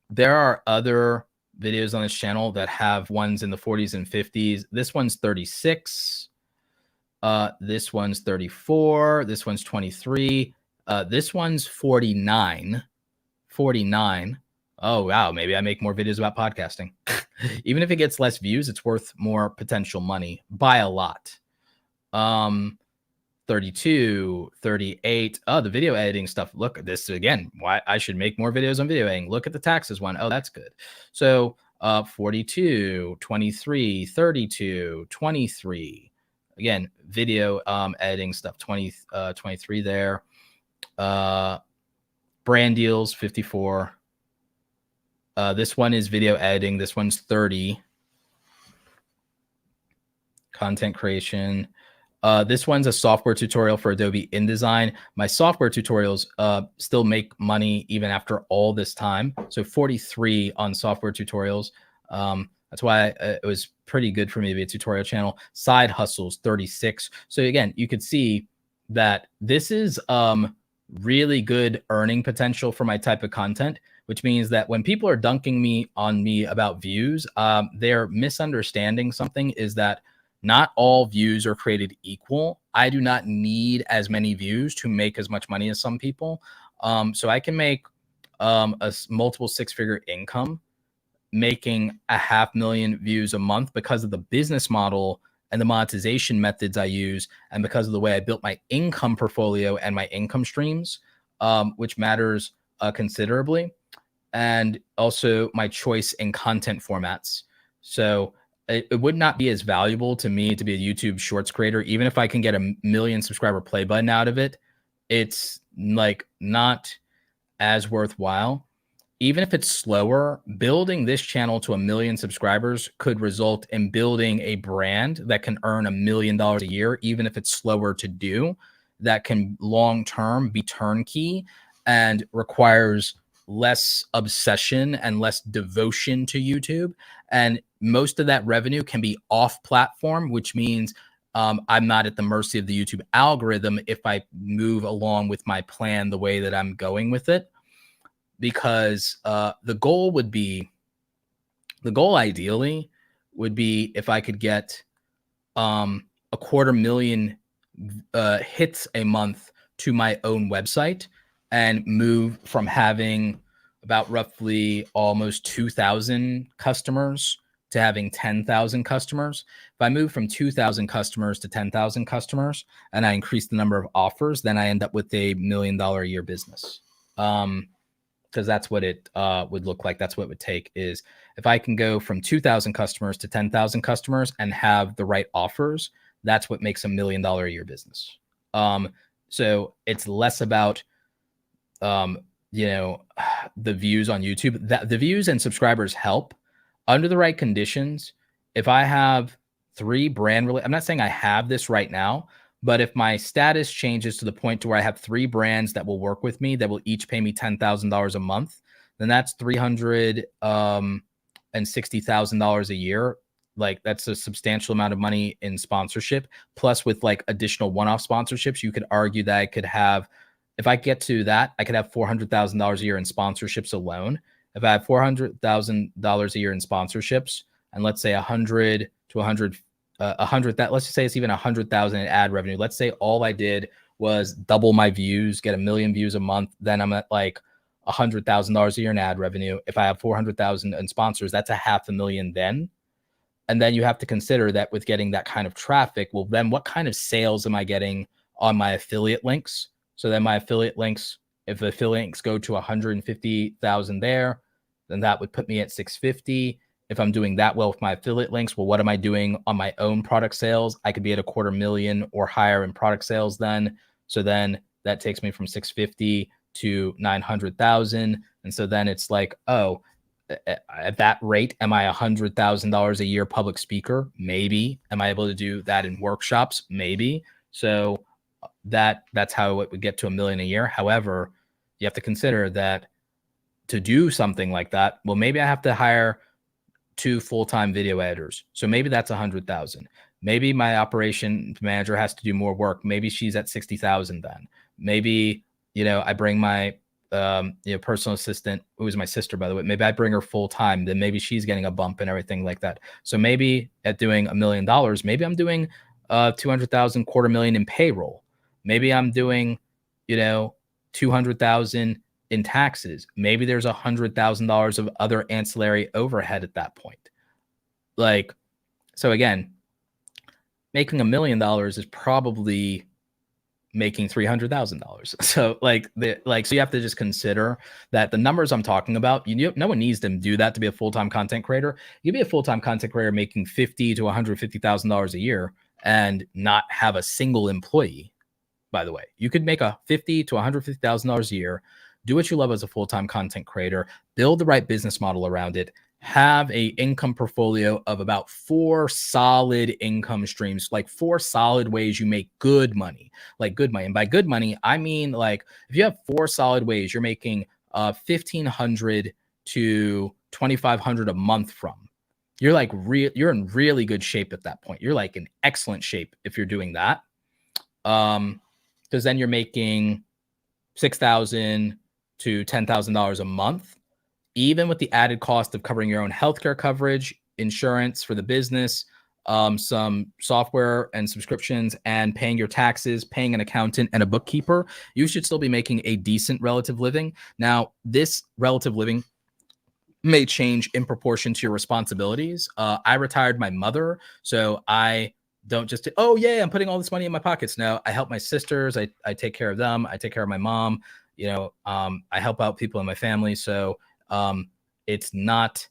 There are other videos on this channel that have ones in the 40s and 50s. This one's 36. This one's 34. This one's 23. This one's 49. 49. Oh, wow. Maybe I make more videos about podcasting. Even if it gets less views, it's worth more potential money by a lot. 32, 38. Oh, the video editing stuff. Look at this again. Why I should make more videos on video editing. Look at the taxes one. Oh, that's good. So 42, 23, 32, 23. Again, video editing stuff. 23 there. Brand deals, 54. This one is video editing. This one's 30. Content creation. This one's a software tutorial for Adobe InDesign. My software tutorials still make money even after all this time. So 43 on software tutorials. That's why it was pretty good for me to be a tutorial channel. Side hustles, 36. So again, you could see that this is really good earning potential for my type of content, which means that when people are dunking on me about views, they're misunderstanding something, is that not all views are created equal. I do not need as many views to make as much money as some people. So I can make a multiple six-figure income making 500,000 views a month because of the business model and the monetization methods I use, and because of the way I built my income portfolio and my income streams, which matters considerably, and also my choice in content formats. So it would not be as valuable to me to be a YouTube Shorts creator, even if I can get a 1 million subscriber play button out of it. It's like not as worthwhile. Even if it's slower, building this channel to 1 million subscribers could result in building a brand that can earn $1 million a year, even if it's slower to do, that can long-term be turnkey and requires less obsession and less devotion to YouTube. And most of that revenue can be off platform, which means I'm not at the mercy of the YouTube algorithm if I move along with my plan the way that I'm going with it. Because the goal ideally would be if I could get 250,000 hits a month to my own website and move from having about roughly almost 2,000 customers to having 10,000 customers. If I move from 2,000 customers to 10,000 customers and I increase the number of offers, then I end up with a $1 million a year business. Because that's what it would look like. That's what it would take, is if I can go from 2,000 customers to 10,000 customers and have the right offers, that's what makes a $1 million a year business. So it's less about, the views on YouTube. The views and subscribers help under the right conditions. If I have 3 brand, I'm not saying I have this right now, but if my status changes to the point to where I have 3 brands that will work with me, that will each pay me $10,000 a month, then that's $360,000 a year. Like, that's a substantial amount of money in sponsorship. Plus, with like additional one-off sponsorships, you could argue that I could have, if I get to that, I could have $400,000 a year in sponsorships alone. If I have $400,000 a year in sponsorships, and let's say 100 to 100, that, let's just say it's even 100,000 in ad revenue. Let's say all I did was double my views, get 1 million views a month. Then I'm at like $100,000 a year in ad revenue. If I have 400,000 in sponsors, that's $500,000 then. And then you have to consider that with getting that kind of traffic, well, then what kind of sales am I getting on my affiliate links? So then my affiliate links, if the affiliate links go to 150,000 there, then that would put me at 650. If I'm doing that well with my affiliate links, well, what am I doing on my own product sales? I could be at $250,000 or higher in product sales then. So then that takes me from 650 to 900,000. And so then it's like, oh, at that rate, am I $100,000 a year public speaker? Maybe. Am I able to do that in workshops? Maybe. So that's how it would get to $1 million a year. However, you have to consider that to do something like that, well, maybe I have to hire 2 full-time video editors. So maybe that's 100,000. Maybe my operation manager has to do more work. Maybe she's at 60,000 then. Maybe, I bring my personal assistant, who is my sister, by the way. Maybe I bring her full time. Then maybe she's getting a bump and everything like that. So maybe at doing $1 million, maybe I'm doing 200,000, $250,000 in payroll. Maybe I'm doing, 200,000 in taxes. Maybe there's $100,000 of other ancillary overhead at that point. So again, making $1 million is probably making $300,000. So so you have to just consider that the numbers I'm talking about, no one needs to do that to be a full-time content creator. You can be a full-time content creator making $50,000 to $150,000 a year and not have a single employee. By the way, you could make a $50,000 to $150,000 a year, do what you love as a full-time content creator, build the right business model around it, have a income portfolio of about 4 solid income streams, like 4 solid ways you make good money, And by good money, I mean, if you have 4 solid ways you're making $1,500 to $2,500 a month from, you're in really good shape at that point. You're in excellent shape if you're doing that. Because then you're making $6,000 to $10,000 a month, even with the added cost of covering your own healthcare coverage, insurance for the business, some software and subscriptions, and paying your taxes, paying an accountant and a bookkeeper. You should still be making a decent relative living. Now, this relative living may change in proportion to your responsibilities. I retired my mother, so I don't just, I'm putting all this money in my pockets. No, I help my sisters. I take care of them. I take care of my mom. I help out people in my family. So it's not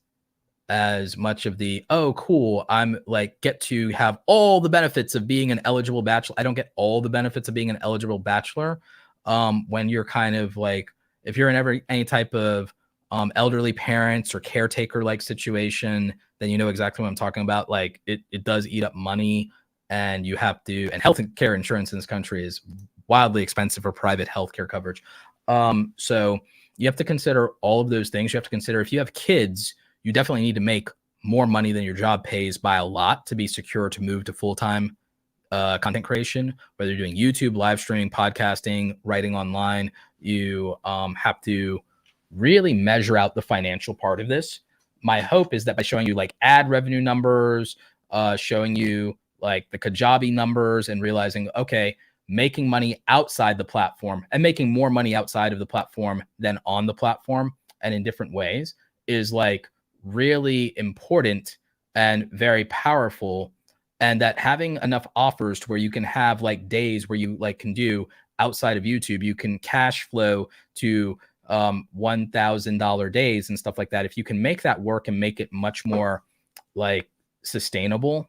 as much of the, cool, I'm get to have all the benefits of being an eligible bachelor. I don't get all the benefits of being an eligible bachelor. When you're kind of if you're in any type of elderly parents or caretaker situation, then you know exactly what I'm talking about. It does eat up money, and you have to, and health care insurance in this country is wildly expensive for private healthcare coverage. So you have to consider all of those things. You have to consider if you have kids, you definitely need to make more money than your job pays by a lot to be secure to move to full-time content creation, whether you're doing YouTube, live streaming, podcasting, writing online. You have to really measure out the financial part of this. My hope is that by showing you ad revenue numbers, showing you the Kajabi numbers, and realizing, okay, making money outside the platform and making more money outside of the platform than on the platform and in different ways is really important and very powerful. And that having enough offers to where you can have days where you can do outside of YouTube, you can cash flow to $1,000 days and stuff like that. If you can make that work and make it much more sustainable,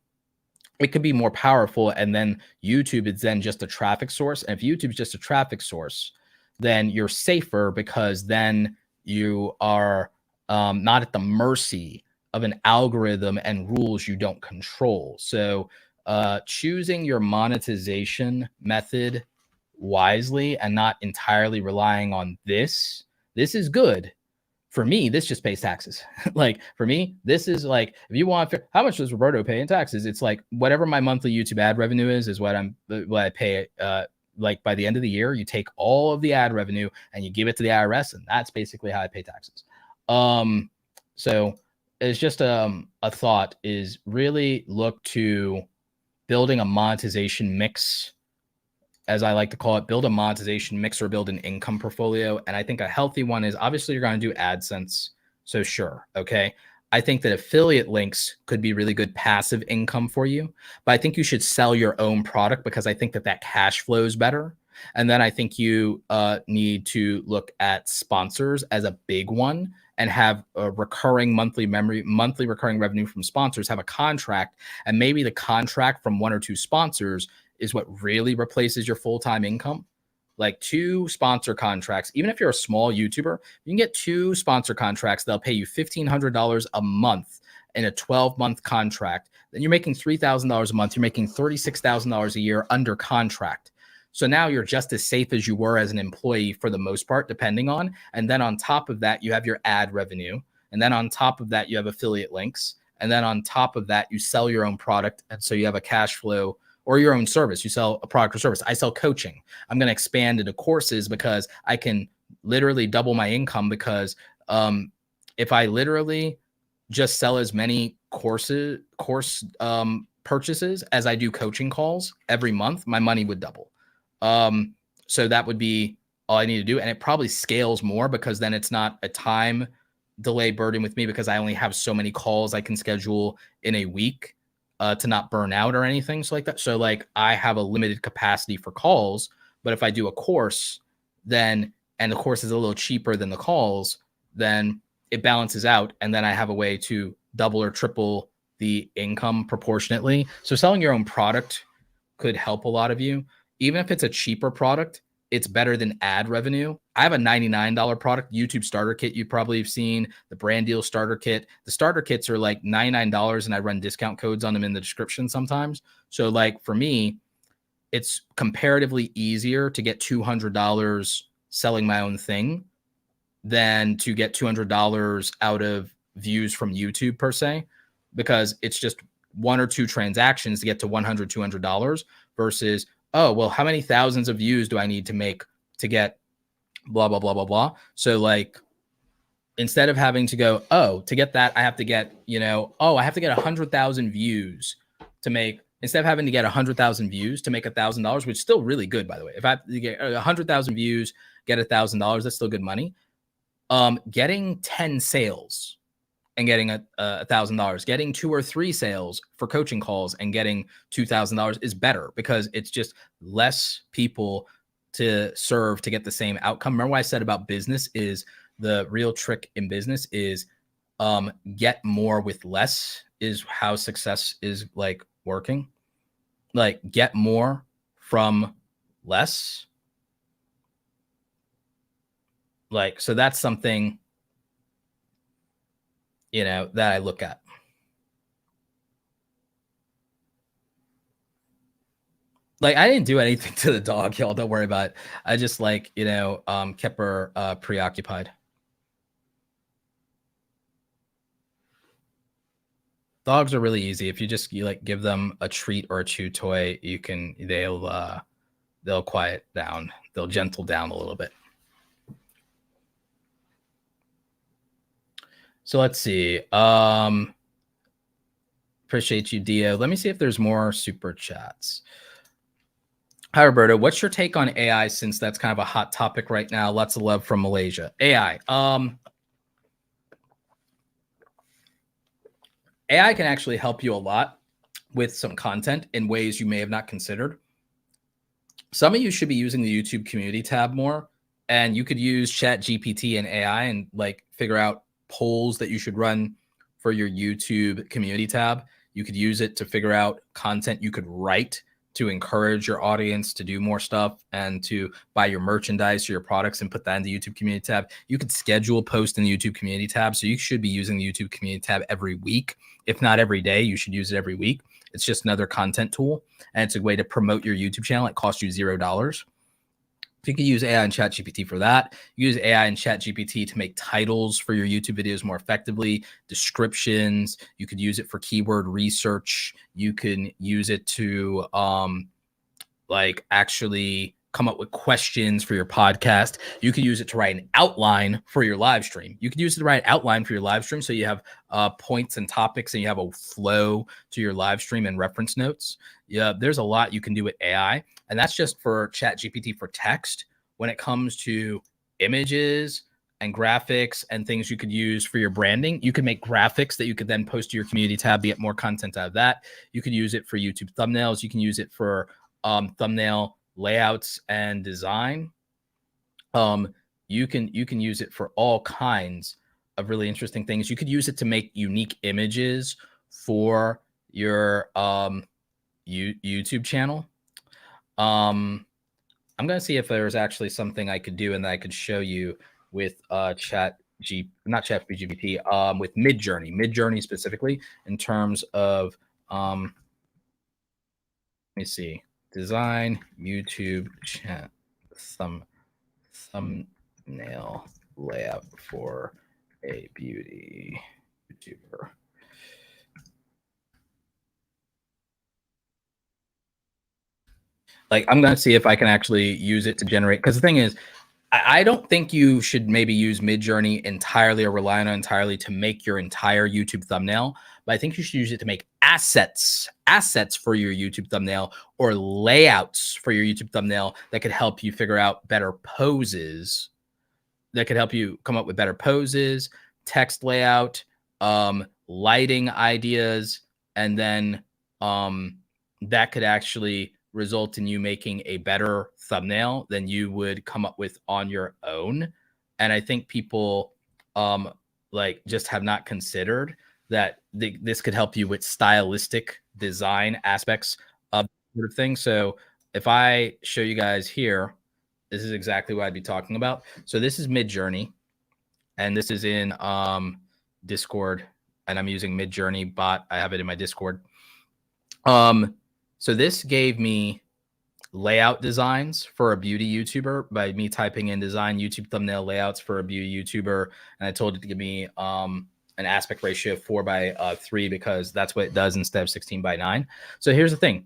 it could be more powerful. And then YouTube is then just a traffic source. And if YouTube is just a traffic source, then you're safer, because then you are not at the mercy of an algorithm and rules you don't control. So choosing your monetization method wisely and not entirely relying on this is good. For me, this just pays taxes. For me, this is if you want, how much does Roberto pay in taxes? It's whatever my monthly YouTube ad revenue is what I pay. By the end of the year, you take all of the ad revenue and you give it to the IRS, and that's basically how I pay taxes. So it's just a thought is really look to building a monetization mix, as I like to call it. Build a monetization mix or build an income portfolio. And I think a healthy one is, obviously you're going to do Adsense. So sure. Okay. I think that affiliate links could be really good passive income for you, but I think you should sell your own product, because I think that cash flows better. And then I think you need to look at sponsors as a big one, and have a recurring monthly recurring revenue from sponsors, have a contract, and maybe the contract from 1 or 2 sponsors is what really replaces your full-time income. like 2 sponsor contracts. Even if you're a small YouTuber, you can get 2 sponsor contracts. They'll pay you $1,500 a month in a 12-month contract. Then you're making $3,000 a month. You're making $36,000 a year under contract. So now you're just as safe as you were as an employee for the most part, depending on. And then on top of that, you have your ad revenue. And then on top of that, you have affiliate links. And then on top of that, you sell your own product. And so you have a cash flow, or your own service. You sell a product or service. I sell coaching. I'm going to expand into courses because I can literally double my income, because if I literally just sell as many course purchases as I do coaching calls every month, my money would double. So that would be all I need to do. And it probably scales more, because then it's not a time delay burden with me, because I only have so many calls I can schedule in a week to not burn out or anything like that. So like I have a limited capacity for calls, but if I do a course, then, and the course is a little cheaper than the calls, then it balances out. And then I have a way to double or triple the income proportionately. So selling your own product could help a lot of you. Even if it's a cheaper product, it's better than ad revenue. I have a $99 product, YouTube starter kit. You probably have seen the brand deal starter kit. The starter kits are like $99, and I run discount codes on them in the description sometimes. So like for me, it's comparatively easier to get $200 selling my own thing than to get $200 out of views from YouTube per se, because it's just 1 or 2 transactions to get to $100, $200 versus, oh, well, how many thousands of views do I need to make to get blah, blah, blah, blah, blah. So like, instead of having to go, oh, to get that, I have to get, I have to get 100,000 views to make, instead of having to get 100,000 views to make $1,000, which is still really good, by the way. If I have to get 100,000 views, get $1,000, that's still good money. Getting 10 sales and getting $1,000, getting 2 or 3 sales for coaching calls and getting $2,000 is better, because it's just less people to serve to get the same outcome. Remember what I said about business is the real trick in business is get more with less is how success is like working. Like get more from less. Like, so that's something, that I look at. Like, I didn't do anything to the dog, y'all. Don't worry about it. I just like, kept her preoccupied. Dogs are really easy. If you just give them a treat or a chew toy, they'll quiet down. They'll gentle down a little bit. So let's see. Appreciate you, Dio. Let me see if there's more super chats. Hi, Roberto. What's your take on AI, since that's kind of a hot topic right now? Lots of love from Malaysia. AI. AI can actually help you a lot with some content in ways you may have not considered. Some of you should be using the YouTube community tab more, and you could use ChatGPT and AI and like figure out polls that you should run for your YouTube community tab. You could use it to figure out content you could write to encourage your audience to do more stuff and to buy your merchandise or your products and put that in the YouTube community tab. You could schedule posts in the YouTube community tab. So you should be using the YouTube community tab every week. If not every day, you should use it every week. It's just another content tool, and it's a way to promote your YouTube channel. It costs you $0. You can use AI and ChatGPT for that. Use AI and ChatGPT to make titles for your YouTube videos more effectively, descriptions. You could use it for keyword research. You can use it to actually come up with questions for your podcast. You could use it to write an outline for your live stream. You could use it to write an outline for your live stream, so you have points and topics, and you have a flow to your live stream and reference notes. Yeah, there's a lot you can do with AI. And that's just for ChatGPT for text. When it comes to images and graphics and things you could use for your branding, you could make graphics that you could then post to your community tab, get more content out of that. You could use it for YouTube thumbnails. You can use it for thumbnail layouts and design. You can use it for all kinds of really interesting things. You could use it to make unique images for your YouTube channel. I'm going to see if there's actually something I could do and that I could show you with not ChatGPT, with MidJourney specifically in terms of let me see, design YouTube chat thumbnail layout for a beauty YouTuber. Like, I'm going to see if I can actually use it to generate, because the thing is, I don't think you should maybe use MidJourney entirely or rely on it entirely to make your entire YouTube thumbnail, but I think you should use it to make assets for your YouTube thumbnail or layouts for your YouTube thumbnail that could help you figure out better poses, that could help you come up with better poses, text layout, lighting ideas, and then that could actually result in you making a better thumbnail than you would come up with on your own. And I think people like just have not considered that this could help you with stylistic design aspects of sort of thing. So if I show you guys here, this is exactly what I'd be talking about. So this is MidJourney, and this is in Discord, and I'm using MidJourney bot. I have it in my Discord. So this gave me layout designs for a beauty YouTuber by me typing in design YouTube thumbnail layouts for a beauty YouTuber, and I told it to give me an aspect ratio of 4:3 because that's what it does instead of 16:9. So here's the thing.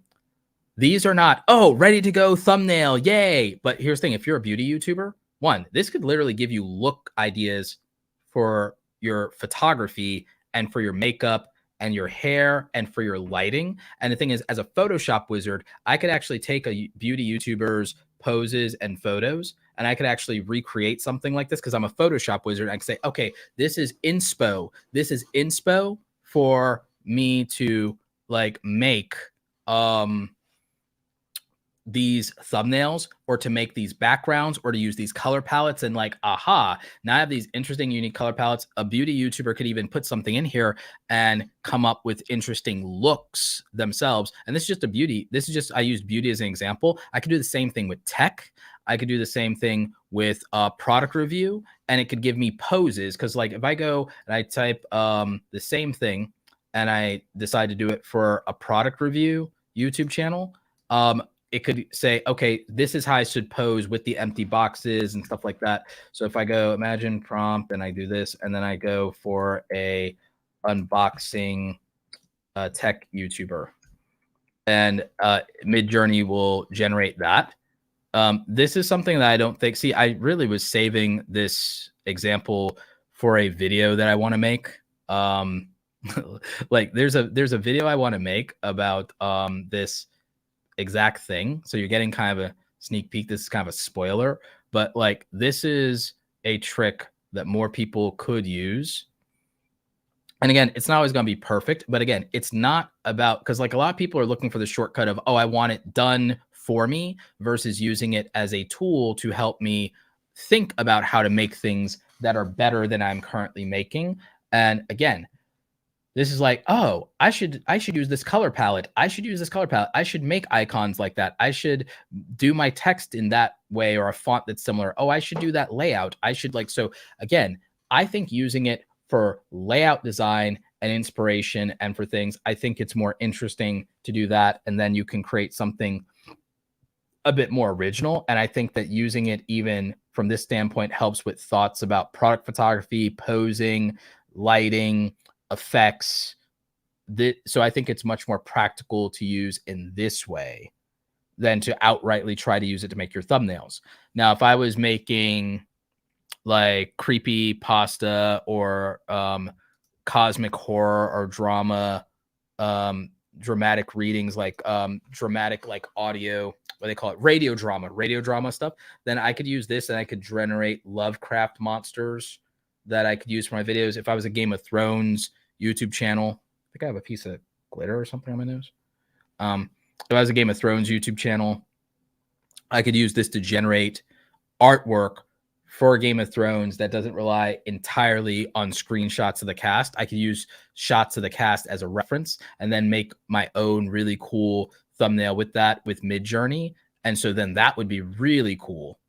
These are not, oh, ready to go thumbnail, yay. But here's the thing. If you're a beauty YouTuber, one, this could literally give you look ideas for your photography and for your makeup and your hair and for your lighting. And the thing is, as a Photoshop wizard, I could actually take a beauty YouTuber's poses and photos, and I could actually recreate something like this because I'm a Photoshop wizard. I can say, okay, this is inspo. This is inspo for me to like make these thumbnails or to make these backgrounds or to use these color palettes, and like, aha, now I have these interesting, unique color palettes. A beauty YouTuber could even put something in here and come up with interesting looks themselves. And this is just a beauty. This is just, I used beauty as an example. I could do the same thing with tech. I could do the same thing with product review, and it could give me poses. Cause like if I go and I type the same thing and I decide to do it for a product review YouTube channel, it could say, okay, this is how I should pose with the empty boxes and stuff like that. So if I go imagine prompt and I do this, and then I go for a unboxing tech YouTuber, and MidJourney will generate that. This is something that I don't think, see, I really was saving this example for a video that I want to make. Like there's a video I want to make about this exact thing. So you're getting kind of a sneak peek. This is kind of a spoiler, but like this is a trick that more people could use. And again, it's not always going to be perfect, but again, it's not about, because like a lot of people are looking for the shortcut of, oh, I want it done for me, versus using it as a tool to help me think about how to make things that are better than I'm currently making. And again, this is like, oh, I should use this color palette. I should use this color palette. I should make icons like that. I should do my text in that way, or a font that's similar. Oh, I should do that layout. I should like, so again, I think using it for layout design and inspiration and for things, I think it's more interesting to do that. And then you can create something a bit more original. And I think that using it even from this standpoint helps with thoughts about product photography, posing, lighting, effects. So I think it's much more practical to use in this way than to outrightly try to use it to make your thumbnails. Now, if I was making like creepy pasta or cosmic horror or drama, dramatic readings, like dramatic like audio, what they call it, radio drama stuff, then I could use this and I could generate Lovecraft monsters that I could use for my videos. If I was a Game of Thrones YouTube channel, I think I have a piece of glitter or something on my nose. If I was a Game of Thrones YouTube channel, I could use this to generate artwork for Game of Thrones that doesn't rely entirely on screenshots of the cast. I could use shots of the cast as a reference and then make my own really cool thumbnail with that with MidJourney. And so then that would be really cool.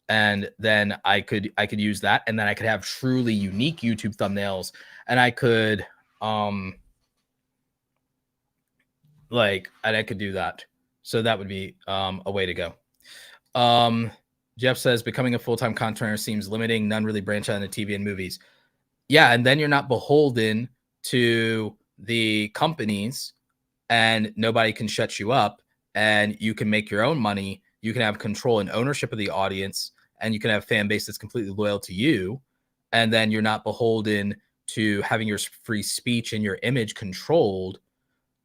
And then I could use that, and then I could have truly unique YouTube thumbnails, and I could and I could do that. So that would be a way to go. Jeff says becoming a full-time content creator seems limiting. None really branch out into TV and movies. Yeah, and then you're not beholden to the companies, and nobody can shut you up, and you can make your own money. You can have control and ownership of the audience, and you can have a fan base that's completely loyal to you. And then you're not beholden to having your free speech and your image controlled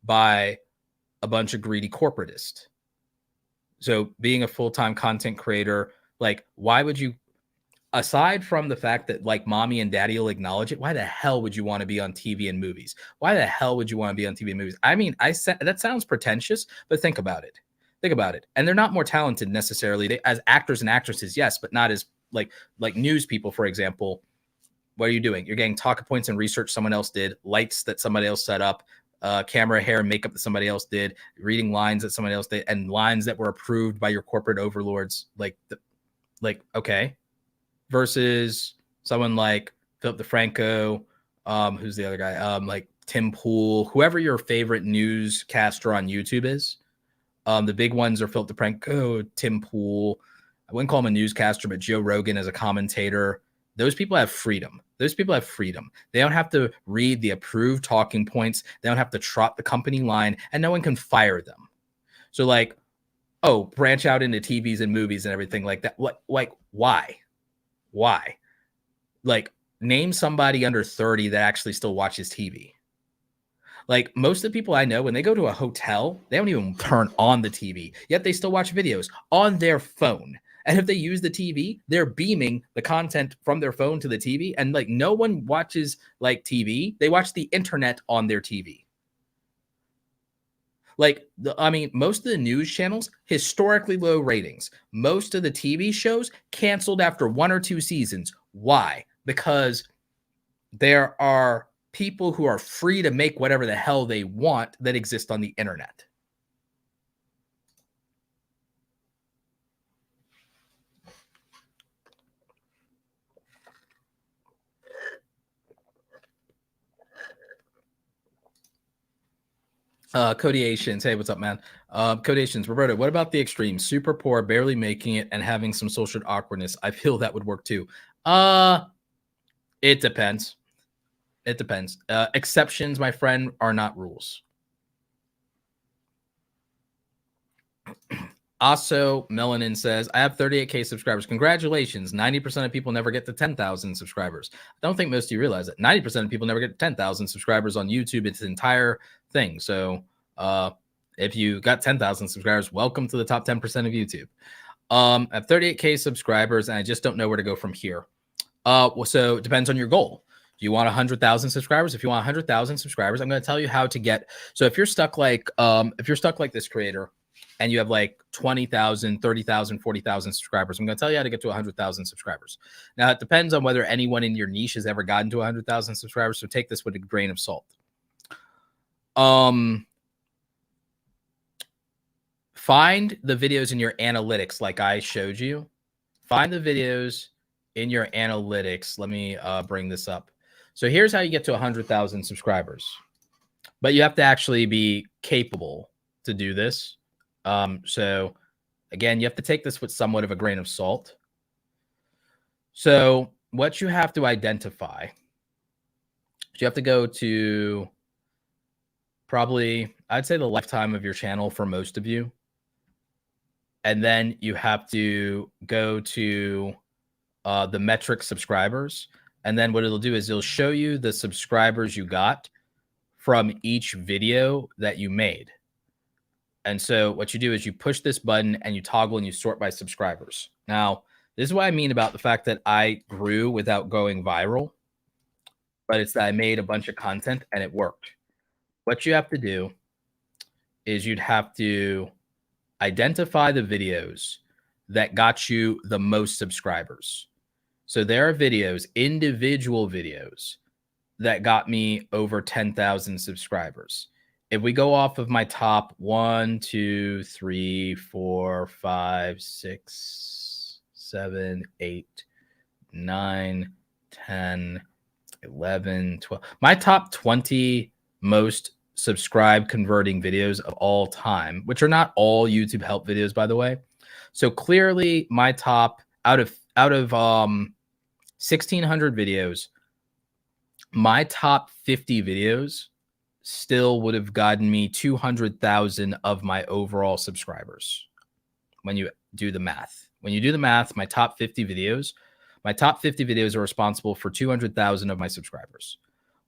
by a bunch of greedy corporatists. So being a full-time content creator, like, why would you, aside from the fact that like mommy and daddy will acknowledge it, why the hell would you want to be on TV and movies? Why the hell would you want to be on TV and movies? I mean, I said that sounds pretentious, but think about it. Think about it. And they're not more talented necessarily as actors and actresses, yes, but not as like news people, for example. What are you doing? You're getting talking points and research someone else did, lights that somebody else set up, camera, hair, and makeup that somebody else did, reading lines that somebody else did, and lines that were approved by your corporate overlords. Okay. Versus someone like Philip DeFranco, who's the other guy, like Tim Pool, whoever your favorite newscaster on YouTube is. The big ones are Philip DeFranco, Tim Pool. I wouldn't call him a newscaster, but Joe Rogan as a commentator. Those people have freedom. Those people have freedom. They don't have to read the approved talking points. They don't have to trot the company line, and no one can fire them. So like, oh, branch out into TVs and movies and everything like that. Like, why? Why? Like, name somebody under 30 that actually still watches TV. Like, most of the people I know, when they go to a hotel, they don't even turn on the TV, yet they still watch videos on their phone. And if they use the TV, they're beaming the content from their phone to the TV. And like, no one watches like TV. They watch the internet on their TV. Like, most of the news channels, historically low ratings. Most of the TV shows canceled after 1 or 2 seasons. Why? Because there are people who are free to make whatever the hell they want that exist on the internet. Codeations. Hey, what's up, man? Codeations. Roberto, what about the extreme? Super poor, barely making it, and having some social awkwardness. I feel that would work too. It depends. It depends. Exceptions, my friend, are not rules. Also, Melanin says, I have 38K subscribers. Congratulations. 90% of people never get to 10,000 subscribers. I don't think most of you realize that. 90% of people never get to 10,000 subscribers on YouTube. It's an entire thing. So if you got 10,000 subscribers, welcome to the top 10% of YouTube. I have 38K subscribers, and I just don't know where to go from here. So it depends on your goal. Do you want 100,000 subscribers? If you want 100,000 subscribers, I'm going to tell you how to get. So if you're stuck like this creator, and you have like 20,000, 30,000, 40,000 subscribers, I'm going to tell you how to get to 100,000 subscribers. Now, it depends on whether anyone in your niche has ever gotten to 100,000 subscribers, so take this with a grain of salt. Find the videos in your analytics like I showed you. Find the videos in your analytics. Let me bring this up. So here's how you get to 100,000 subscribers. But you have to actually be capable to do this. So again, you have to take this with somewhat of a grain of salt. So what you have to identify, you have to go to probably, I'd say, the lifetime of your channel for most of you. And then you have to go to the metric subscribers. And then what it'll do is it'll show you the subscribers you got from each video that you made. And so what you do is you push this button and you toggle and you sort by subscribers. Now, this is what I mean about the fact that I grew without going viral, but it's that I made a bunch of content and it worked. What you have to do is you'd have to identify the videos that got you the most subscribers. So there are videos, individual videos, that got me over 10,000 subscribers. if we go off of my top 1, 2, 3, 4, 5, 6, 7, 8, 9, 10, 11, 12, my top 20 most subscribe converting videos of all time, which are not all YouTube help videos, by the way. So clearly my top out of 1,600 videos, my top 50 videos still would have gotten me 200,000 of my overall subscribers. When you do the math, my top 50 videos are responsible for 200,000 of my subscribers.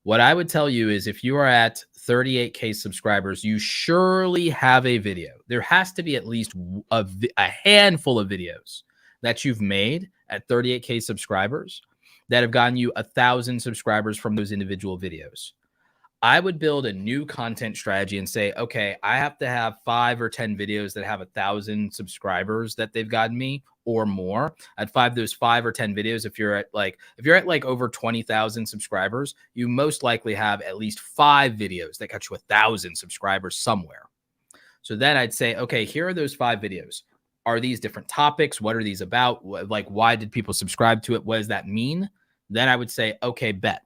What I would tell you is if you are at 38K subscribers, you surely have a video. There has to be at least a handful of videos that you've made at 38K subscribers that have gotten you 1,000 subscribers from those individual videos. I would build a new content strategy and say, okay, I have to have 5 or 10 videos that have 1,000 subscribers that they've gotten me or more. At those 5 or 10 videos, if you're at over 20,000 subscribers, you most likely have at least 5 videos that got you 1,000 subscribers somewhere. So then I'd say, okay, here are those 5 videos. Are these different topics? What are these about? Like, why did people subscribe to it? What does that mean? Then I would say, okay, bet.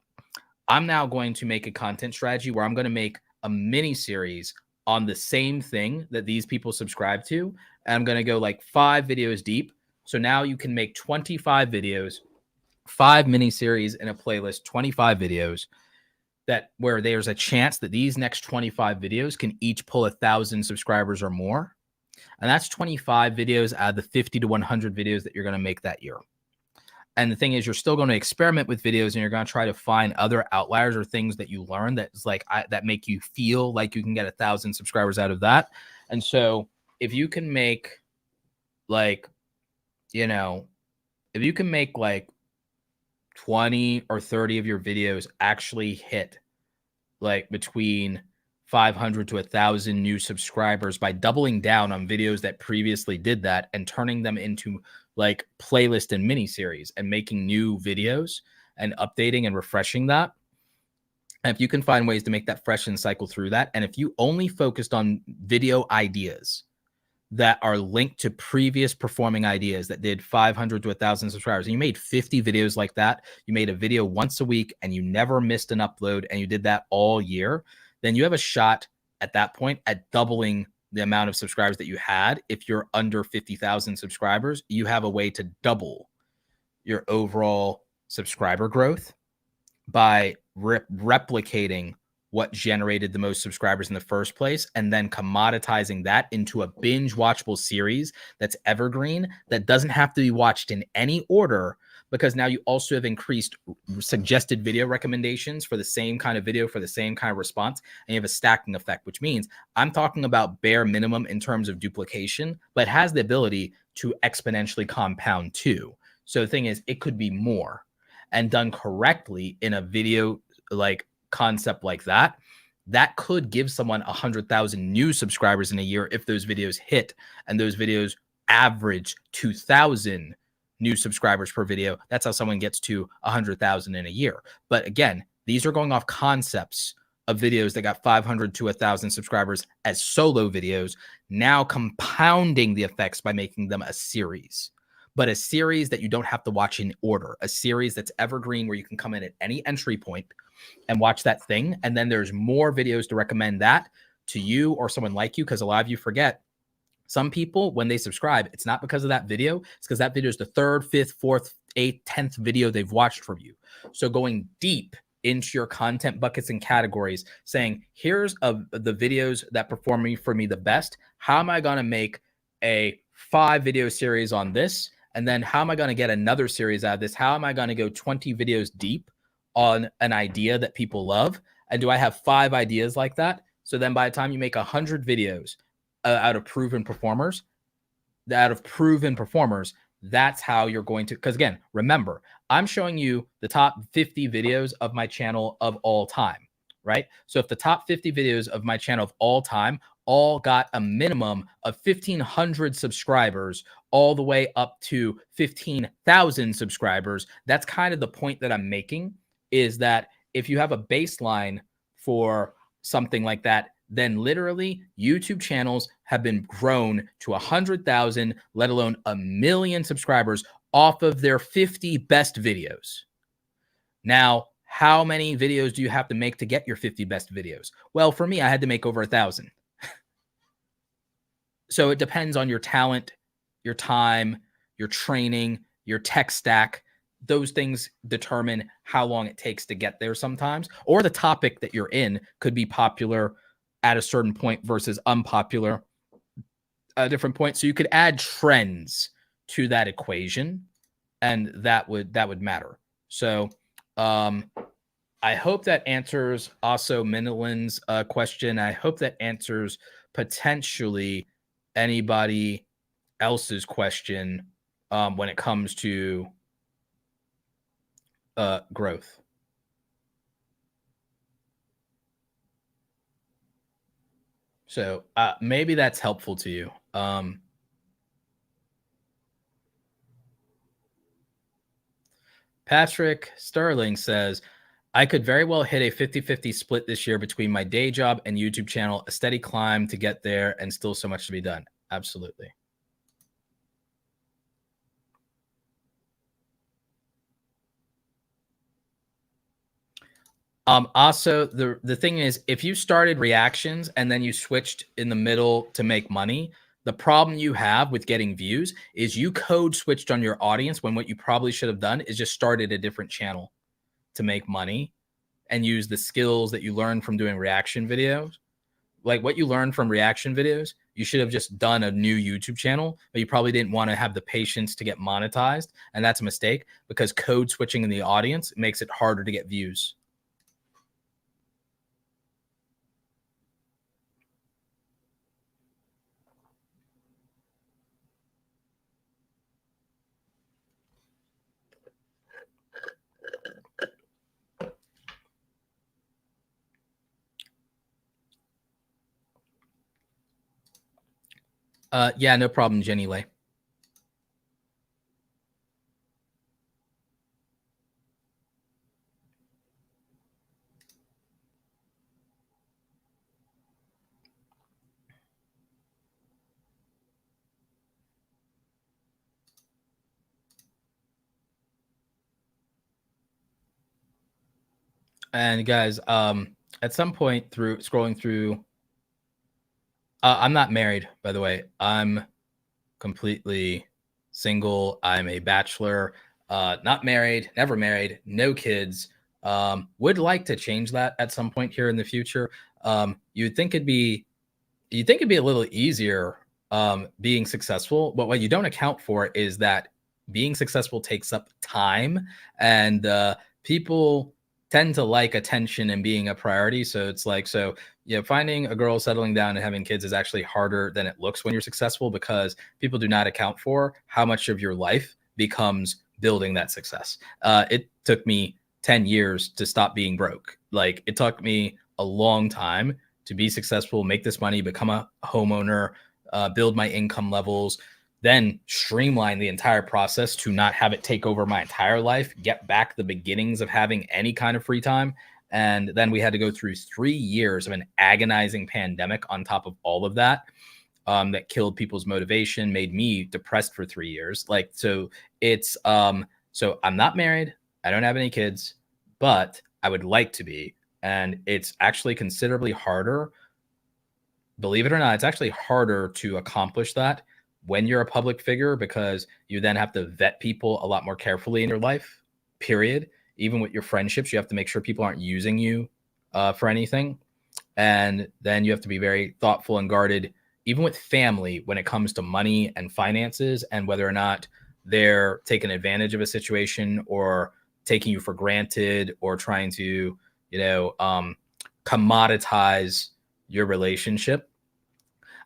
I'm now going to make a content strategy where I'm going to make a mini series on the same thing that these people subscribe to. And I'm going to go like 5 videos deep. So now you can make 25 videos, 5 mini series in a playlist, 25 videos where there's a chance that these next 25 videos can each pull 1,000 subscribers or more. And that's 25 videos out of the 50 to 100 videos that you're going to make that year. And the thing is, you're still going to experiment with videos and you're going to try to find other outliers or things that you learn that's like that make you feel like you can get 1,000 subscribers out of that. And so if you can make like 20 or 30 of your videos actually hit like between 500 to 1,000 new subscribers by doubling down on videos that previously did that and turning them into like playlist and mini series and making new videos and updating and refreshing that. And if you can find ways to make that fresh and cycle through that, and if you only focused on video ideas that are linked to previous performing ideas that did 500 to 1,000 subscribers, and you made 50 videos like that, you made a video once a week and you never missed an upload and you did that all year, then you have a shot at that point at doubling the amount of subscribers that you had. If you're under 50,000 subscribers, you have a way to double your overall subscriber growth by replicating what generated the most subscribers in the first place and then commoditizing that into a binge watchable series that's evergreen, that doesn't have to be watched in any order, because now you also have increased suggested video recommendations for the same kind of video, for the same kind of response, and you have a stacking effect, which means I'm talking about bare minimum in terms of duplication, but has the ability to exponentially compound too. So the thing is, it could be more, and done correctly in a video like concept like that, that could give someone 100,000 new subscribers in a year if those videos hit, and those videos average 2,000 new subscribers per video. That's how someone gets to 100,000 in a year. But again, these are going off concepts of videos that got 500 to 1,000 subscribers as solo videos, now compounding the effects by making them a series. But a series that you don't have to watch in order, a series that's evergreen where you can come in at any entry point and watch that thing. And then there's more videos to recommend that to you or someone like you, because a lot of you forget, some people, when they subscribe, it's not because of that video. It's because that video is the 3rd, 5th, 4th, 8th, 10th video they've watched from you. So going deep into your content buckets and categories, saying, here's the videos that perform for me the best. How am I going to make a 5 video series on this? And then how am I going to get another series out of this? How am I going to go 20 videos deep on an idea that people love? And do I have 5 ideas like that? So then by the time you make 100 videos out of proven performers, that's how you're going to, because again, remember, I'm showing you the top 50 videos of my channel of all time, right? So if the top 50 videos of my channel of all time all got a minimum of 1,500 subscribers all the way up to 15,000 subscribers, that's kind of the point that I'm making, is that if you have a baseline for something like that then literally YouTube channels have been grown to 100,000, let alone 1 million subscribers off of their 50 best videos. Now, how many videos do you have to make to get your 50 best videos? Well, for me, I had to make over 1,000. So it depends on your talent, your time, your training, your tech stack. Those things determine how long it takes to get there sometimes, or the topic that you're in could be popular at a certain point versus unpopular at a different point. So you could add trends to that equation, and that would matter. So I hope that answers also Minilin's question. I hope that answers potentially anybody else's question when it comes to growth. So maybe that's helpful to you. Patrick Sterling says, I could very well hit a 50-50 split this year between my day job and YouTube channel, a steady climb to get there and still so much to be done. Absolutely. Also, the thing is, if you started reactions and then you switched in the middle to make money, the problem you have with getting views is you code switched on your audience when what you probably should have done is just started a different channel to make money and use the skills that you learned from doing reaction videos. Like what you learned from reaction videos, you should have just done a new YouTube channel, but you probably didn't want to have the patience to get monetized. And that's a mistake because code switching in the audience makes it harder to get views. Yeah, no problem, Jenny Lay. And guys, at some point through scrolling through, I'm not married, by the way. I'm completely single. I'm a bachelor, not married, never married, no kids. Would like to change that at some point here in the future. You'd think it'd be a little easier being successful, but what you don't account for is that being successful takes up time, and people tend to like attention and being a priority. So it's like, so finding a girl, settling down, and having kids is actually harder than it looks when you're successful because people do not account for how much of your life becomes building that success. It took me 10 years to stop being broke. Like it took me a long time to be successful, make this money, become a homeowner, build my income levels, then streamline the entire process to not have it take over my entire life, get back the beginnings of having any kind of free time. And then we had to go through 3 years of an agonizing pandemic on top of all of that, that killed people's motivation, made me depressed for 3 years. Like, so it's, so I'm not married. I don't have any kids, but I would like to be. And it's actually considerably harder. Believe it or not, it's actually harder to accomplish that when you're a public figure because you then have to vet people a lot more carefully in your life, period. Even with your friendships, you have to make sure people aren't using you for anything. And then you have to be very thoughtful and guarded, even with family, when it comes to money and finances and whether or not they're taking advantage of a situation or taking you for granted or trying to, commoditize your relationship.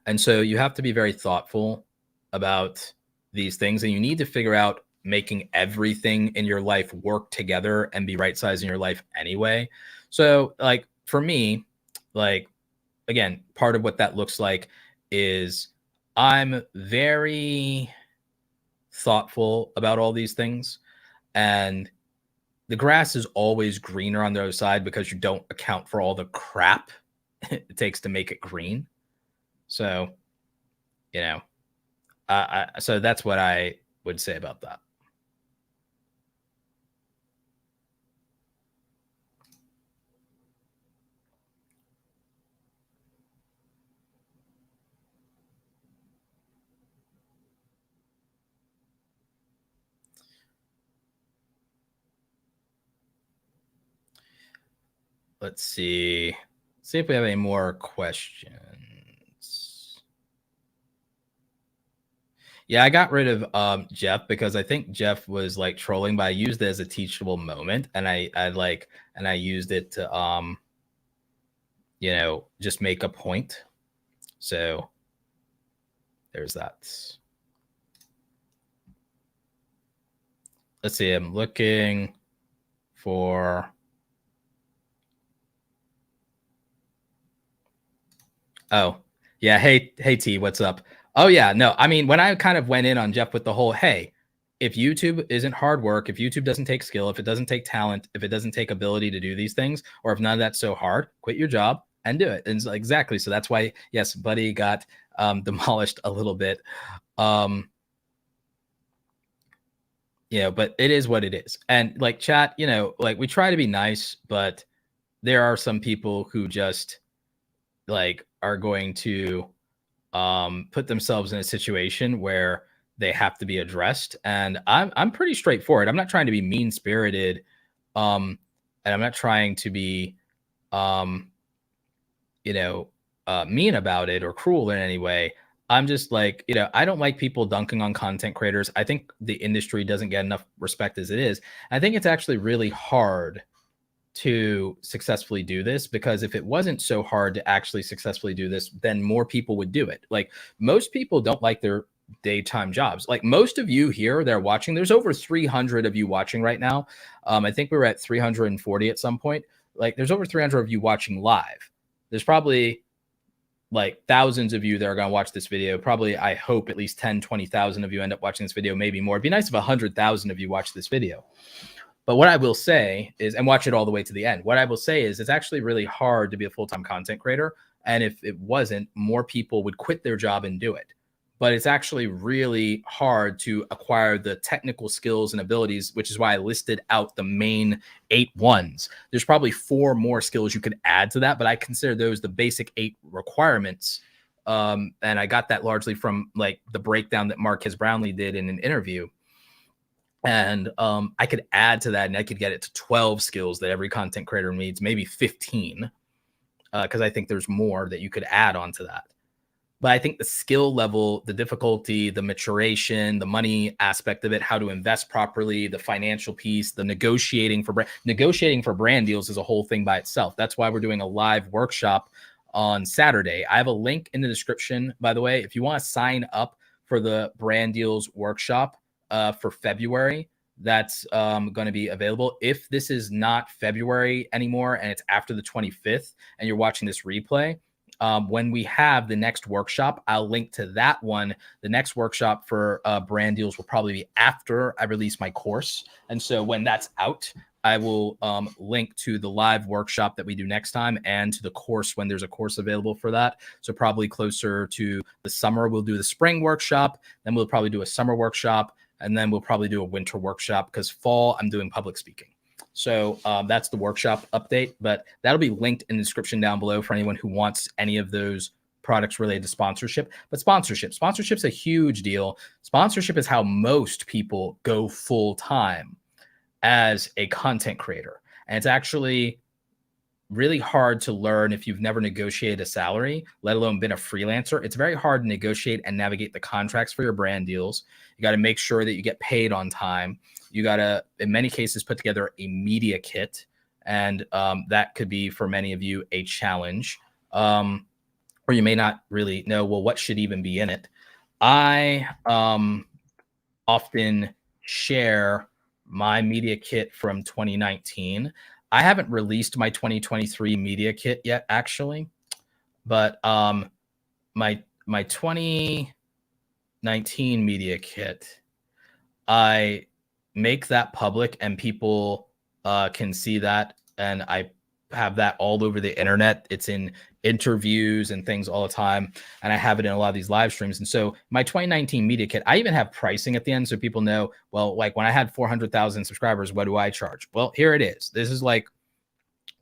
And so you have to be very thoughtful about these things. And you need to figure out making everything in your life work together and be right sizing your life anyway. So like for me, like, again, part of what that looks like is I'm very thoughtful about all these things. And the grass is always greener on the other side because you don't account for all the crap it takes to make it green. So, so that's what I would say about that. Let's see. See if we have any more questions. Yeah, I got rid of Jeff because I think Jeff was like trolling, but I used it as a teachable moment, and I used it to just make a point. So there's that. Let's see. I'm looking for. Oh, yeah. Hey, T, what's up? Oh, yeah. No, I mean, when I kind of went in on Jeff with the whole, hey, if YouTube isn't hard work, if YouTube doesn't take skill, if it doesn't take talent, if it doesn't take ability to do these things, or if none of that's so hard, quit your job and do it. And so, exactly. So that's why, yes, Buddy got demolished a little bit. But it is what it is. And like chat, like we try to be nice, but there are some people who just like are going to put themselves in a situation where they have to be addressed. And I'm pretty straightforward. I'm not trying to be mean spirited, and I'm not trying to be, mean about it or cruel in any way. I'm just like, I don't like people dunking on content creators. I think the industry doesn't get enough respect as it is. I think it's actually really hard to successfully do this, because if it wasn't so hard to actually successfully do this, then more people would do it. Like, most people don't like their daytime jobs. Like, most of you here that are watching, there's over 300 of you watching right now. I think we were at 340 at some point. Like, there's over 300 of you watching live. There's probably like thousands of you that are going to watch this video. Probably, I hope at least 10, 20,000 of you end up watching this video, maybe more. It'd be nice if 100,000 of you watch this video. But what I will say is, and watch it all the way to the end, what I will say is it's actually really hard to be a full-time content creator. And if it wasn't, more people would quit their job and do it. But it's actually really hard to acquire the technical skills and abilities, which is why I listed out the main 8 ones. There's probably 4 more skills you could add to that, but I consider those the basic 8 requirements. And I got that largely from like the breakdown that Marquez Brownlee did in an interview. And I could add to that, and I could get it to 12 skills that every content creator needs, maybe 15, because I think there's more that you could add onto that. But I think the skill level, the difficulty, the maturation, the money aspect of it, how to invest properly, the financial piece, the negotiating for brand deals is a whole thing by itself. That's why we're doing a live workshop on Saturday. I have a link in the description, by the way, if you want to sign up for the brand deals workshop for February. That's going to be available. If this is not February anymore and it's after the 25th and you're watching this replay, when we have the next workshop, I'll link to that one. The next workshop for brand deals will probably be after I release my course. And so when that's out, I will link to the live workshop that we do next time and to the course when there's a course available for that. So probably closer to the summer, we'll do the spring workshop. Then we'll probably do a summer workshop. And then we'll probably do a winter workshop, because fall, I'm doing public speaking. So that's the workshop update, but that'll be linked in the description down below for anyone who wants any of those products related to sponsorship. But sponsorship's a huge deal. Sponsorship is how most people go full time as a content creator. And it's actually really hard to learn if you've never negotiated a salary, let alone been a freelancer. It's very hard to negotiate and navigate the contracts for your brand deals. You got to make sure that you get paid on time. You got to, in many cases, put together a media kit. And that could be, for many of you, a challenge. Or you may not really know, well, what should even be in it. I often share my media kit from 2019. I haven't released my 2023 media kit yet, actually, but my 2019 media kit, I make that public and people can see that, and I have that all over the internet. It's in interviews and things all the time. And I have it in a lot of these live streams. And so my 2019 media kit, I even have pricing at the end. So people know, well, like when I had 400,000 subscribers, what do I charge? Well, here it is. This is like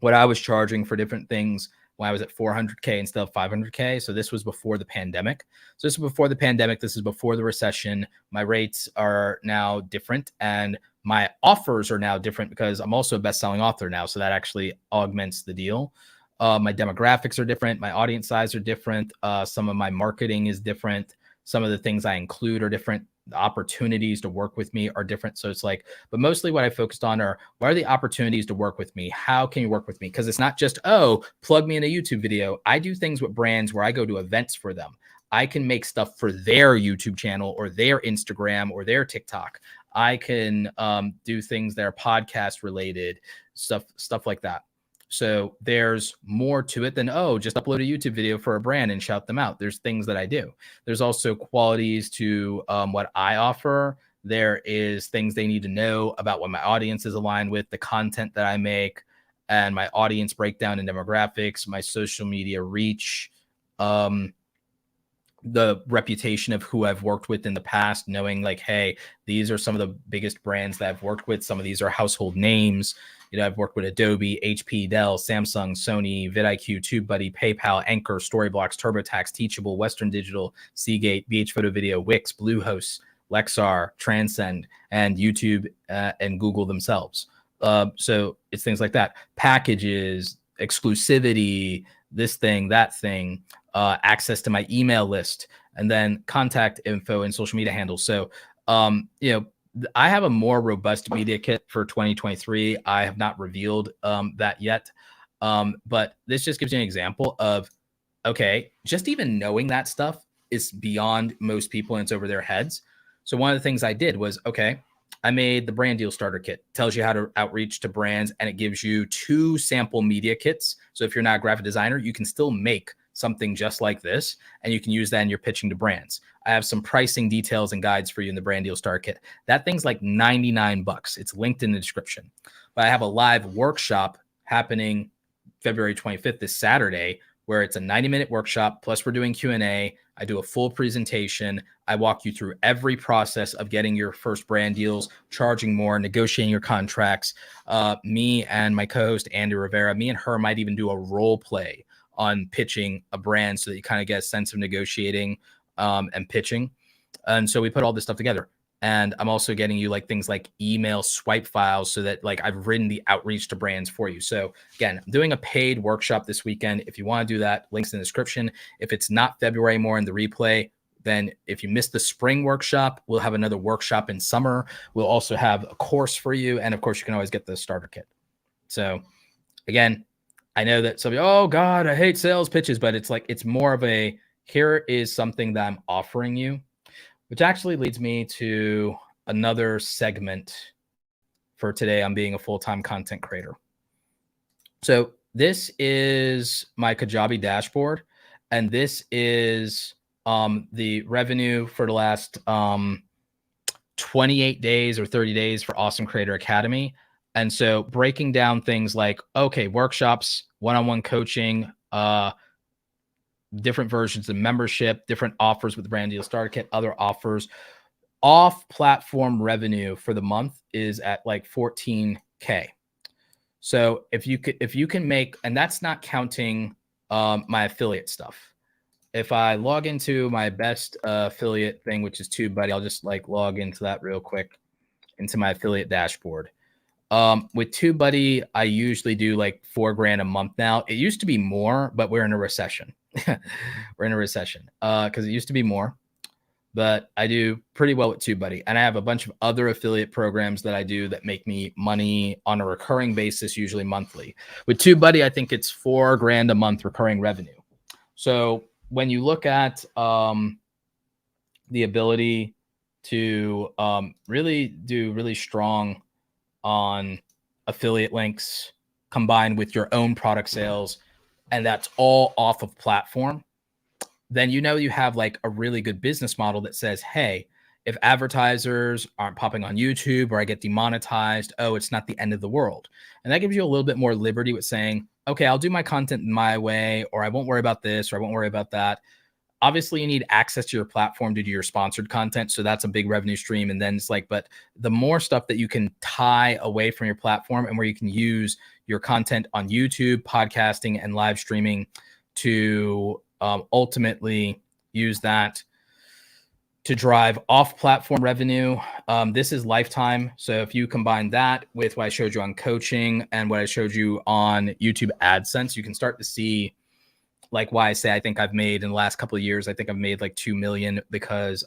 what I was charging for different things when I was at 400K instead of 500K. So this was before the pandemic. So this is before the pandemic. This is before the recession. My rates are now different and my offers are now different because I'm also a best-selling author now. So that actually augments the deal. My demographics are different. My audience size are different. Some of my marketing is different. Some of the things I include are different. The opportunities to work with me are different. So it's like, but mostly what I focused on are, what are the opportunities to work with me? How can you work with me? Because it's not just, oh, plug me in a YouTube video. I do things with brands where I go to events for them. I can make stuff for their YouTube channel or their Instagram or their TikTok. I can do things that are podcast related, stuff like that. So there's more to it than, oh, just upload a YouTube video for a brand and shout them out. There's things that I do. There's also qualities to what I offer. There is things they need to know about what my audience is aligned with, the content that I make, and my audience breakdown and demographics, my social media reach, the reputation of who I've worked with in the past, knowing like, hey, these are some of the biggest brands that I've worked with. Some of these are household names. You know, I've worked with Adobe, HP, Dell, Samsung, Sony, vidIQ, TubeBuddy, PayPal, Anchor, Storyblocks, TurboTax, Teachable, Western Digital, Seagate, BH Photo Video, Wix, Bluehost, Lexar, Transcend, and YouTube and Google themselves. So it's things like that. Packages, exclusivity, this thing, that thing, access to my email list, and then contact info and social media handles. So, you know, I have a more robust media kit for 2023. I have not revealed that yet. But this just gives you an example of, okay, just even knowing that stuff is beyond most people and it's over their heads. So one of the things I did was, okay, I made the brand deal starter kit. Tells you how to outreach to brands, and it gives you 2 sample media kits. So if you're not a graphic designer, you can still make something just like this, and you can use that in your pitching to brands. I have some pricing details and guides for you in the brand deal starter kit. That thing's like $99. It's linked in the description. But I have a live workshop happening February 25th, this Saturday, where it's a 90-minute workshop, plus we're doing Q&A. I do a full presentation. I walk you through every process of getting your first brand deals, charging more, negotiating your contracts. Me and my co-host, Andy Rivera, me and her might even do a role play on pitching a brand so that you kind of get a sense of negotiating and pitching. And so we put all this stuff together. And I'm also getting you like things like email swipe files so that like I've written the outreach to brands for you. So again, I'm doing a paid workshop this weekend. If you want to do that, links in the description. If it's not February more in the replay, then if you missed the spring workshop, we'll have another workshop in summer. We'll also have a course for you. And of course, you can always get the starter kit. So again, I know that some of you, oh God, I hate sales pitches, but it's like, it's more of a, here is something that I'm offering you, which actually leads me to another segment for today on being a full-time content creator. So this is my Kajabi dashboard, and this is the revenue for the last 28 days or 30 days for Awesome Creator Academy. And so breaking down things like, okay, workshops, one-on-one coaching, different versions of membership, different offers with the brand deal starter kit, other offers. Off platform revenue for the month is at like 14K. So if you can make, and that's not counting my affiliate stuff. If I log into my best affiliate thing, which is TubeBuddy, I'll just like log into that real quick into my affiliate dashboard. With TubeBuddy, I usually do like $4,000 a month now. It used to be more, but we're in a recession. We're in a recession because it used to be more, but I do pretty well with TubeBuddy. And I have a bunch of other affiliate programs that I do that make me money on a recurring basis, usually monthly. With TubeBuddy, I think it's $4,000 a month recurring revenue. So when you look at the ability to really do really strong on affiliate links combined with your own product sales, and that's all off of platform, then you know you have like a really good business model that says, hey, if advertisers aren't popping on YouTube or I get demonetized, oh, it's not the end of the world. And that gives you a little bit more liberty with saying, okay, I'll do my content my way, or I won't worry about this, or I won't worry about that. Obviously, you need access to your platform to do your sponsored content. So that's a big revenue stream. And then it's like, but the more stuff that you can tie away from your platform and where you can use your content on YouTube, podcasting, and live streaming to ultimately use that to drive off-platform revenue. This is lifetime. So if you combine that with what I showed you on coaching and what I showed you on YouTube AdSense, you can start to see like why I say I think I've made in the last couple of years, I think I've made like 2 million because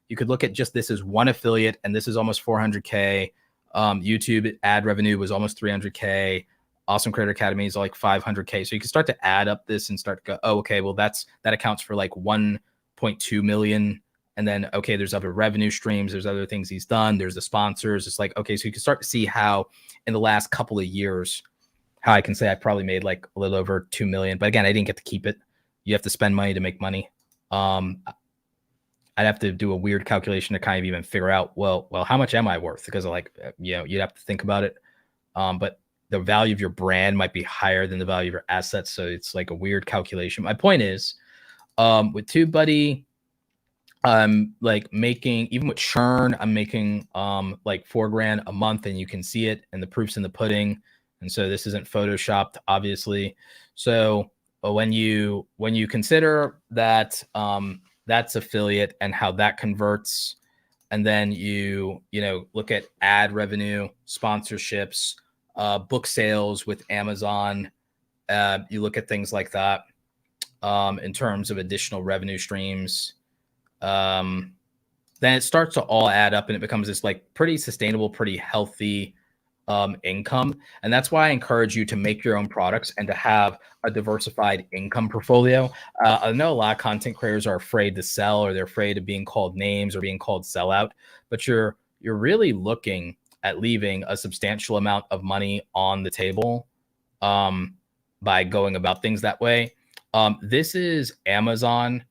you could look at just this as one affiliate and this is almost 400K. YouTube ad revenue was almost 300K. Awesome Creator Academy is like 500K. So you can start to add up this and start to go, oh, okay, well, that accounts for like 1.2 million. And then, okay, there's other revenue streams. There's other things he's done. There's the sponsors. It's like, okay, so you can start to see how in the last couple of years, how I can say I probably made like a little over 2 million. But again, I didn't get to keep it. You have to spend money to make money. I'd have to do a weird calculation to kind of even figure out, well, how much am I worth? Because like, you'd have to think about it. But the value of your brand might be higher than the value of your assets. So it's like a weird calculation. My point is, with TubeBuddy, I'm like making, even with churn, I'm making like $4,000 a month, and you can see it, and the proof's in the pudding. And so this isn't photoshopped, obviously. So when you consider that that's affiliate and how that converts, and then you look at ad revenue, sponsorships, book sales with Amazon, you look at things like that in terms of additional revenue streams. Then it starts to all add up and it becomes this like pretty sustainable, pretty healthy income. And that's why I encourage you to make your own products and to have a diversified income portfolio. I know a lot of content creators are afraid to sell, or they're afraid of being called names or being called sellout, but you're really looking at leaving a substantial amount of money on the table by going about things that way. This is Amazon,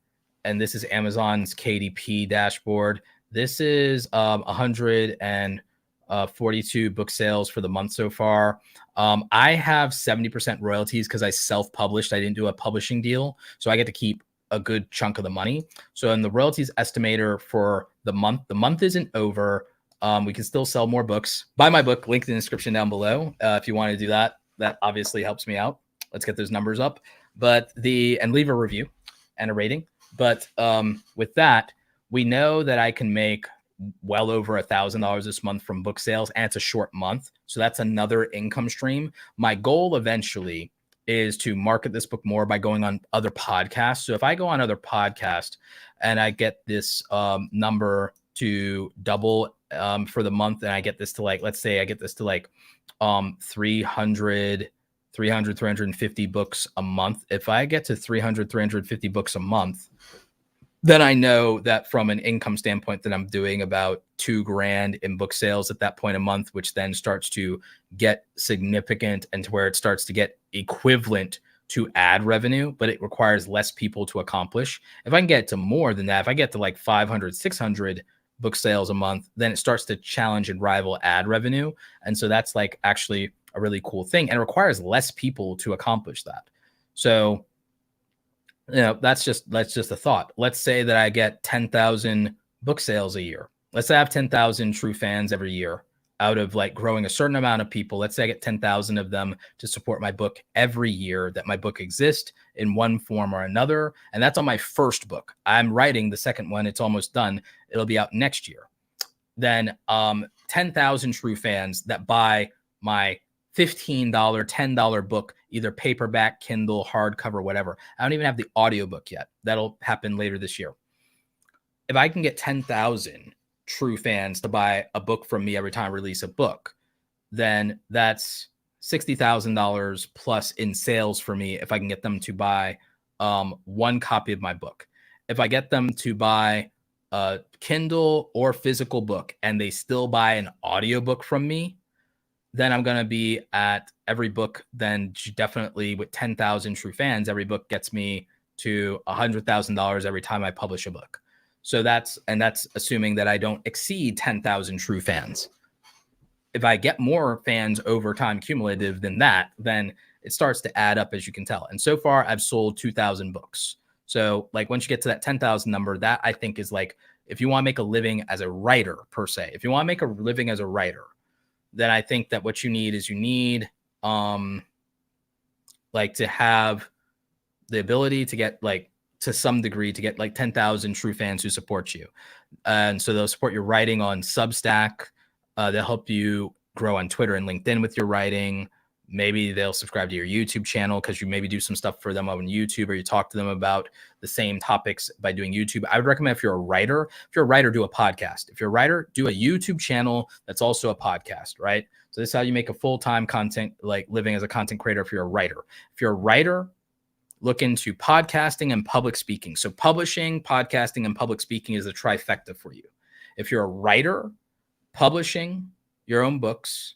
and this is Amazon's KDP dashboard. This is 142 book sales for the month so far. I have 70% royalties because I self-published. I didn't do a publishing deal, so I get to keep a good chunk of the money. So in the royalties estimator for the month isn't over. We can still sell more books. Buy my book, link in the description down below. If you want to do that, that obviously helps me out. Let's get those numbers up. And leave a review and a rating. But with that, we know that I can make well over $1,000 this month from book sales, and it's a short month. So that's another income stream. My goal eventually is to market this book more by going on other podcasts. So if I go on other podcasts and I get this number to double for the month, and I get this to like, let's say I get this to like 350 books a month. If I get to 350 books a month, then I know that from an income standpoint that I'm doing about $2,000 in book sales at that point a month, which then starts to get significant and to where it starts to get equivalent to ad revenue, but it requires less people to accomplish. If I can get to more than that, if I get to like 500, 600 book sales a month, then it starts to challenge and rival ad revenue. And so that's like actually a really cool thing, and it requires less people to accomplish that. So that's just a thought. Let's say that I get 10,000 book sales a year. Let's say I have 10,000 true fans every year out of like growing a certain amount of people. Let's say I get 10,000 of them to support my book every year that my book exists in one form or another. And that's on my first book. I'm writing the second one. It's almost done. It'll be out next year. Then 10,000 true fans that buy my $15, $10 book, either paperback, Kindle, hardcover, whatever. I don't even have the audiobook yet. That'll happen later this year. If I can get 10,000 true fans to buy a book from me every time I release a book, then that's $60,000 plus in sales for me if I can get them to buy one copy of my book. If I get them to buy a Kindle or physical book and they still buy an audiobook from me, then I'm going to be at every book. Then definitely with 10,000 true fans, every book gets me to $100,000 every time I publish a book. So that's assuming that I don't exceed 10,000 true fans. If I get more fans over time cumulative than that, then it starts to add up, as you can tell. And so far I've sold 2,000 books. So like once you get to that 10,000 number, that I think is like, if you want to make a living as a writer per se, if you want to make a living as a writer, then I think that what you need is like to have the ability to get like to some degree to get like 10,000 true fans who support you. And so they'll support your writing on Substack. They'll help you grow on Twitter and LinkedIn with your writing. Maybe they'll subscribe to your YouTube channel because you maybe do some stuff for them on YouTube, or you talk to them about the same topics by doing YouTube. I would recommend if you're a writer, do a podcast. If you're a writer, do a YouTube channel that's also a podcast, right? So this is how you make a full-time content, like living as a content creator if you're a writer. If you're a writer, look into podcasting and public speaking. So publishing, podcasting, and public speaking is a trifecta for you. If you're a writer, publishing your own books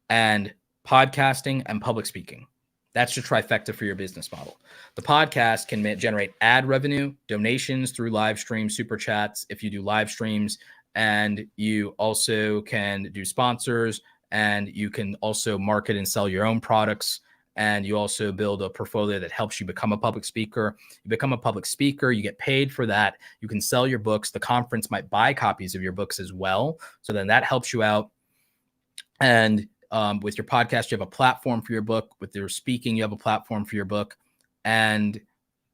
and podcasting and public speaking, that's your trifecta for your business model. The podcast can generate ad revenue, donations through live streams, super chats if you do live streams, and you also can do sponsors, and you can also market and sell your own products. And you also build a portfolio that helps you become a public speaker. You become a public speaker, you get paid for that. You can sell your books. The conference might buy copies of your books as well. So then that helps you out. And with your podcast, you have a platform for your book. With your speaking, you have a platform for your book. And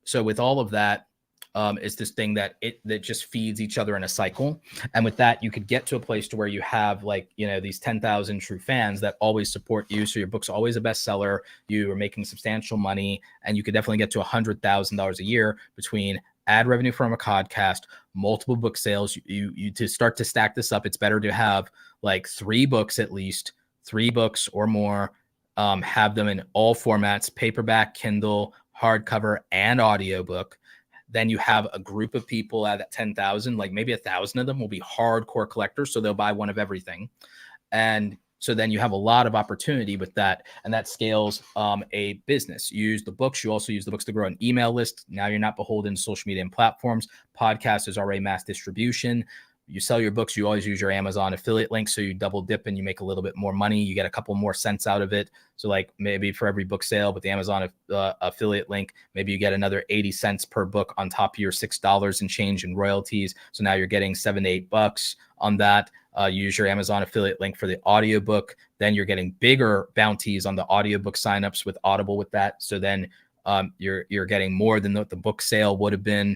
so with all of that, it's this thing that just feeds each other in a cycle. And with that, you could get to a place to where you have like, these 10,000 true fans that always support you. So your book's always a bestseller. You are making substantial money, and you could definitely get to $100,000 a year between ad revenue from a podcast, multiple book sales. You to start to stack this up, it's better to have like 3 books, at least 3 books or more, have them in all formats: paperback, Kindle, hardcover, and audiobook. Then you have a group of people at that 10,000, like maybe 1,000 of them will be hardcore collectors. So they'll buy one of everything. And so then you have a lot of opportunity with that. And that scales a business. You use the books. You also use the books to grow an email list. Now you're not beholden to social media and platforms. Podcast is already mass distribution. You sell your books, you always use your Amazon affiliate link. So you double dip and you make a little bit more money. You get a couple more cents out of it. So like maybe for every book sale with the Amazon affiliate link, maybe you get another 80 cents per book on top of your $6 and change in royalties. So now you're getting $7 to $8 on that. You use your Amazon affiliate link for the audiobook. Then you're getting bigger bounties on the audiobook signups with Audible with that. So then you're getting more than the book sale would have been.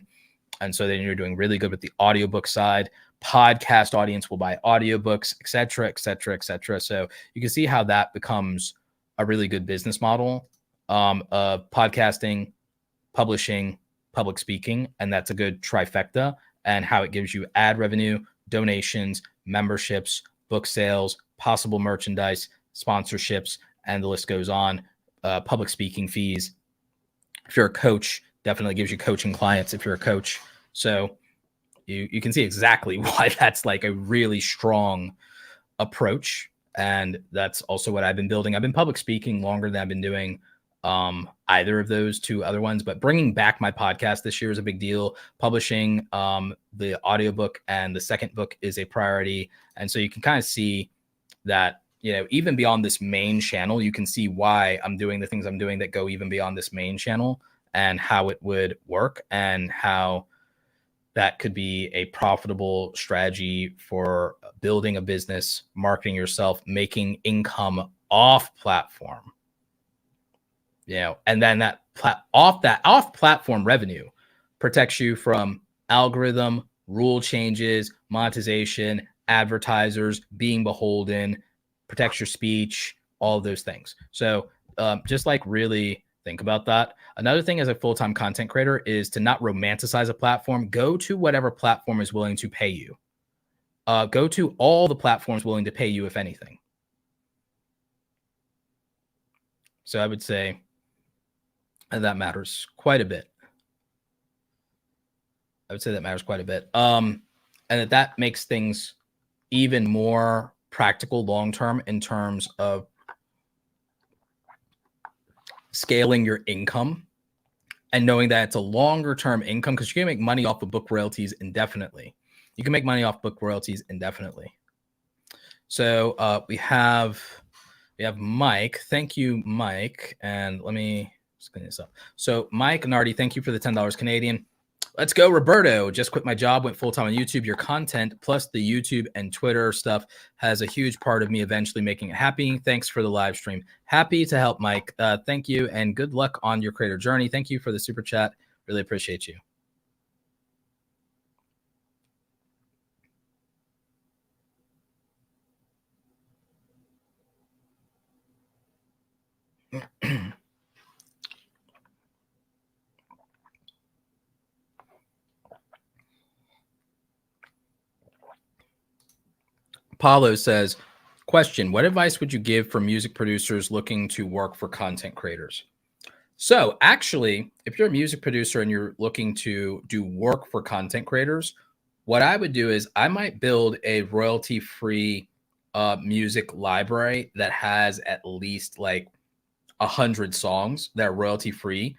And so then you're doing really good with the audiobook side. Podcast audience will buy audiobooks, et cetera, et cetera, et cetera. So you can see how that becomes a really good business model of podcasting, publishing, public speaking. And that's a good trifecta, and how it gives you ad revenue, donations, memberships, book sales, possible merchandise, sponsorships, and the list goes on. Public speaking fees. If you're a coach, definitely gives you coaching clients if you're a coach. So you can see exactly why that's like a really strong approach. And that's also what I've been building. I've been public speaking longer than I've been doing either of those 2 other ones, but bringing back my podcast this year is a big deal. Publishing the audiobook and the second book is a priority. And so you can kind of see that, even beyond this main channel, you can see why I'm doing the things I'm doing that go even beyond this main channel, and how it would work, and how that could be a profitable strategy for building a business, marketing yourself, making income off platform. And then that off platform revenue protects you from algorithm, rule changes, monetization, advertisers, being beholden, protects your speech, all of those things. So just like really think about that. Another thing as a full-time content creator is to not romanticize a platform. Go to whatever platform is willing to pay you. Go to all the platforms willing to pay you, if anything. So I would say that matters quite a bit. And that makes things even more practical long-term in terms of scaling your income and knowing that it's a longer term income, because you can make money off of book royalties indefinitely. You can make money off book royalties indefinitely. So we have Mike. Thank you, Mike. And let me just clean this up. So Mike Nardi, thank you for the $10 Canadian. Let's go, Roberto. Just quit my job, went full-time on YouTube. Your content plus the YouTube and Twitter stuff has a huge part of me eventually making it happy. Thanks for the live stream. Happy to help, Mike. Thank you, and good luck on your creator journey. Thank you for the super chat. Really appreciate you. Paulo says, question, what advice would you give for music producers looking to work for content creators? So actually, if you're a music producer and you're looking to do work for content creators, what I would do is I might build a royalty-free music library that has at least like 100 songs that are royalty-free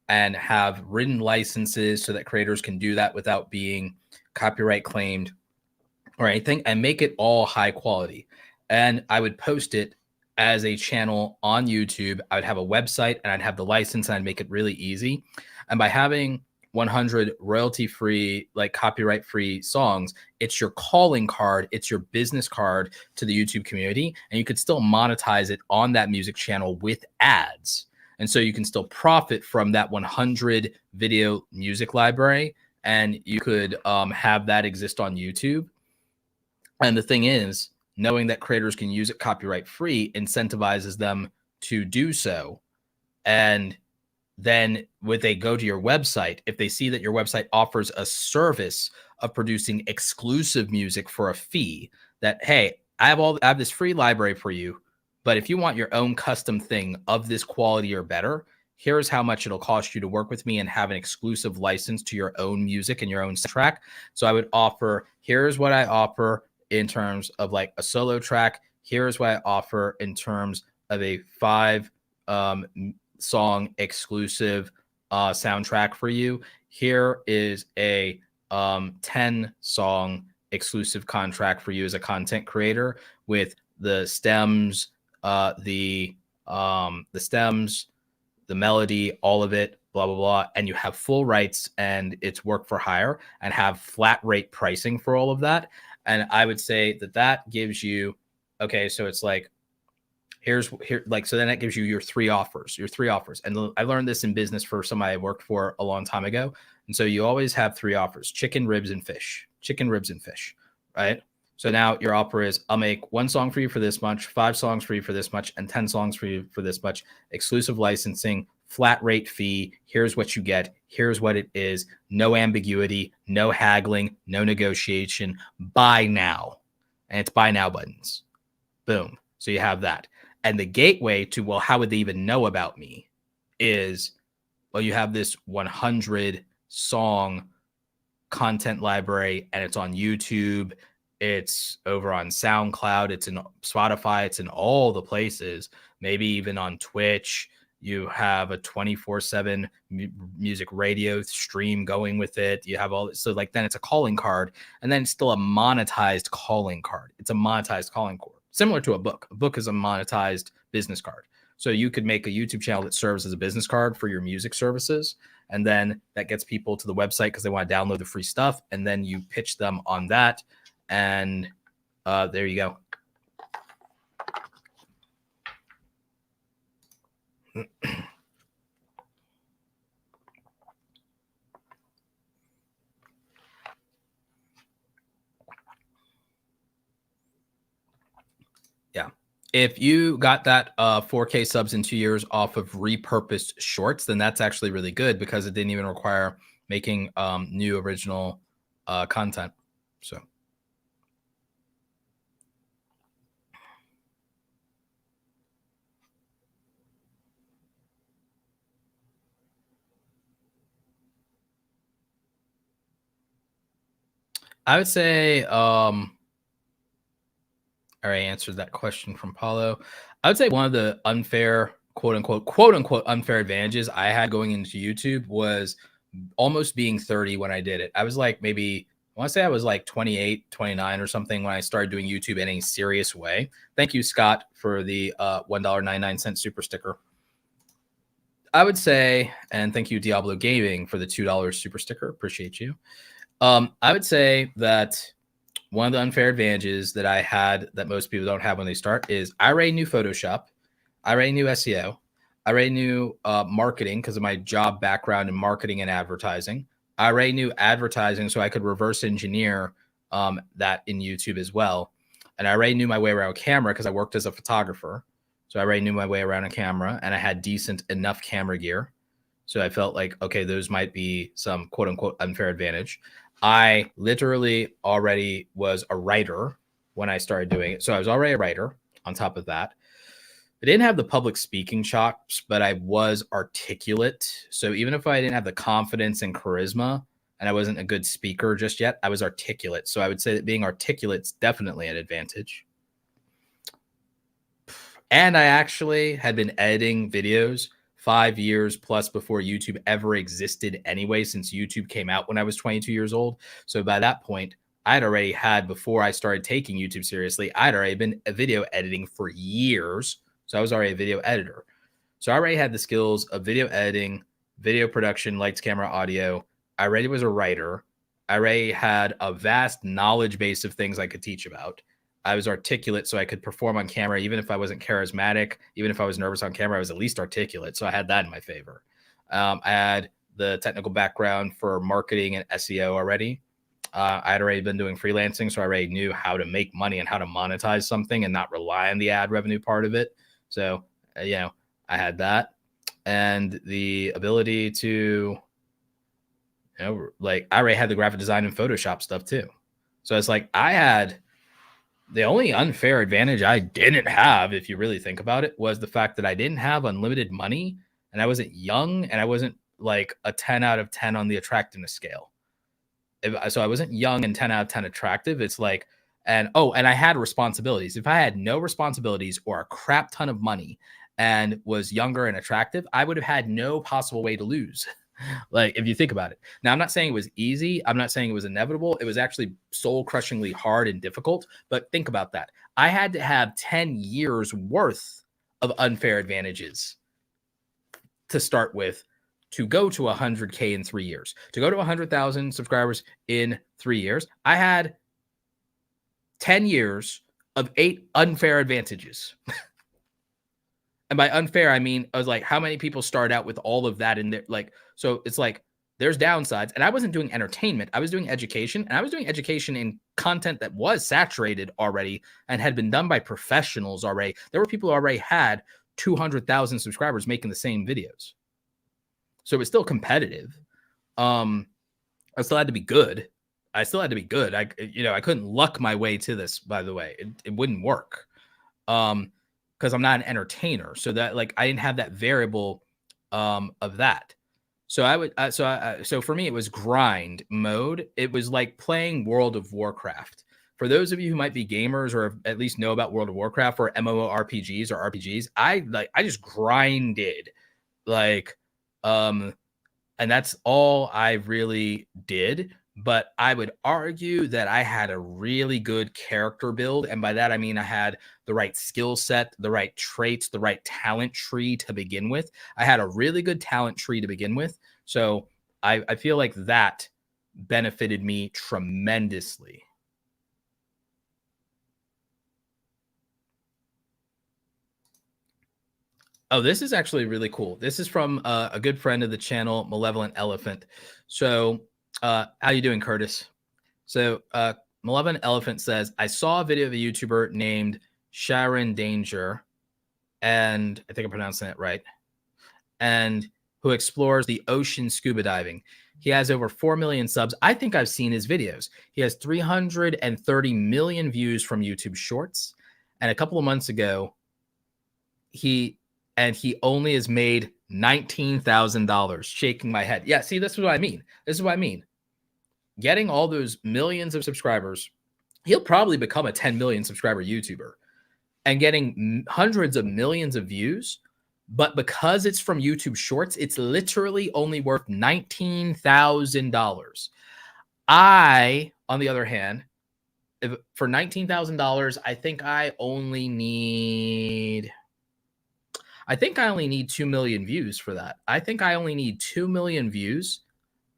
and have written licenses so that creators can do that without being copyright claimed or anything, and make it all high quality. And I would post it as a channel on YouTube. I would have a website and I'd have the license and I'd make it really easy. And by having 100 royalty-free, like copyright-free songs, it's your calling card, it's your business card to the YouTube community, and you could still monetize it on that music channel with ads. And so you can still profit from that 100 video music library, and you could have that exist on YouTube. And the thing is, knowing that creators can use it copyright free incentivizes them to do so. And then when they go to your website, if they see that your website offers a service of producing exclusive music for a fee, that, hey, I have this free library for you, but if you want your own custom thing of this quality or better, here's how much it'll cost you to work with me and have an exclusive license to your own music and your own track. So I would offer, here's what I offer in terms of like a solo track. Here's what I offer in terms of a 5 song exclusive soundtrack for you. Here is a 10 song exclusive contract for you as a content creator with the stems, the stems, the melody, all of it, blah, blah, blah. And you have full rights and it's work for hire and have flat rate pricing for all of that. And I would say that that gives you, okay, so it's like, here, like, so then that gives you your three offers. And I learned this in business for somebody I worked for a long time ago. And so you always have 3 offers: chicken, ribs, and fish. Chicken, ribs, and fish, right? So now your offer is, I'll make 1 song for you for this much, 5 songs for you for this much, and 10 songs for you for this much. Exclusive licensing, flat rate fee. Here's what you get. Here's what it is. No ambiguity, no haggling, no negotiation. Buy now. And it's buy now buttons. Boom. So you have that. And the gateway to, well, how would they even know about me is, well, you have this 100 song content library and it's on YouTube. It's over on SoundCloud. It's in Spotify. It's in all the places, maybe even on Twitch. You have a 24/7 music radio stream going with it. You have all, so like then it's a calling card, and then it's still a monetized calling card. It's a monetized calling card, similar to a book. A book is a monetized business card. So you could make a YouTube channel that serves as a business card for your music services, and then that gets people to the website because they want to download the free stuff, and then you pitch them on that, and there you go. Yeah. If you got that 4K subs in 2 years off of repurposed shorts, then that's actually really good because it didn't even require making new original content. So I would say I already answered that question from Paulo. I would say one of the unfair quote unquote unfair advantages I had going into YouTube was almost being 30 when I did it. I was like, maybe I want to say I was like 28, 29 or something when I started doing YouTube in a serious way. Thank you, Scott, for the $1.99 super sticker. I would say, and thank you, Diablo Gaming, for the $2 super sticker. Appreciate you. I would say that one of the unfair advantages that I had that most people don't have when they start is I already knew Photoshop. I already knew SEO. I already knew marketing because of my job background in marketing and advertising. I already knew advertising, so I could reverse engineer that in YouTube as well. And I already knew my way around camera because I worked as a photographer. So I already knew my way around a camera, and I had decent enough camera gear. So I felt like, okay, those might be some quote unquote unfair advantage. I literally already was a writer when I started doing it. So I was already a writer on top of that. I didn't have the public speaking chops, but I was articulate. So even if I didn't have the confidence and charisma and I wasn't a good speaker just yet, I was articulate. So I would say that being articulate is definitely an advantage. And I actually had been editing videos 5 years plus before YouTube ever existed anyway, since YouTube came out when I was 22 years old. So by that point, I'd already had, before I started taking YouTube seriously, I'd already been a video editing for years. So I was already a video editor. So I already had the skills of video editing, video production, lights, camera, audio. I already was a writer. I already had a vast knowledge base of things I could teach about. I was articulate, so I could perform on camera. Even if I wasn't charismatic, even if I was nervous on camera, I was at least articulate. So I had that in my favor. I had the technical background for marketing and SEO already. I had already been doing freelancing, so I already knew how to make money and how to monetize something and not rely on the ad revenue part of it. So, I had that, and the ability to, like, I already had the graphic design and Photoshop stuff too. So it's like I had. The only unfair advantage I didn't have, if you really think about it, was the fact that I didn't have unlimited money and I wasn't young and I wasn't like a 10 out of 10 on the attractiveness scale. So I wasn't young and 10 out of 10 attractive. It's like, and I had responsibilities. If I had no responsibilities or a crap ton of money and was younger and attractive, I would have had no possible way to lose. Like, if you think about it. Now, I'm not saying it was easy. I'm not saying it was inevitable. It was actually soul-crushingly hard and difficult. But think about that. I had to have 10 years worth of unfair advantages to start with to go to 100K in 3 years. To go to 100,000 subscribers in 3 years, I had 10 years of 8 unfair advantages. And by unfair, I mean, I was like, how many people start out with all of that in there? Like, so it's like, there's downsides. And I wasn't doing entertainment. I was doing education, and I was doing education in content that was saturated already and had been done by professionals already. There were people who already had 200,000 subscribers making the same videos. So it was still competitive. I still had to be good. I couldn't luck my way to this, by the way. It wouldn't work. Because I'm not an entertainer, so that, like, I didn't have that variable of that. So I would, so for me, it was grind mode. It was like playing World of Warcraft. For those of you who might be gamers or at least know about World of Warcraft or MMORPGs or RPGs, I just grinded, like, and that's all I really did. But I would argue that I had a really good character build. And by that, I mean I had the right skill set, the right traits, the right talent tree to begin with. I had a really good talent tree to begin with. So I feel like that benefited me tremendously. Oh, this is actually really cool. This is from a good friend of the channel, Malevolent Elephant. So how you doing, Curtis? So Malevolent Elephant says, I saw a video of a YouTuber named Sharon Danger, and I think I'm pronouncing it right, and who explores the ocean scuba diving. He has over 4 million subs. I think I've seen his videos. He has 330 million views from YouTube Shorts. And a couple of months ago, he only has made $19,000. Shaking my head. Yeah, see, this is what I mean. This is what I mean. Getting all those millions of subscribers, he'll probably become a 10 million subscriber YouTuber. And getting hundreds of millions of views, But because it's from YouTube Shorts, it's literally only worth $19,000. I, on the other hand, for $19,000, I think I only need 2 million views for that. I think I only need 2 million views.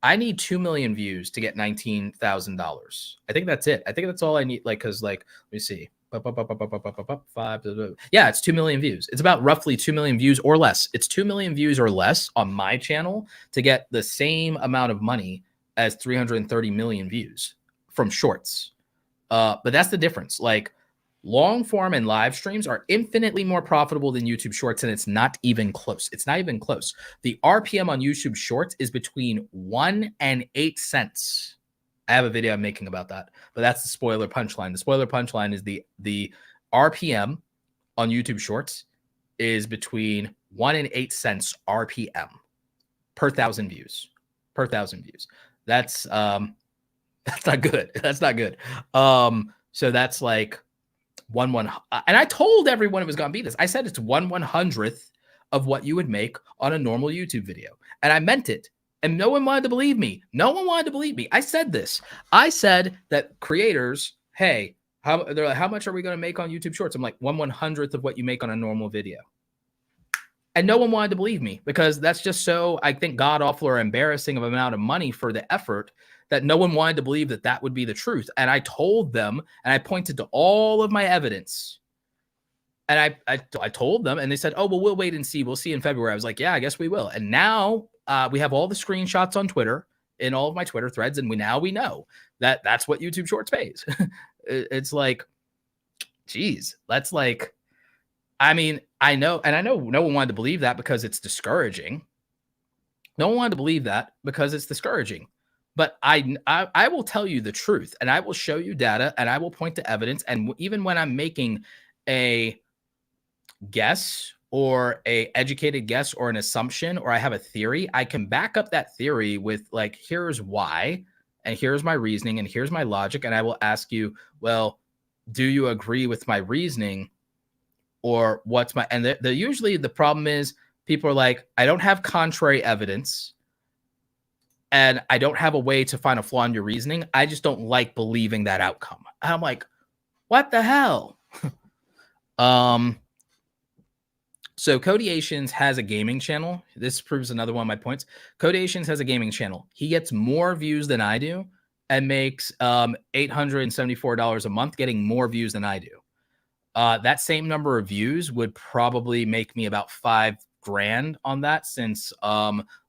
I need 2 million views to get $19,000. I think that's it. I think that's all I need. Like, cause like, let me see. Yeah, it's 2 million views. It's about roughly 2 million views or less. It's 2 million views or less on my channel to get the same amount of money as 330 million views from shorts. But that's the difference. Like, long form and live streams are infinitely more profitable than YouTube Shorts, and it's not even close. It's not even close. The RPM on YouTube Shorts is between 1 and 8 cents. I have a video I'm making about that, but that's the spoiler punchline. The spoiler punchline is the RPM on YouTube Shorts is between 1 and 8 cents RPM per 1,000 views. Per 1,000 views. That's not good. That's not good. So that's like and I told everyone it was going to be this. I said it's 1/100th of what you would make on a normal YouTube video. And I meant it. And no one wanted to believe me. No one wanted to believe me. I said this. I said that creators, hey, they're like, how much are we going to make on YouTube Shorts? I'm like, 1/100th of what you make on a normal video. And no one wanted to believe me because that's just so, I think, god-awful or embarrassing of amount of money for the effort that no one wanted to believe that that would be the truth. And I told them, and I pointed to all of my evidence. And I told them, and they said, oh, well, we'll wait and see. We'll see in February. I was like, yeah, I guess we will. And now we have all the screenshots on Twitter in all of my Twitter threads. And we know that that's what YouTube Shorts pays. It's like, geez, that's like, I mean, I know no one wanted to believe that because it's discouraging. No one wanted to believe that because it's discouraging. But I will tell you the truth, and I will show you data, and I will point to evidence. And even when I'm making a guess or a educated guess or an assumption, or I have a theory, I can back up that theory with like, here's why, and here's my reasoning, and here's my logic. And I will ask you, well, do you agree with my reasoning? Or what's my, and usually the problem is people are like, I don't have contrary evidence and I don't have a way to find a flaw in your reasoning. I just don't like believing that outcome. And I'm like, what the hell? So Codeations has a gaming channel. This proves another one of my points. Codeations has a gaming channel. He gets more views than I do and makes $874 a month, getting more views than I do. That same number of views would probably make me about $5,000 on that, since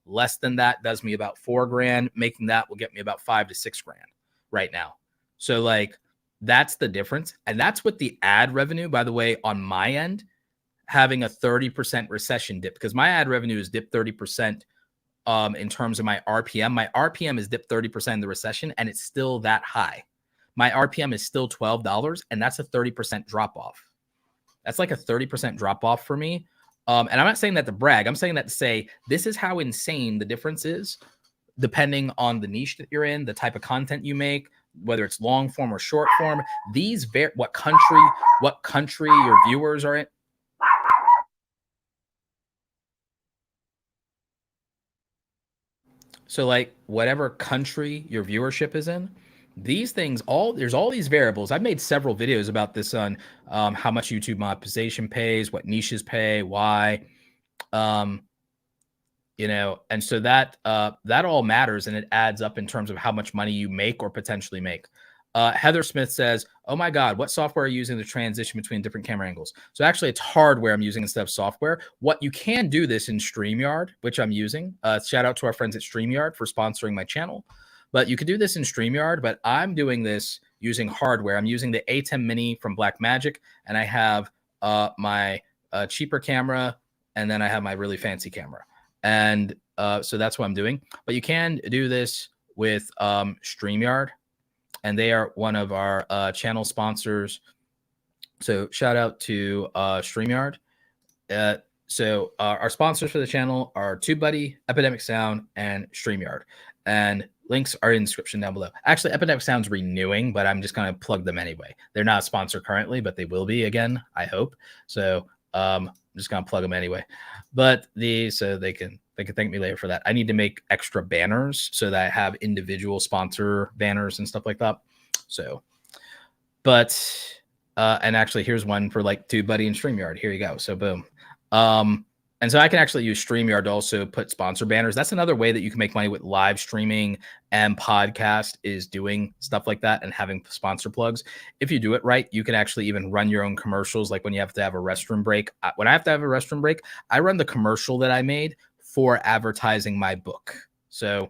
less than that does me about $4,000. Making that will get me about $5,000 to $6,000 right now. So like, that's the difference. And that's with the ad revenue, by the way, on my end, having a 30% recession dip, because my ad revenue is dipped 30% in terms of my RPM. My RPM is dipped 30% in the recession, and it's still that high. My RPM is still $12, and that's a 30% drop off. That's like a 30% drop off for me. And I'm not saying that to brag. I'm saying that to say this is how insane the difference is, depending on the niche that you're in, the type of content you make, whether it's long form or short form. These what country your viewers are in. So like, whatever country your viewership is in, these things, there's all these variables. I've made several videos about this on how much YouTube monetization pays, what niches pay, why, and so that all matters, and it adds up in terms of how much money you make or potentially make. Heather Smith says, oh my God, what software are you using to transition between different camera angles? So actually it's hardware I'm using instead of software. What you can do this in StreamYard, which I'm using. Shout out to our friends at StreamYard for sponsoring my channel. But you could do this in StreamYard, but I'm doing this using hardware. I'm using the A10 Mini from Blackmagic, and I have my cheaper camera, and then I have my really fancy camera. And so that's what I'm doing. But you can do this with StreamYard, and they are one of our channel sponsors. So shout out to StreamYard. So our sponsors for the channel are TubeBuddy, Epidemic Sound, and StreamYard. And links are in the description down below. Actually, Epidemic Sound's renewing, but I'm just going to plug them anyway. They're not a sponsor currently, but they will be again, I hope. So I'm just gonna plug them anyway. But so they can thank me later for that. I need to make extra banners so that I have individual sponsor banners and stuff like that. So, but and actually here's one for like TubeBuddy and StreamYard. Here you go. So boom. And so I can actually use StreamYard to also put sponsor banners. That's another way that you can make money with live streaming and podcast, is doing stuff like that and having sponsor plugs. If you do it right, you can actually even run your own commercials. Like when you have to have a restroom break. When I have to have a restroom break, I run the commercial that I made for advertising my book. So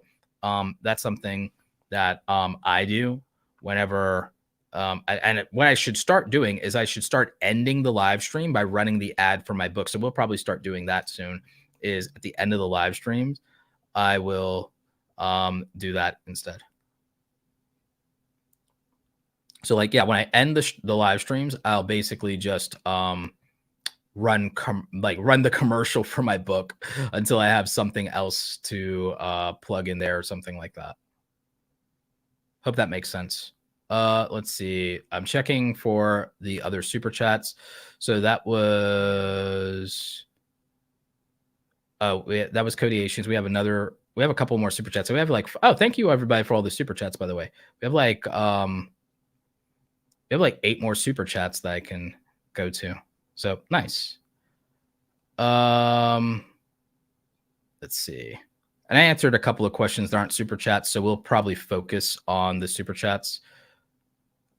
that's something that I do whenever. And what I should start doing is I should start ending the live stream by running the ad for my book. So we'll probably start doing that soon. Is at the end of the live streams, I will do that instead. So like, yeah, when I end the live streams, I'll basically just run the commercial for my book until I have something else to plug in there or something like that. Hope that makes sense. Let's see. I'm checking for the other super chats. So that was that was Codiations. We have a couple more super chats. So we have like, thank you everybody for all the super chats, by the way. We have like 8 more super chats that I can go to. So nice. Let's see. And I answered a couple of questions that aren't super chats, so we'll probably focus on the super chats.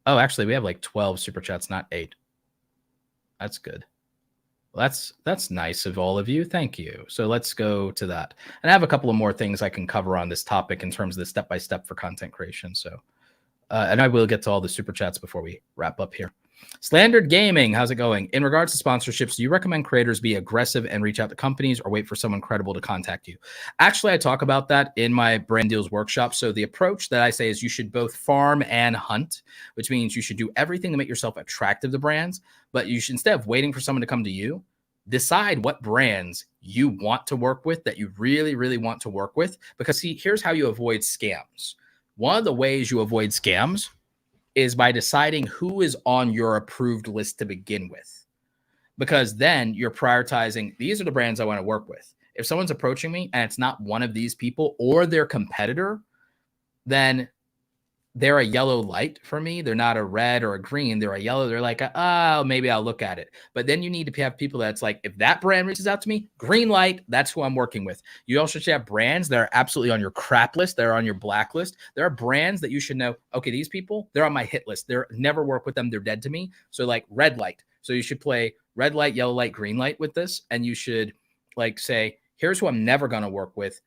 Oh, actually, we have like 12 super chats, not 8. That's good. Well, that's nice of all of you. Thank you. So let's go to that. And I have a couple of more things I can cover on this topic in terms of the step-by-step for content creation. So, and I will get to all the super chats before we wrap up here. Slandered Gaming, how's it going? In regards to sponsorships, do you recommend creators be aggressive and reach out to companies, or wait for someone credible to contact you? Actually, I talk about that in my brand deals workshop. So the approach that I say is you should both farm and hunt, which means you should do everything to make yourself attractive to brands, but you should, instead of waiting for someone to come to you, decide what brands you want to work with, that you really, really want to work with. Because see, here's how you avoid scams. One of the ways you avoid scams is by deciding who is on your approved list to begin with, because then you're prioritizing, these are the brands I want to work with. If someone's approaching me and it's not one of these people or their competitor, then they're a yellow light for me. They're not a red or a green. They're a yellow. They're like, oh, maybe I'll look at it. But then you need to have people that's like, if that brand reaches out to me, green light, that's who I'm working with. You also should have brands that are absolutely on your crap list. They're on your blacklist. There are brands that you should know, okay, these people, they're on my hit list. They're never work with them. They're dead to me. So like red light. So you should play red light, yellow light, green light with this. And you should like say, here's who I'm never going to work with.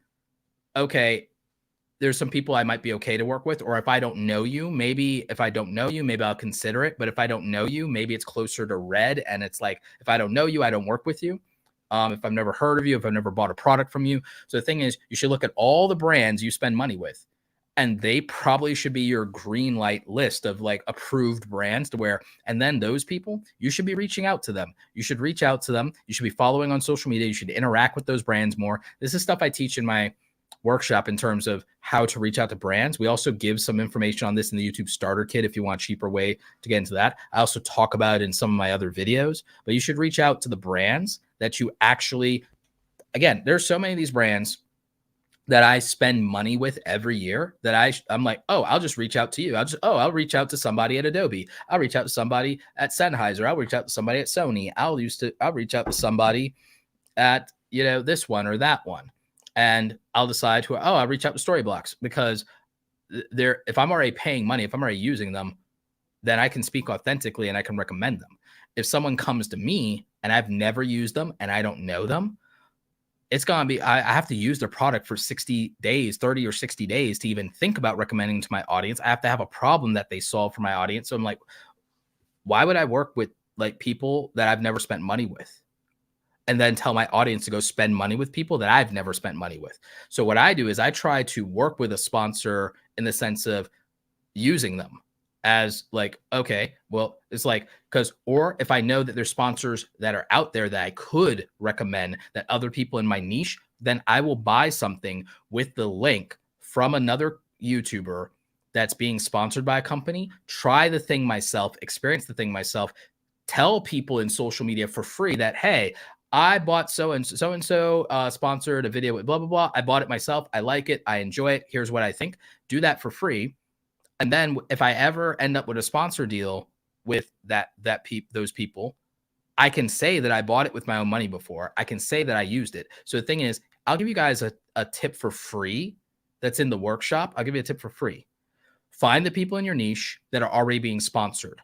Okay, there's some people I might be okay to work with, or if I don't know you, maybe I'll consider it. But if I don't know you, maybe it's closer to red. And it's like, if I don't know you, I don't work with you. If I've never heard of you, if I've never bought a product from you. So the thing is, you should look at all the brands you spend money with, and they probably should be your green light list of like approved brands to where, and then those people, you should be reaching out to them. You should reach out to them. You should be following on social media. You should interact with those brands more. This is stuff I teach in my workshop in terms of how to reach out to brands. We also give some information on this in the YouTube starter kit if you want a cheaper way to get into that. I also talk about it in some of my other videos, but you should reach out to the brands that you actually, again, there's so many of these brands that I spend money with every year that I'm like, oh, I'll just reach out to you. I'll reach out to somebody at Adobe. I'll reach out to somebody at Sennheiser. I'll reach out to somebody at Sony. I'll reach out to somebody at, this one or that one. And I'll decide I'll reach out to Storyblocks, because if I'm already paying money, if I'm already using them, then I can speak authentically and I can recommend them. If someone comes to me and I've never used them and I don't know them, it's going to be, I have to use their product for 60 days, 30 or 60 days to even think about recommending to my audience. I have to have a problem that they solve for my audience. So I'm like, why would I work with like people that I've never spent money with? And then tell my audience to go spend money with people that I've never spent money with. So what I do is I try to work with a sponsor in the sense of using them as like, okay, well, it's like, or if I know that there's sponsors that are out there that I could recommend that other people in my niche, then I will buy something with the link from another YouTuber that's being sponsored by a company, try the thing myself, experience the thing myself, tell people in social media for free that, hey, I bought so-and-so sponsored a video with blah, blah, blah. I bought it myself. I like it. I enjoy it. Here's what I think. Do that for free. And then if I ever end up with a sponsor deal with those people, I can say that I bought it with my own money before. I can say that I used it. So the thing is, I'll give you guys a tip for free that's in the workshop. I'll give you a tip for free. Find the people in your niche that are already being sponsored.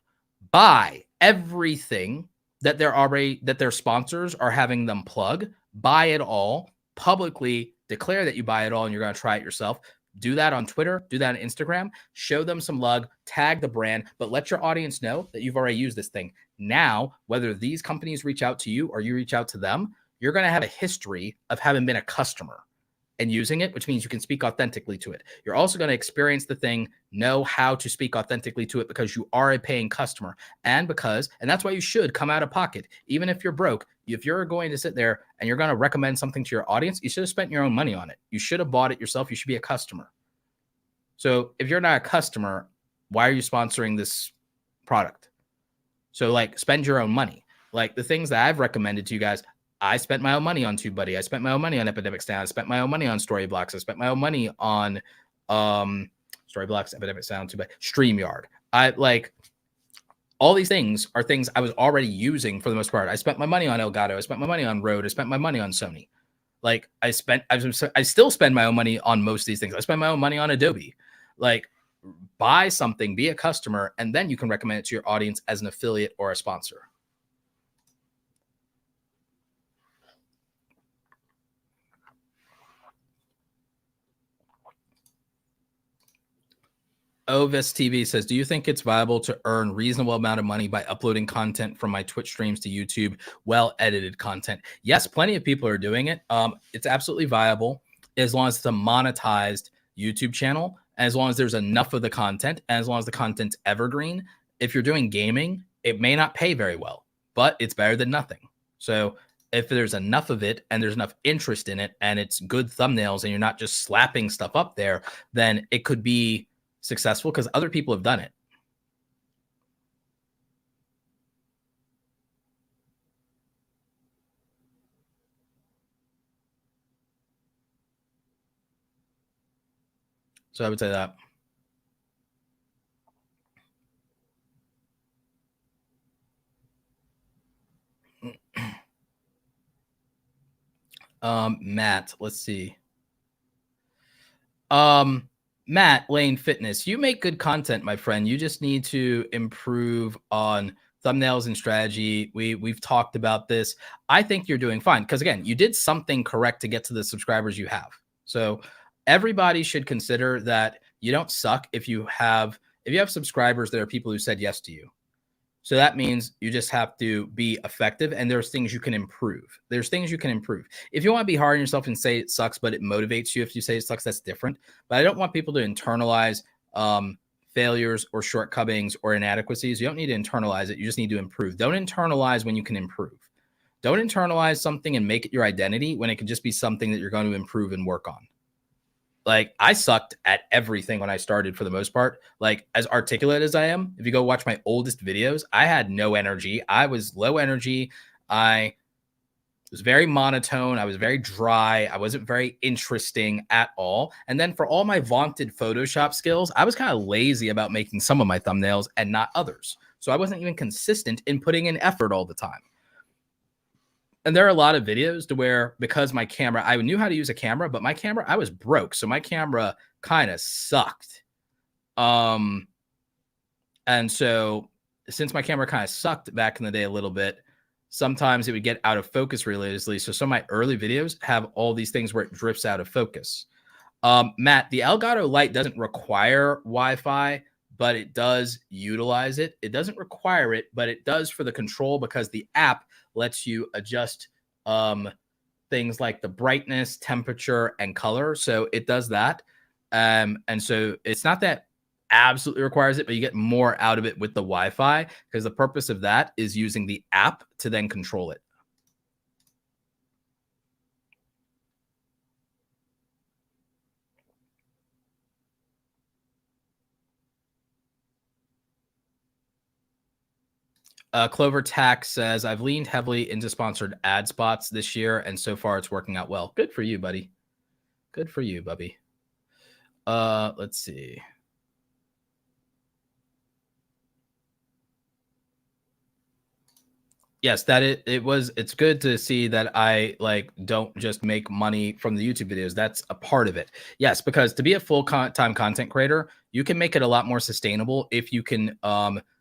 Buy everything that their sponsors are having them plug. Buy it all. Publicly declare that you buy it all and you're going to try it yourself. Do that on Twitter. Do that on Instagram. Show them some love. Tag the brand, but let your audience know that you've already used this thing. Now, whether these companies reach out to you or you reach out to them, you're going to have a history of having been a customer and using it, which means you can speak authentically to it. You're also going to experience the thing, know how to speak authentically to it because you are a paying customer. And that's why you should come out of pocket. Even if you're broke, if you're going to sit there and you're going to recommend something to your audience, you should have spent your own money on it. You should have bought it yourself. You should be a customer. So if you're not a customer, why are you sponsoring this product? So like spend your own money. Like the things that I've recommended to you guys, I spent my own money on TubeBuddy. I spent my own money on Epidemic Sound. I spent my own money on Storyblocks. I spent my own money on Storyblocks, Epidemic Sound, TubeBuddy, StreamYard. I like all these things are things I was already using for the most part. I spent my money on Elgato. I spent my money on Rode. I spent my money on Sony. Like I still spend my own money on most of these things. I spend my own money on Adobe. Like buy something, be a customer, and then you can recommend it to your audience as an affiliate or a sponsor. Ovis TV says, do you think it's viable to earn reasonable amount of money by uploading content from my Twitch streams to YouTube, well-edited content? Yes, plenty of people are doing it. It's absolutely viable as long as it's a monetized YouTube channel, as long as there's enough of the content, and as long as the content's evergreen. If you're doing gaming, it may not pay very well, but it's better than nothing. So if there's enough of it and there's enough interest in it and it's good thumbnails and you're not just slapping stuff up there, then it could be successful because other people have done it. So I would say that. Matt, let's see. Matt Lane Fitness, you make good content, my friend. You just need to improve on thumbnails and strategy. We've talked about this. I think you're doing fine because again, you did something correct to get to the subscribers you have. So everybody should consider that you don't suck if you have subscribers that are people who said yes to you. So that means you just have to be effective and there's things you can improve. There's things you can improve. If you want to be hard on yourself and say it sucks, but it motivates you if you say it sucks, that's different. But I don't want people to internalize failures or shortcomings or inadequacies. You don't need to internalize it. You just need to improve. Don't internalize when you can improve. Don't internalize something and make it your identity when it could just be something that you're going to improve and work on. Like I sucked at everything when I started for the most part. Like as articulate as I am, if you go watch my oldest videos, I had no energy. I was low energy. I was very monotone. I was very dry. I wasn't very interesting at all. And then for all my vaunted Photoshop skills, I was kind of lazy about making some of my thumbnails and not others. So I wasn't even consistent in putting in effort all the time. And there are a lot of videos to where because my camera, I knew how to use a camera, but my camera, I was broke. So my camera kind of sucked. And so since my camera kind of sucked back in the day a little bit, sometimes it would get out of focus really easily. So some of my early videos have all these things where it drifts out of focus. Matt, the Elgato Lite doesn't require Wi-Fi, but it does utilize it. It doesn't require it, but it does for the control because the app lets you adjust things like the brightness, temperature, and color. So it does that. And so it's not that absolutely requires it, but you get more out of it with the Wi-Fi because the purpose of that is using the app to then control it. Clover Tax says, I've leaned heavily into sponsored ad spots this year, and so far it's working out well. Good for you, buddy. Good for you, Bubby. Let's see. Yes, that it's good to see that I don't just make money from the YouTube videos. That's a part of it. Yes, because to be a full-time content creator, you can make it a lot more sustainable if you can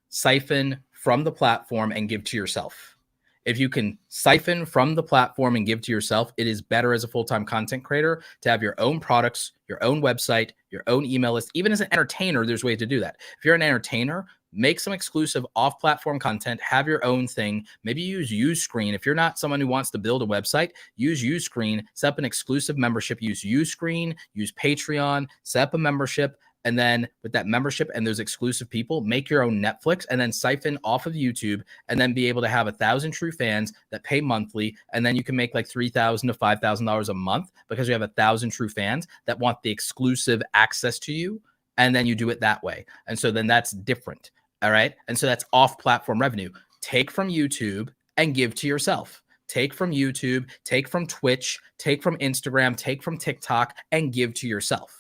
siphon from the platform and give to yourself. If you can siphon from the platform and give to yourself, it is better as a full-time content creator to have your own products, your own website, your own email list. Even as an entertainer, there's ways to do that. If you're an entertainer, make some exclusive off-platform content, have your own thing. Maybe use Uscreen. If you're not someone who wants to build a website, use Uscreen, set up an exclusive membership, use Uscreen, use Patreon, set up a membership. And then with that membership and those exclusive people, make your own Netflix and then siphon off of YouTube and then be able to have 1,000 true fans that pay monthly. And then you can make like $3,000 to $5,000 a month because you have 1,000 true fans that want the exclusive access to you. And then you do it that way. And so then that's different. All right. And so that's off-platform revenue. Take from YouTube and give to yourself. Take from YouTube, take from Twitch, take from Instagram, take from TikTok, and give to yourself.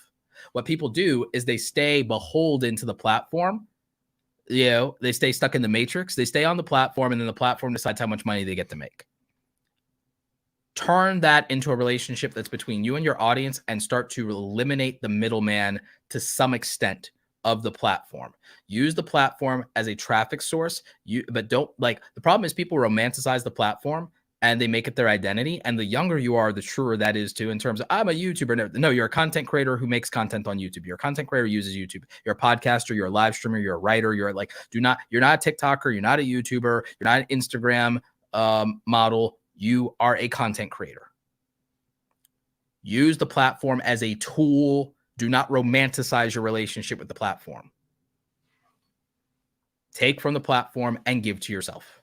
What people do is they stay beholden to the platform. They stay stuck in the matrix. They stay on the platform, and then the platform decides how much money they get to make. Turn that into a relationship that's between you and your audience and start to eliminate the middleman to some extent of the platform. Use the platform as a traffic source. But don't the problem is people romanticize the platform and they make it their identity. And the younger you are, the truer that is too, in terms of, I'm a YouTuber. No, you're a content creator who makes content on YouTube. You're a content creator who uses YouTube. You're a podcaster. You're a live streamer. You're a writer. You're not a TikToker. You're not a YouTuber. You're not an Instagram model. You are a content creator. Use the platform as a tool. Do not romanticize your relationship with the platform. Take from the platform and give to yourself.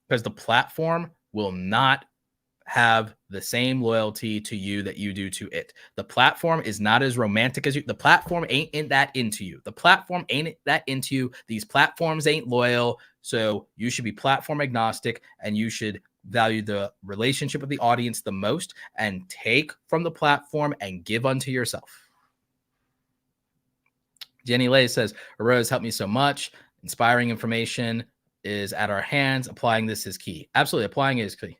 Because the platform will not have the same loyalty to you that you do to it. The platform is not as romantic as you. The platform ain't that into you. The platform ain't that into you. These platforms ain't loyal. So you should be platform agnostic and you should value the relationship with the audience the most and take from the platform and give unto yourself. Jenny Lay says, Rose helped me so much. Inspiring information is at our hands. Applying this is key. Absolutely. Applying it is key.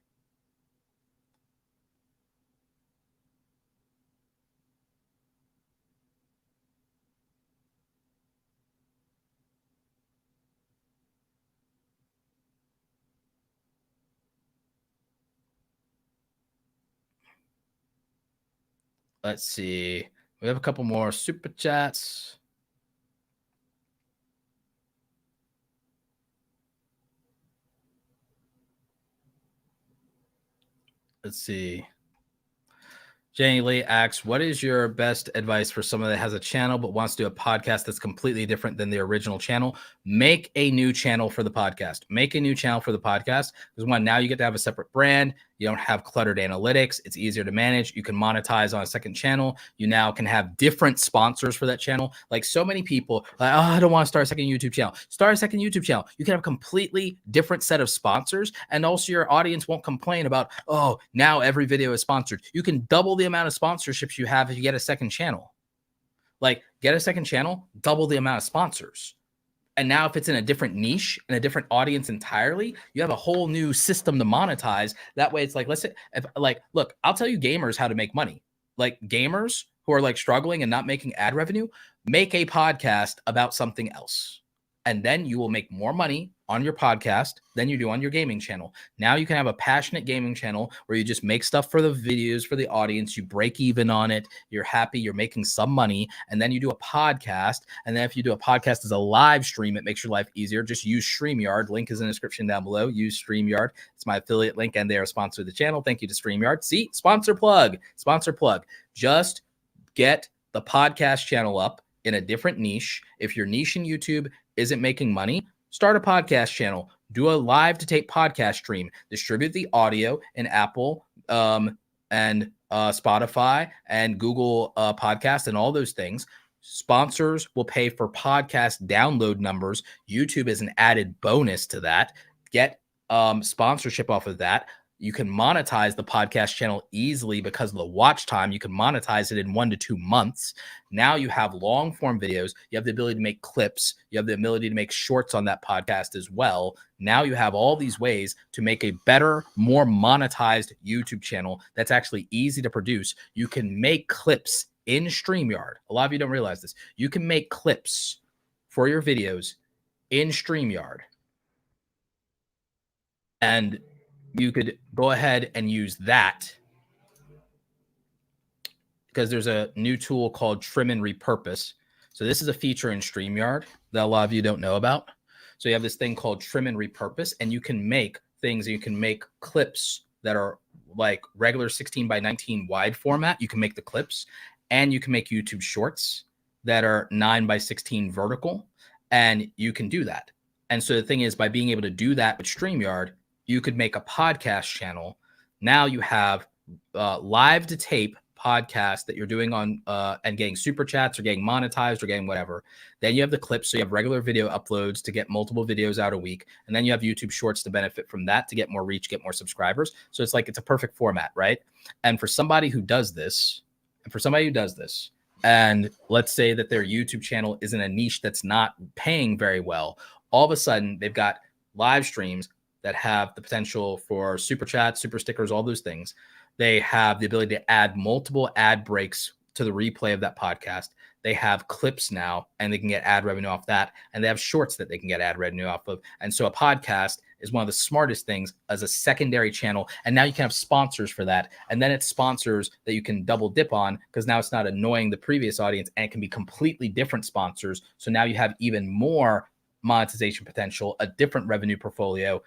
Let's see. We have a couple more super chats. Let's see. Jenny Lee asks, what is your best advice for someone that has a channel but wants to do a podcast that's completely different than the original channel? Make a new channel for the podcast. Make a new channel for the podcast. Because now you get to have a separate brand. You don't have cluttered analytics. It's easier to manage. You can monetize on a second channel. You now can have different sponsors for that channel. Like so many people, I don't want to start a second YouTube channel. Start a second YouTube channel. You can have a completely different set of sponsors. And also your audience won't complain about, oh, now every video is sponsored. You can double the amount of sponsorships you have if you get a second channel. Get a second channel, double the amount of sponsors. And now if it's in a different niche and a different audience entirely, you have a whole new system to monetize. That way it's let's say, look, I'll tell you gamers how to make money. Gamers who are struggling and not making ad revenue, make a podcast about something else. And then you will make more money on your podcast than you do on your gaming channel. Now you can have a passionate gaming channel where you just make stuff for the videos, for the audience. You break even on it. You're happy. You're making some money. And then you do a podcast. And then if you do a podcast as a live stream, it makes your life easier. Just use StreamYard. Link is in the description down below. Use StreamYard. It's my affiliate link and they are a sponsor of the channel. Thank you to StreamYard. See, sponsor plug. Just get the podcast channel up in a different niche. If your niche in YouTube isn't making money, start a podcast channel, do a live to tape podcast stream, distribute the audio in Apple and Spotify and Google Podcast and all those things. Sponsors will pay for podcast download numbers. YouTube is an added bonus to that. Get sponsorship off of that. You can monetize the podcast channel easily because of the watch time. You can monetize it in 1 to 2 months. Now you have long form videos. You have the ability to make clips. You have the ability to make shorts on that podcast as well. Now you have all these ways to make a better, more monetized YouTube channel that's actually easy to produce. You can make clips in StreamYard. A lot of you don't realize this. You can make clips for your videos in StreamYard. And you could go ahead and use that because there's a new tool called Trim and Repurpose. So this is a feature in StreamYard that a lot of you don't know about. So you have this thing called Trim and Repurpose, and you can make things. You can make clips that are like regular 16:19 wide format. You can make the clips, and you can make YouTube shorts that are 9:16 vertical, and you can do that. And so the thing is, by being able to do that with StreamYard, you could make a podcast channel. Now you have live to tape podcast that you're doing on and getting super chats or getting monetized or getting whatever. Then you have the clips. So you have regular video uploads to get multiple videos out a week. And then you have YouTube shorts to benefit from that to get more reach, get more subscribers. So it's like, it's a perfect format, right? And for somebody who does this, and let's say that their YouTube channel is in a niche that's not paying very well, all of a sudden they've got live streams that have the potential for super chats, super stickers, all those things. They have the ability to add multiple ad breaks to the replay of that podcast. They have clips now, and they can get ad revenue off that. And they have shorts that they can get ad revenue off of. And so a podcast is one of the smartest things as a secondary channel. And now you can have sponsors for that. And then it's sponsors that you can double dip on, because now it's not annoying the previous audience, and it can be completely different sponsors. So now you have even more monetization potential, a different revenue portfolio.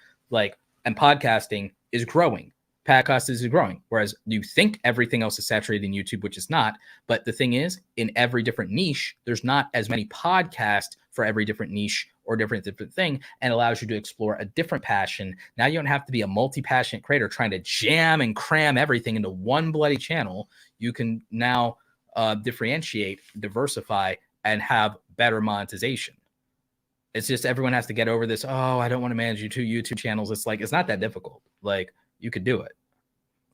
And podcasting is growing. Podcast is growing. Whereas you think everything else is saturated in YouTube, which is not. But the thing is, in every different niche, there's not as many podcasts for every different niche or different thing, and allows you to explore a different passion. Now you don't have to be a multi-passionate creator trying to jam and cram everything into one bloody channel. You can now differentiate, diversify, and have better monetization. It's just everyone has to get over this. Oh, I don't want to manage two YouTube channels. It's like, it's not that difficult. Like, you could do it.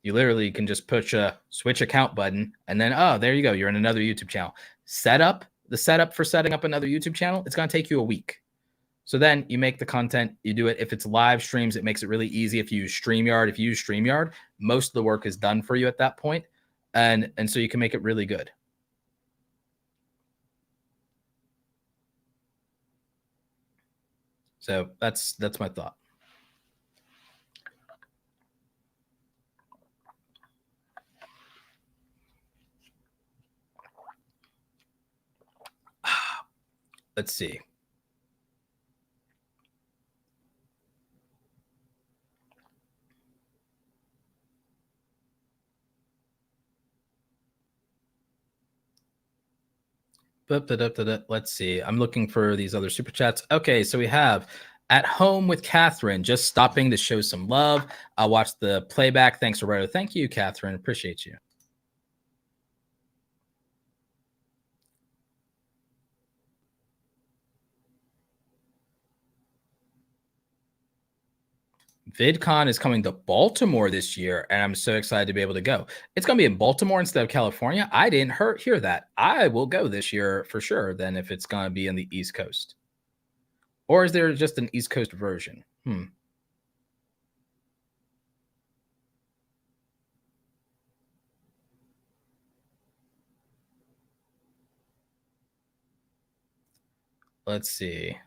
You literally can just push a switch account button, and then, oh, there you go. You're in another YouTube channel. The setup for setting up another YouTube channel, it's going to take you a week. So then you make the content, you do it. If it's live streams, it makes it really easy. If you use StreamYard, most of the work is done for you at that point. And so you can make it really good. So that's my thought. Let's see. Let's see. I'm looking for these other super chats. Okay, so we have At Home with Catherine, just stopping to show some love. I'll watch the playback. Thanks, Roberto. Thank you, Catherine. Appreciate you. VidCon is coming to Baltimore this year, and I'm so excited to be able to go. It's going to be in Baltimore instead of California. I didn't hear that. I will go this year for sure, then, if it's going to be in the East Coast. Or is there just an East Coast version? Let's see.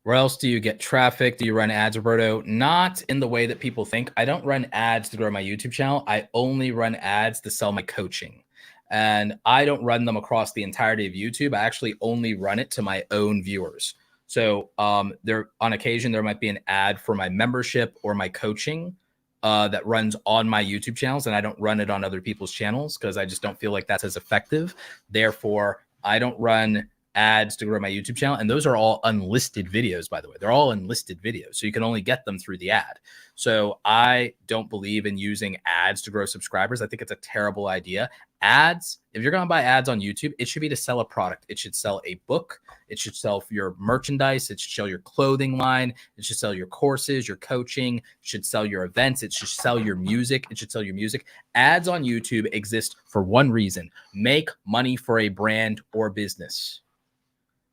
Where else do you get traffic? Do you run ads, Roberto? Not in the way that people think. I don't run ads to grow my YouTube channel. I only run ads to sell my coaching. And I don't run them across the entirety of YouTube. I actually only run it to my own viewers. So on occasion, there might be an ad for my membership or my coaching that runs on my YouTube channels. And I don't run it on other people's channels because I just don't feel like that's as effective. Therefore, I don't run ads to grow my YouTube channel. And those are all unlisted videos, by the way. They're all unlisted videos. So you can only get them through the ad. So I don't believe in using ads to grow subscribers. I think it's a terrible idea. Ads, if you're going to buy ads on YouTube, it should be to sell a product. It should sell a book. It should sell your merchandise. It should sell your clothing line. It should sell your courses, your coaching. It should sell your events. It should sell your music. It should sell your music. Ads on YouTube exist for one reason: make money for a brand or business.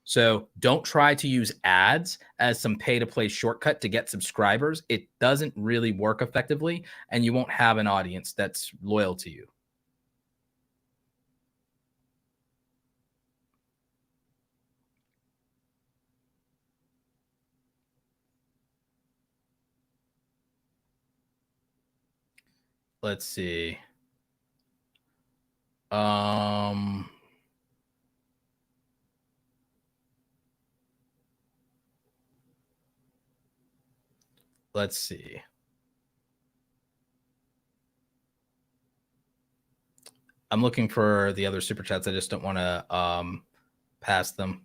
So don't try to use ads as some pay-to-play shortcut to get subscribers. It doesn't really work effectively, and you won't have an audience that's loyal to you. Let's see. Let's see. I'm looking for the other super chats. I just don't want to pass them.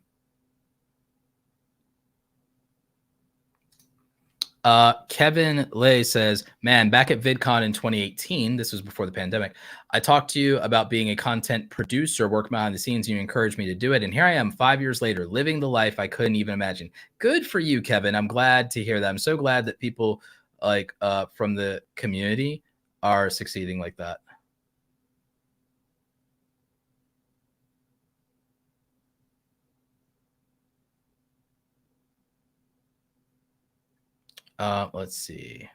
Kevin Lay says, man, back at VidCon in 2018, this was before the pandemic, I talked to you about being a content producer, working behind the scenes, and you encouraged me to do it. And here I am 5 years later, living the life I couldn't even imagine. Good for you, Kevin. I'm glad to hear that. I'm so glad that people like from the community are succeeding like that. Let's see.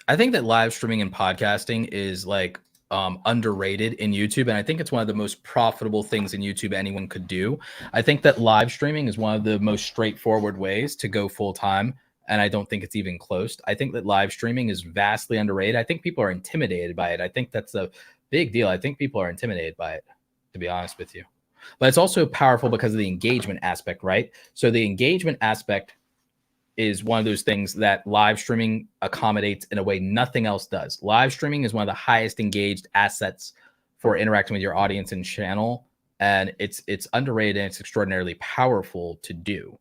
I think that live streaming and podcasting is like underrated in YouTube. And I think it's one of the most profitable things in YouTube anyone could do. I think that live streaming is one of the most straightforward ways to go full time. And I don't think it's even close. I think that live streaming is vastly underrated. I think people are intimidated by it. I think that's a big deal. I think people are intimidated by it, to be honest with you. But it's also powerful because of the engagement aspect, right? So the engagement aspect is one of those things that live streaming accommodates in a way nothing else does. Live streaming is one of the highest engaged assets for interacting with your audience and channel. And it's underrated and it's extraordinarily powerful to do.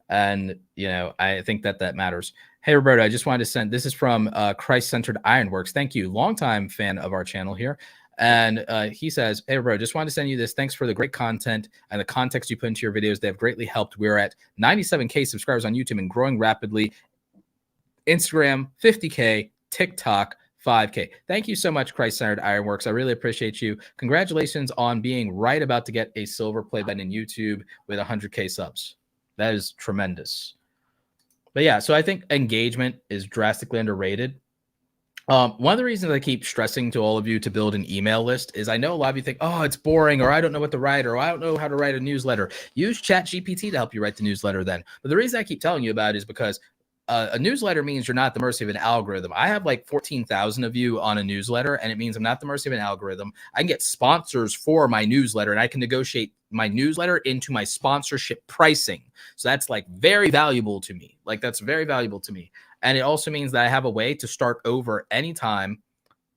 And, you know, I think that matters. Hey, Roberto, I just wanted to send, this is from Christ-Centered Ironworks. Thank you. Longtime fan of our channel here. And he says, hey, Roberto, just wanted to send you this. Thanks for the great content and the context you put into your videos. They have greatly helped. We're at 97K subscribers on YouTube and growing rapidly. Instagram, 50K, TikTok, 5K. Thank you so much, Christ-Centered Ironworks. I really appreciate you. Congratulations on being right about to get a silver play button in YouTube with 100K subs. That is tremendous. But yeah, so I think engagement is drastically underrated. One of the reasons I keep stressing to all of you to build an email list is I know a lot of you think, oh, it's boring, or I don't know what to write, or I don't know how to write a newsletter. Use ChatGPT to help you write the newsletter then. But the reason I keep telling you about it is because a newsletter means you're not at the mercy of an algorithm. I have like 14,000 of you on a newsletter, and it means I'm not at the mercy of an algorithm. I can get sponsors for my newsletter, and I can negotiate my newsletter into my sponsorship pricing. So that's like very valuable to me. Like that's very valuable to me. And it also means that I have a way to start over anytime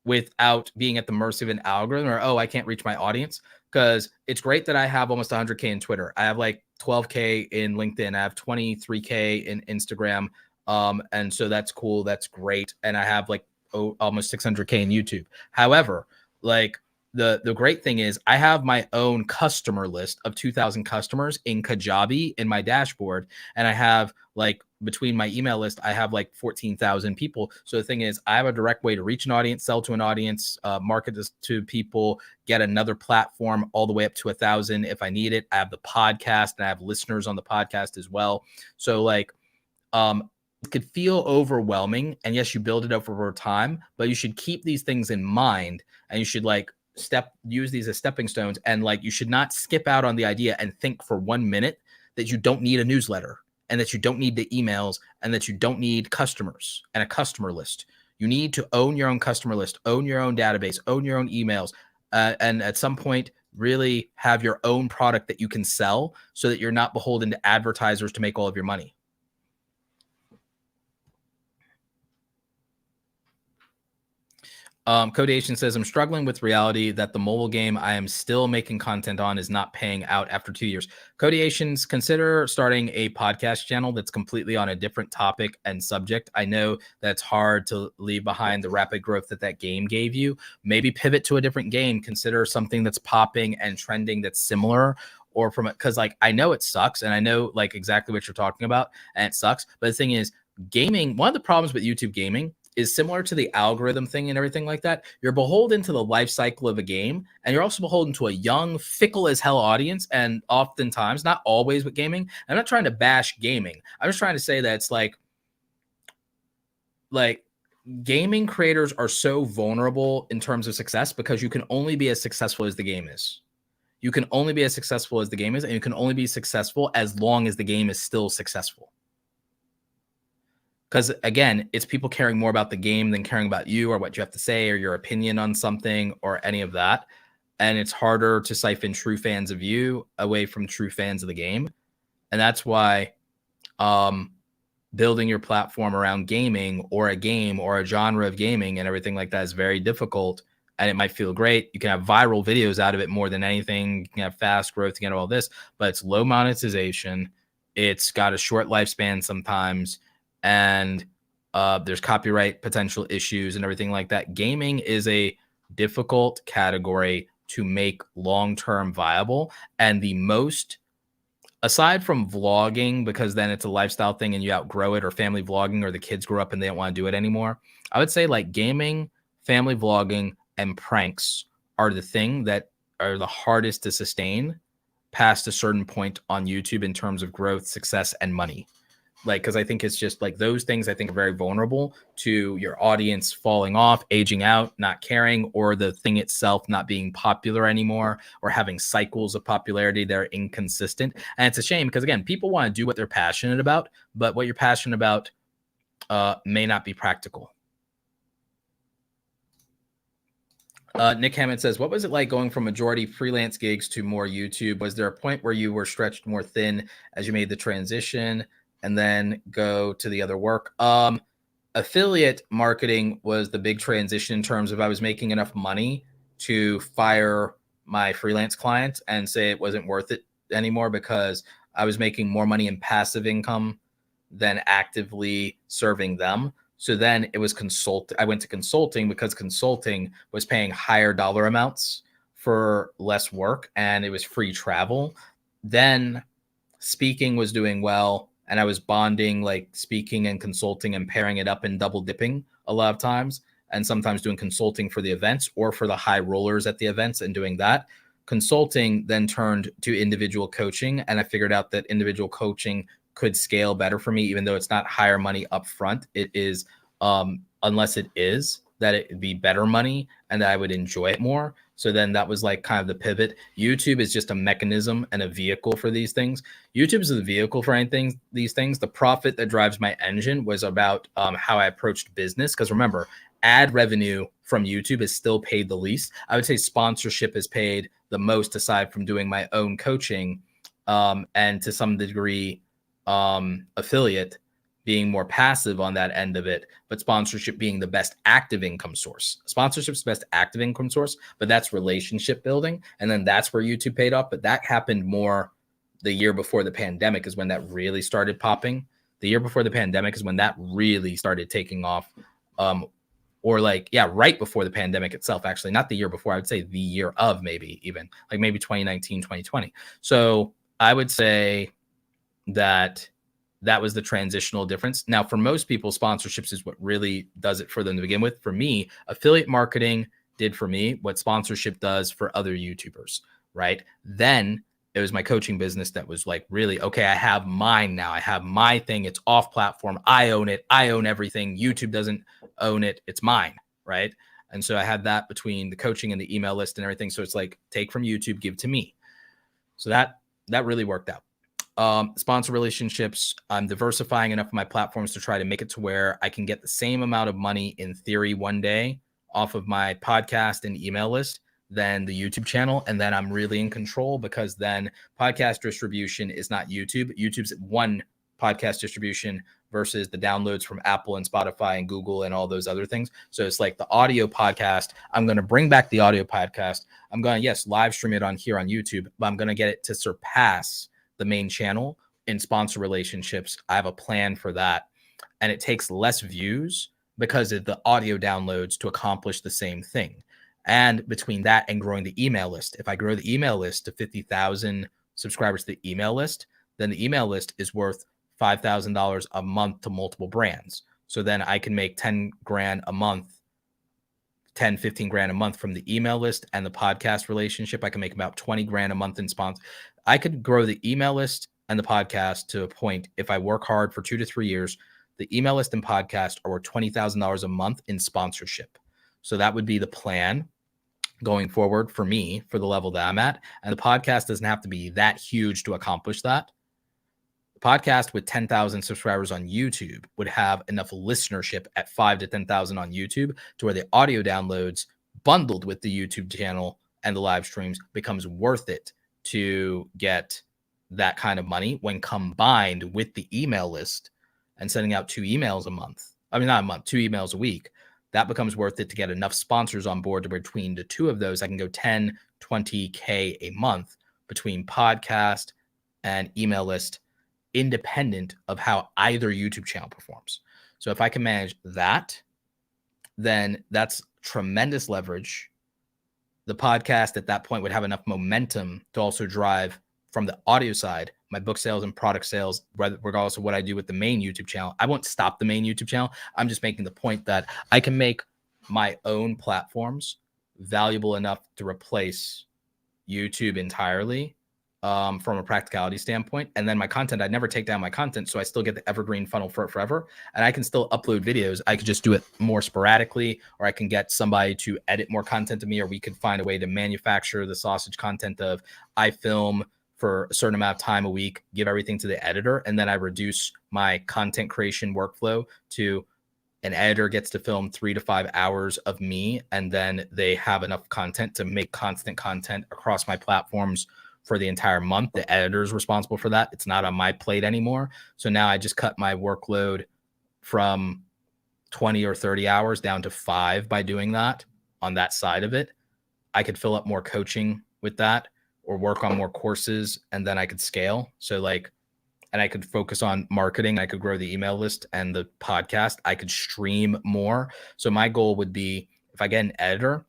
without being at the mercy of an algorithm or, oh, I can't reach my audience. Because it's great that I have almost 100K in Twitter. I have like 12K in LinkedIn. I have 23K in Instagram. And so that's cool. That's great. And I have like almost 600K in YouTube. However, like the great thing is I have my own customer list of 2,000 customers in Kajabi in my dashboard. And I have like between my email list, I have like 14,000 people. So the thing is, I have a direct way to reach an audience, sell to an audience, market this to people, get another platform all the way up to 1,000 if I need it. I have the podcast and I have listeners on the podcast as well. So like, it could feel overwhelming. And yes, you build it up over time, but you should keep these things in mind and you should like use these as stepping stones. And like, you should not skip out on the idea and think for 1 minute that you don't need a newsletter and that you don't need the emails and that you don't need customers and a customer list. You need to own your own customer list, own your own database, own your own emails, and at some point really have your own product that you can sell so that you're not beholden to advertisers to make all of your money. Codation says, I'm struggling with reality that the mobile game I am still making content on is not paying out after 2 years. Codations, consider starting a podcast channel that's completely on a different topic and subject. I know that's hard to leave behind the rapid growth that game gave you. Maybe pivot to a different game. Consider something that's popping and trending that's similar, or from it, because like I know it sucks and I know like exactly what you're talking about and it sucks. But the thing is, gaming, one of the problems with YouTube gaming is similar to the algorithm thing and everything like that. You're beholden to the life cycle of a game, and you're also beholden to a young, fickle as hell audience. And oftentimes, not always with gaming, I'm not trying to bash gaming. I'm just trying to say that it's like gaming creators are so vulnerable in terms of success because you can only be as successful as the game is. You can only be as successful as the game is, and you can only be successful as long as the game is still successful. Because again, it's people caring more about the game than caring about you or what you have to say or your opinion on something or any of that. And it's harder to siphon true fans of you away from true fans of the game. And that's why building your platform around gaming or a game or a genre of gaming and everything like that is very difficult. And it might feel great. You can have viral videos out of it more than anything. You can have fast growth, you can have all this, but it's low monetization. It's got a short lifespan sometimes. And there's copyright potential issues and everything like that. Gaming is a difficult category to make long-term viable. And the most, aside from vlogging, because then it's a lifestyle thing and you outgrow it, or family vlogging, or the kids grow up and they don't want to do it anymore, I would say like gaming, family vlogging, and pranks are the thing that are the hardest to sustain past a certain point on YouTube in terms of growth, success, and money. Like, because I think it's just like those things I think are very vulnerable to your audience falling off, aging out, not caring, or the thing itself not being popular anymore, or having cycles of popularity that are inconsistent. And it's a shame because, again, people want to do what they're passionate about, but what you're passionate about may not be practical. Nick Hammond says, what was it like going from majority freelance gigs to more YouTube? Was there a point where you were stretched more thin as you made the transition and then go to the other work? Affiliate marketing was the big transition in terms of I was making enough money to fire my freelance clients and say it wasn't worth it anymore because I was making more money in passive income than actively serving them. So then it was I went to consulting because consulting was paying higher dollar amounts for less work and it was free travel. Then speaking was doing well. And I was bonding like speaking and consulting and pairing it up and double dipping a lot of times, and sometimes doing consulting for the events or for the high rollers at the events and doing that. Consulting then turned to individual coaching. And I figured out that individual coaching could scale better for me, even though it's not higher money up front. It is, unless it is, that it would be better money and that I would enjoy it more. So then that was like kind of the pivot. YouTube is just a mechanism and a vehicle for these things. YouTube is the vehicle for anything, these things. The profit that drives my engine was about how I approached business. Because remember, ad revenue from YouTube is still paid the least. I would say sponsorship is paid the most aside from doing my own coaching and to some degree affiliate being more passive on that end of it, but sponsorship being the best active income source. Sponsorship is the best active income source, but that's relationship building. And then that's where YouTube paid off. But that happened more the year before the pandemic is when that really started popping. The year before the pandemic is when that really started taking off. Or like, yeah, right before the pandemic itself, actually, not the year before, I would say the year of maybe even like maybe 2019, 2020. So I would say that was the transitional difference. Now, for most people, sponsorships is what really does it for them to begin with. For me, affiliate marketing did for me what sponsorship does for other YouTubers, right? Then it was my coaching business that was like, really, okay, I have mine now. I have my thing. It's off platform. I own it. I own everything. YouTube doesn't own it. It's mine, right? And so I had that between the coaching and the email list and everything. So it's like, take from YouTube, give to me. So that really worked out. Sponsor relationships. I'm diversifying enough of my platforms to try to make it to where I can get the same amount of money in theory one day off of my podcast and email list than the YouTube channel. And then I'm really in control because then podcast distribution is not YouTube. YouTube's one podcast distribution versus the downloads from Apple and Spotify and Google and all those other things. So it's like the audio podcast. I'm going to bring back the audio podcast. I'm going to, yes, live stream it on here on YouTube, but I'm going to get it to surpass the main channel in sponsor relationships. I have a plan for that. And it takes less views because of the audio downloads to accomplish the same thing. And between that and growing the email list, if I grow the email list to 50,000 subscribers to the email list, then the email list is worth $5,000 a month to multiple brands. So then I can make 10 grand a month, 10, 15 grand a month from the email list and the podcast relationship. I can make about 20 grand a month in sponsor. I could grow the email list and the podcast to a point, if I work hard for 2 to 3 years, the email list and podcast are worth $20,000 a month in sponsorship. So that would be the plan going forward for me, for the level that I'm at. And the podcast doesn't have to be that huge to accomplish that. The podcast with 10,000 subscribers on YouTube would have enough listenership at 5 to 10,000 on YouTube to where the audio downloads bundled with the YouTube channel and the live streams becomes worth it to get that kind of money when combined with the email list and sending out 2 emails a month. I mean, not a month, 2 emails a week. That becomes worth it to get enough sponsors on board to between the 2 of those, I can go 10, 20K a month between podcast and email list, independent of how either YouTube channel performs. So if I can manage that, then that's tremendous leverage. The podcast at that point would have enough momentum to also drive from the audio side, my book sales and product sales, regardless of what I do with the main YouTube channel. I won't stop the main YouTube channel. I'm just making the point that I can make my own platforms valuable enough to replace YouTube entirely from a practicality standpoint. And then my content, I'd never take down my content. So I still get the evergreen funnel for it forever. And I can still upload videos. I could just do it more sporadically, or I can get somebody to edit more content to me, or we could find a way to manufacture the sausage content of I film for a certain amount of time a week, give everything to the editor, and then I reduce my content creation workflow to an editor gets to film 3 to 5 hours of me, and then they have enough content to make constant content across my platforms for the entire month. The editor is responsible for that. It's not on my plate anymore. So now I just cut my workload from 20 or 30 hours down to 5 by doing that on that side of it. I could fill up more coaching with that, or work on more courses, and then I could scale. So like, and I could focus on marketing. I could grow the email list and the podcast. I could stream more. So my goal would be, if I get an editor,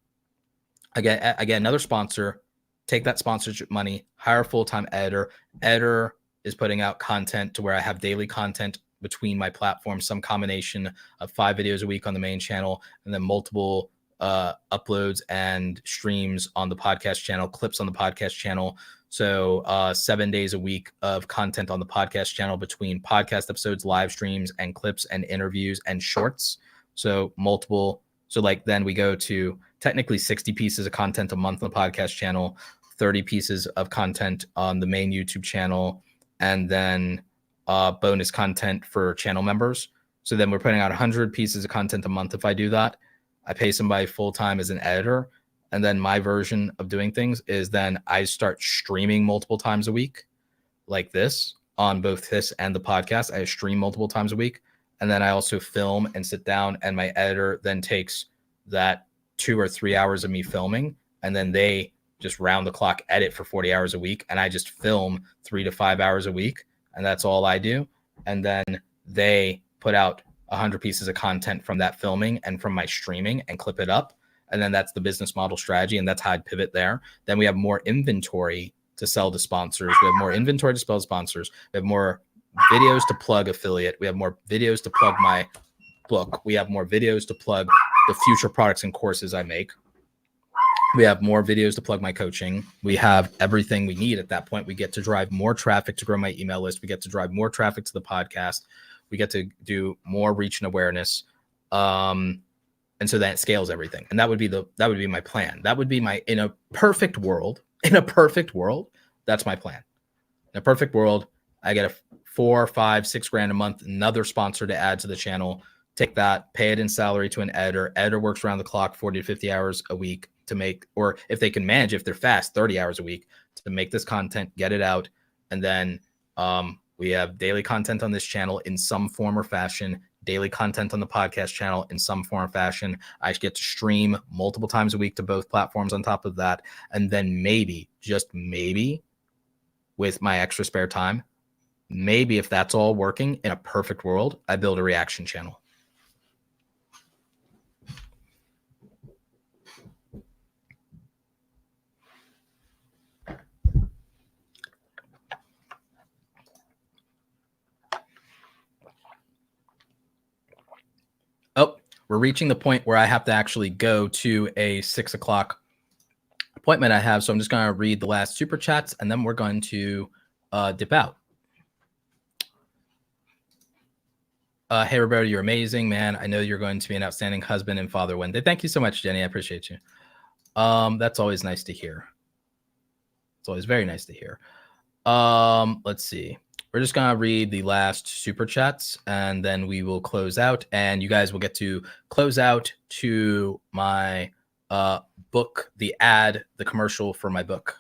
I get another sponsor, take that sponsorship money, hire a full-time editor. Editor is putting out content to where I have daily content between my platforms, some combination of 5 videos a week on the main channel, and then multiple uploads and streams on the podcast channel, clips on the podcast channel. So 7 days a week of content on the podcast channel between podcast episodes, live streams, and clips and interviews and shorts. So multiple. So like then we go to technically 60 pieces of content a month on the podcast channel, 30 pieces of content on the main YouTube channel, and then bonus content for channel members. So then we're putting out 100 pieces of content a month if I do that. I pay somebody full-time as an editor. And then my version of doing things is then I start streaming multiple times a week like this on both this and the podcast. I stream multiple times a week. And then I also film and sit down, and my editor then takes that 2 or 3 hours of me filming, and then they just round the clock edit for 40 hours a week. And I just film 3 to 5 hours a week. And that's all I do. And then they put out 100 pieces of content from that filming and from my streaming and clip it up. And then that's the business model strategy. And that's how I'd pivot there. Then we have more inventory to sell to sponsors. We have more inventory to sell to sponsors. We have more videos to plug affiliate. We have more videos to plug my book. We have more videos to plug the future products and courses I make. We have more videos to plug my coaching. We have everything we need at that point. We get to drive more traffic to grow my email list. We get to drive more traffic to the podcast. We get to do more reach and awareness. And so that scales everything. And that would be my plan. That would be in a perfect world, that's my plan. In a perfect world, I get a 4, 5, 6 grand a month, another sponsor to add to the channel, take that, pay it in salary to an editor. Editor works around the clock, 40 to 50 hours a week to make, or if they can manage, if they're fast, 30 hours a week to make this content, get it out. And then We have daily content on this channel in some form or fashion, daily content on the podcast channel in some form or fashion. I get to stream multiple times a week to both platforms on top of that. And then maybe, just maybe, with my extra spare time, maybe if that's all working in a perfect world, I build a reaction channel. Oh, we're reaching the point where I have to actually go to a 6 o'clock appointment I have. So I'm just going to read the last super chats and then we're going to dip out. Hey, Roberto, you're amazing, man. I know you're going to be an outstanding husband and father one day. Thank you so much, Jenny. I appreciate you. That's always nice to hear. It's always very nice to hear. Let's see. We're just going to read the last super chats and then we will close out and you guys will get to close out to my book, the commercial for my book.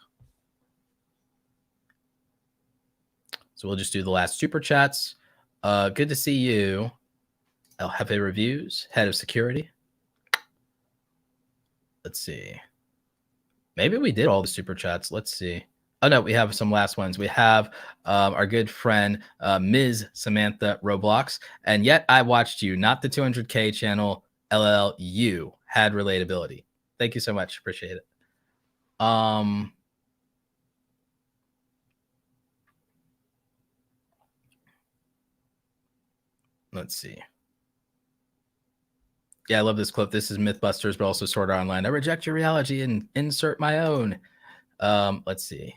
So we'll just do the last super chats. Good to see you. El Jefe Reviews, head of security. Let's see. Maybe we did all the super chats. Let's see. Oh, no, we have some last ones. We have our good friend, Ms. Samantha Roblox. And yet I watched you, not the 200K channel, LLU, had relatability. Thank you so much. Appreciate it. Let's see. Yeah, I love this clip. This is Mythbusters, but also Sword Art Online. I reject your reality and insert my own. Let's see.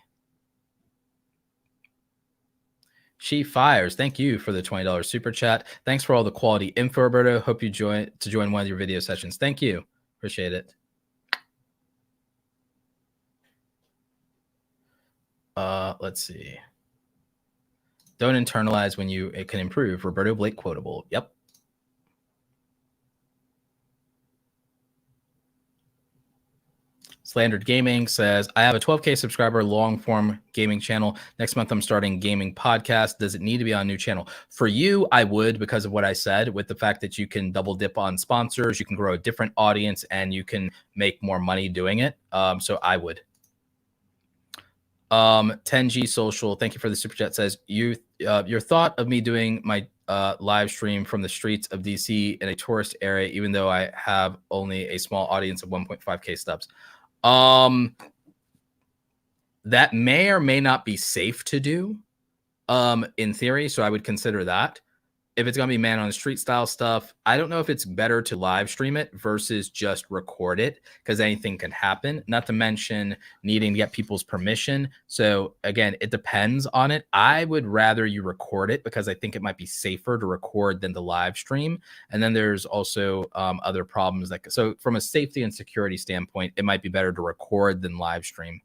She Fires. Thank you for the $20 super chat. Thanks for all the quality info, Roberto. Hope you join one of your video sessions. Thank you. Appreciate it. Let's see. Don't internalize when it can improve. Roberto Blake quotable. Yep. Slandered Gaming says, I have a 12K subscriber long form gaming channel. Next month, I'm starting gaming podcast. Does it need to be on a new channel? For you, I would, because of what I said, with the fact that you can double dip on sponsors, you can grow a different audience, and you can make more money doing it. So I would. 10G Social, thank you for the super chat, says, your thought of me doing my live stream from the streets of DC in a tourist area, even though I have only a small audience of 1.5K subs. That may or may not be safe to do, in theory. So I would consider that. If it's going to be man on the street style stuff, I don't know if it's better to live stream it versus just record it, because anything can happen, not to mention needing to get people's permission. So again, it depends on it. I would rather you record it because I think it might be safer to record than to live stream. And then there's also other problems so from a safety and security standpoint, it might be better to record than live stream.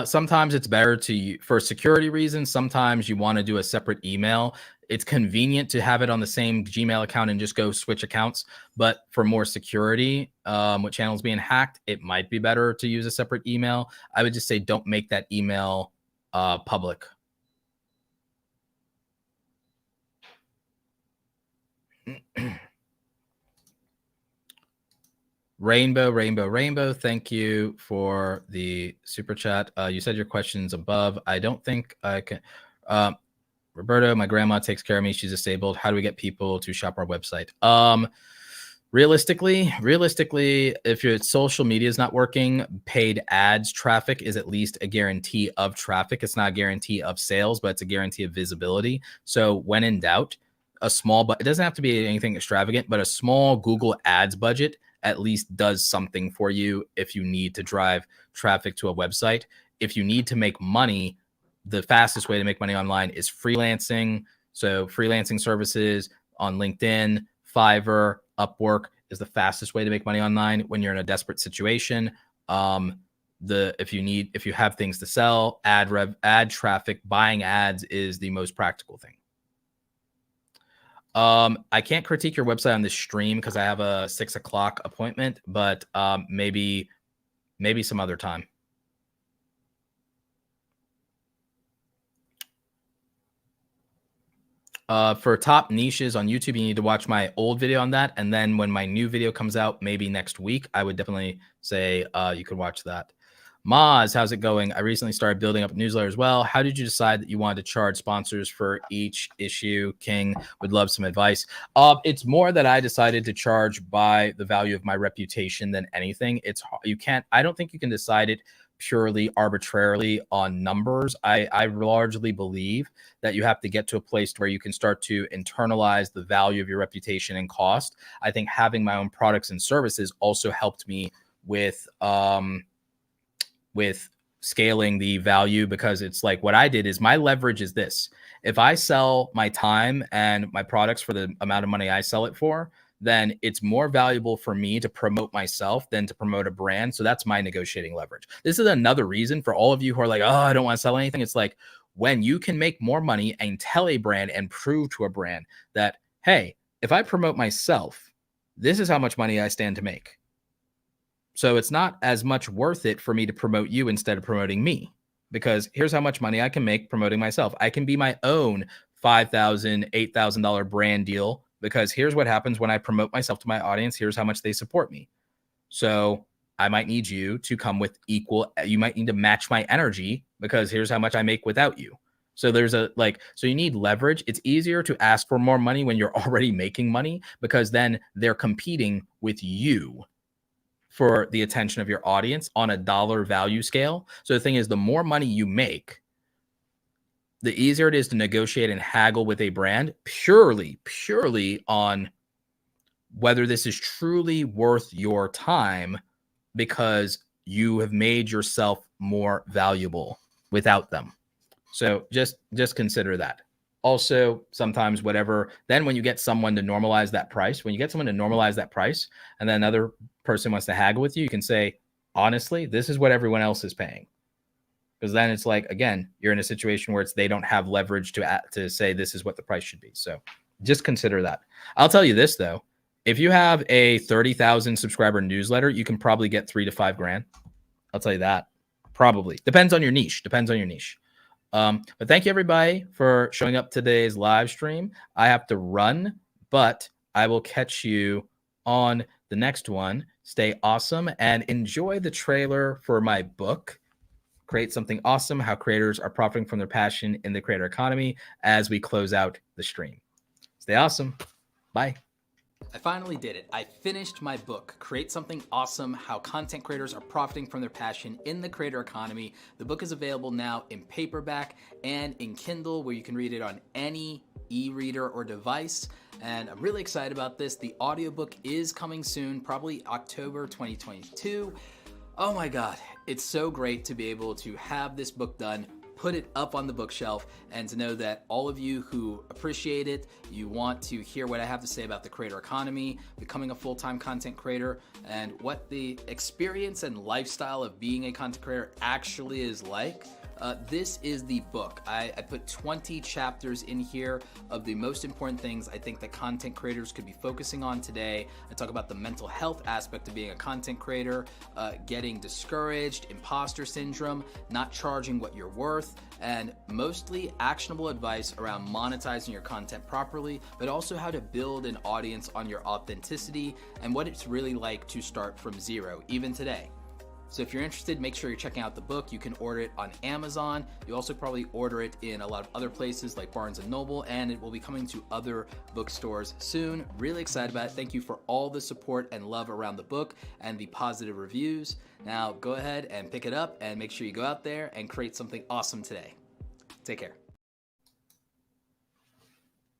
Sometimes it's better for security reasons. Sometimes you want to do a separate email. It's convenient to have it on the same Gmail account and just go switch accounts. But for more security, with channels being hacked, it might be better to use a separate email. I would just say don't make that email public. Rainbow. Thank you for the super chat. You said your questions above. I don't think I can. Roberto, my grandma takes care of me. She's disabled. How do we get people to shop our website? Realistically, if your social media is not working, paid ads traffic is at least a guarantee of traffic. It's not a guarantee of sales, but it's a guarantee of visibility. So when in doubt, but it doesn't have to be anything extravagant, but a small Google ads budget at least does something for you if you need to drive traffic to a website. If you need to make money, the fastest way to make money online is freelancing. So freelancing services on LinkedIn, Fiverr, Upwork is the fastest way to make money online when you're in a desperate situation. If you have things to sell, ad traffic, buying ads is the most practical thing. I can't critique your website on this stream because I have a 6 o'clock appointment, but maybe some other time. For top niches on YouTube, you need to watch my old video on that. And then when my new video comes out, maybe next week, I would definitely say you could watch that. Maz, how's it going? I recently started building up a newsletter as well. How did you decide that you wanted to charge sponsors for each issue? King would love some advice. It's more that I decided to charge by the value of my reputation than anything. I don't think you can decide it purely arbitrarily on numbers. I largely believe that you have to get to a place where you can start to internalize the value of your reputation and cost. I think having my own products and services also helped me with scaling the value, because it's like what I did is my leverage is this. If I sell my time and my products for the amount of money I sell it for, then it's more valuable for me to promote myself than to promote a brand. So that's my negotiating leverage. This is another reason for all of you who are like, oh, I don't want to sell anything. It's like when you can make more money and tell a brand and prove to a brand that, hey, if I promote myself, this is how much money I stand to make. So it's not as much worth it for me to promote you instead of promoting me, because here's how much money I can make promoting myself. I can be my own $5,000, $8,000 brand deal, because here's what happens when I promote myself to my audience. Here's how much they support me. So I might need you to come with you might need to match my energy, because here's how much I make without you. So so you need leverage. It's easier to ask for more money when you're already making money, because then they're competing with you for the attention of your audience on a dollar value scale. So the thing is, the more money you make, the easier it is to negotiate and haggle with a brand purely on whether this is truly worth your time, because you have made yourself more valuable without them. So just consider that. Also, sometimes then when you get someone to normalize that price, and then another person wants to haggle with you, you can say, honestly, this is what everyone else is paying. Because then it's like, again, you're in a situation where they don't have leverage to say this is what the price should be. So just consider that. I'll tell you this, though. If you have a 30,000 subscriber newsletter, you can probably get $3 to $5 grand. I'll tell you that. Probably. Depends on your niche. But thank you, everybody, for showing up today's live stream. I have to run, but I will catch you on the next one. Stay awesome and enjoy the trailer for my book, Create Something Awesome: How Creators Are Profiting from Their Passion in the Creator Economy, as we close out the stream. Stay awesome. Bye. I finally did it. I finished my book, Create Something Awesome: How Content Creators Are Profiting from Their Passion in the Creator Economy. The book is available now in paperback and in Kindle, where you can read it on any e-reader or device. And I'm really excited about this. The audiobook is coming soon, probably October 2022. Oh my God, it's so great to be able to have this book done, put it up on the bookshelf, and to know that all of you who appreciate it, you want to hear what I have to say about the creator economy, becoming a full-time content creator, and what the experience and lifestyle of being a content creator actually is like. This is the book. I put 20 chapters in here of the most important things I think that content creators could be focusing on today. I talk about the mental health aspect of being a content creator, getting discouraged, imposter syndrome, not charging what you're worth, and mostly actionable advice around monetizing your content properly, but also how to build an audience on your authenticity and what it's really like to start from zero, even today. So if you're interested, make sure you're checking out the book. You can order it on Amazon. You also probably order it in a lot of other places like Barnes & Noble, and it will be coming to other bookstores soon. Really excited about it. Thank you for all the support and love around the book and the positive reviews. Now go ahead and pick it up and make sure you go out there and create something awesome today. Take care.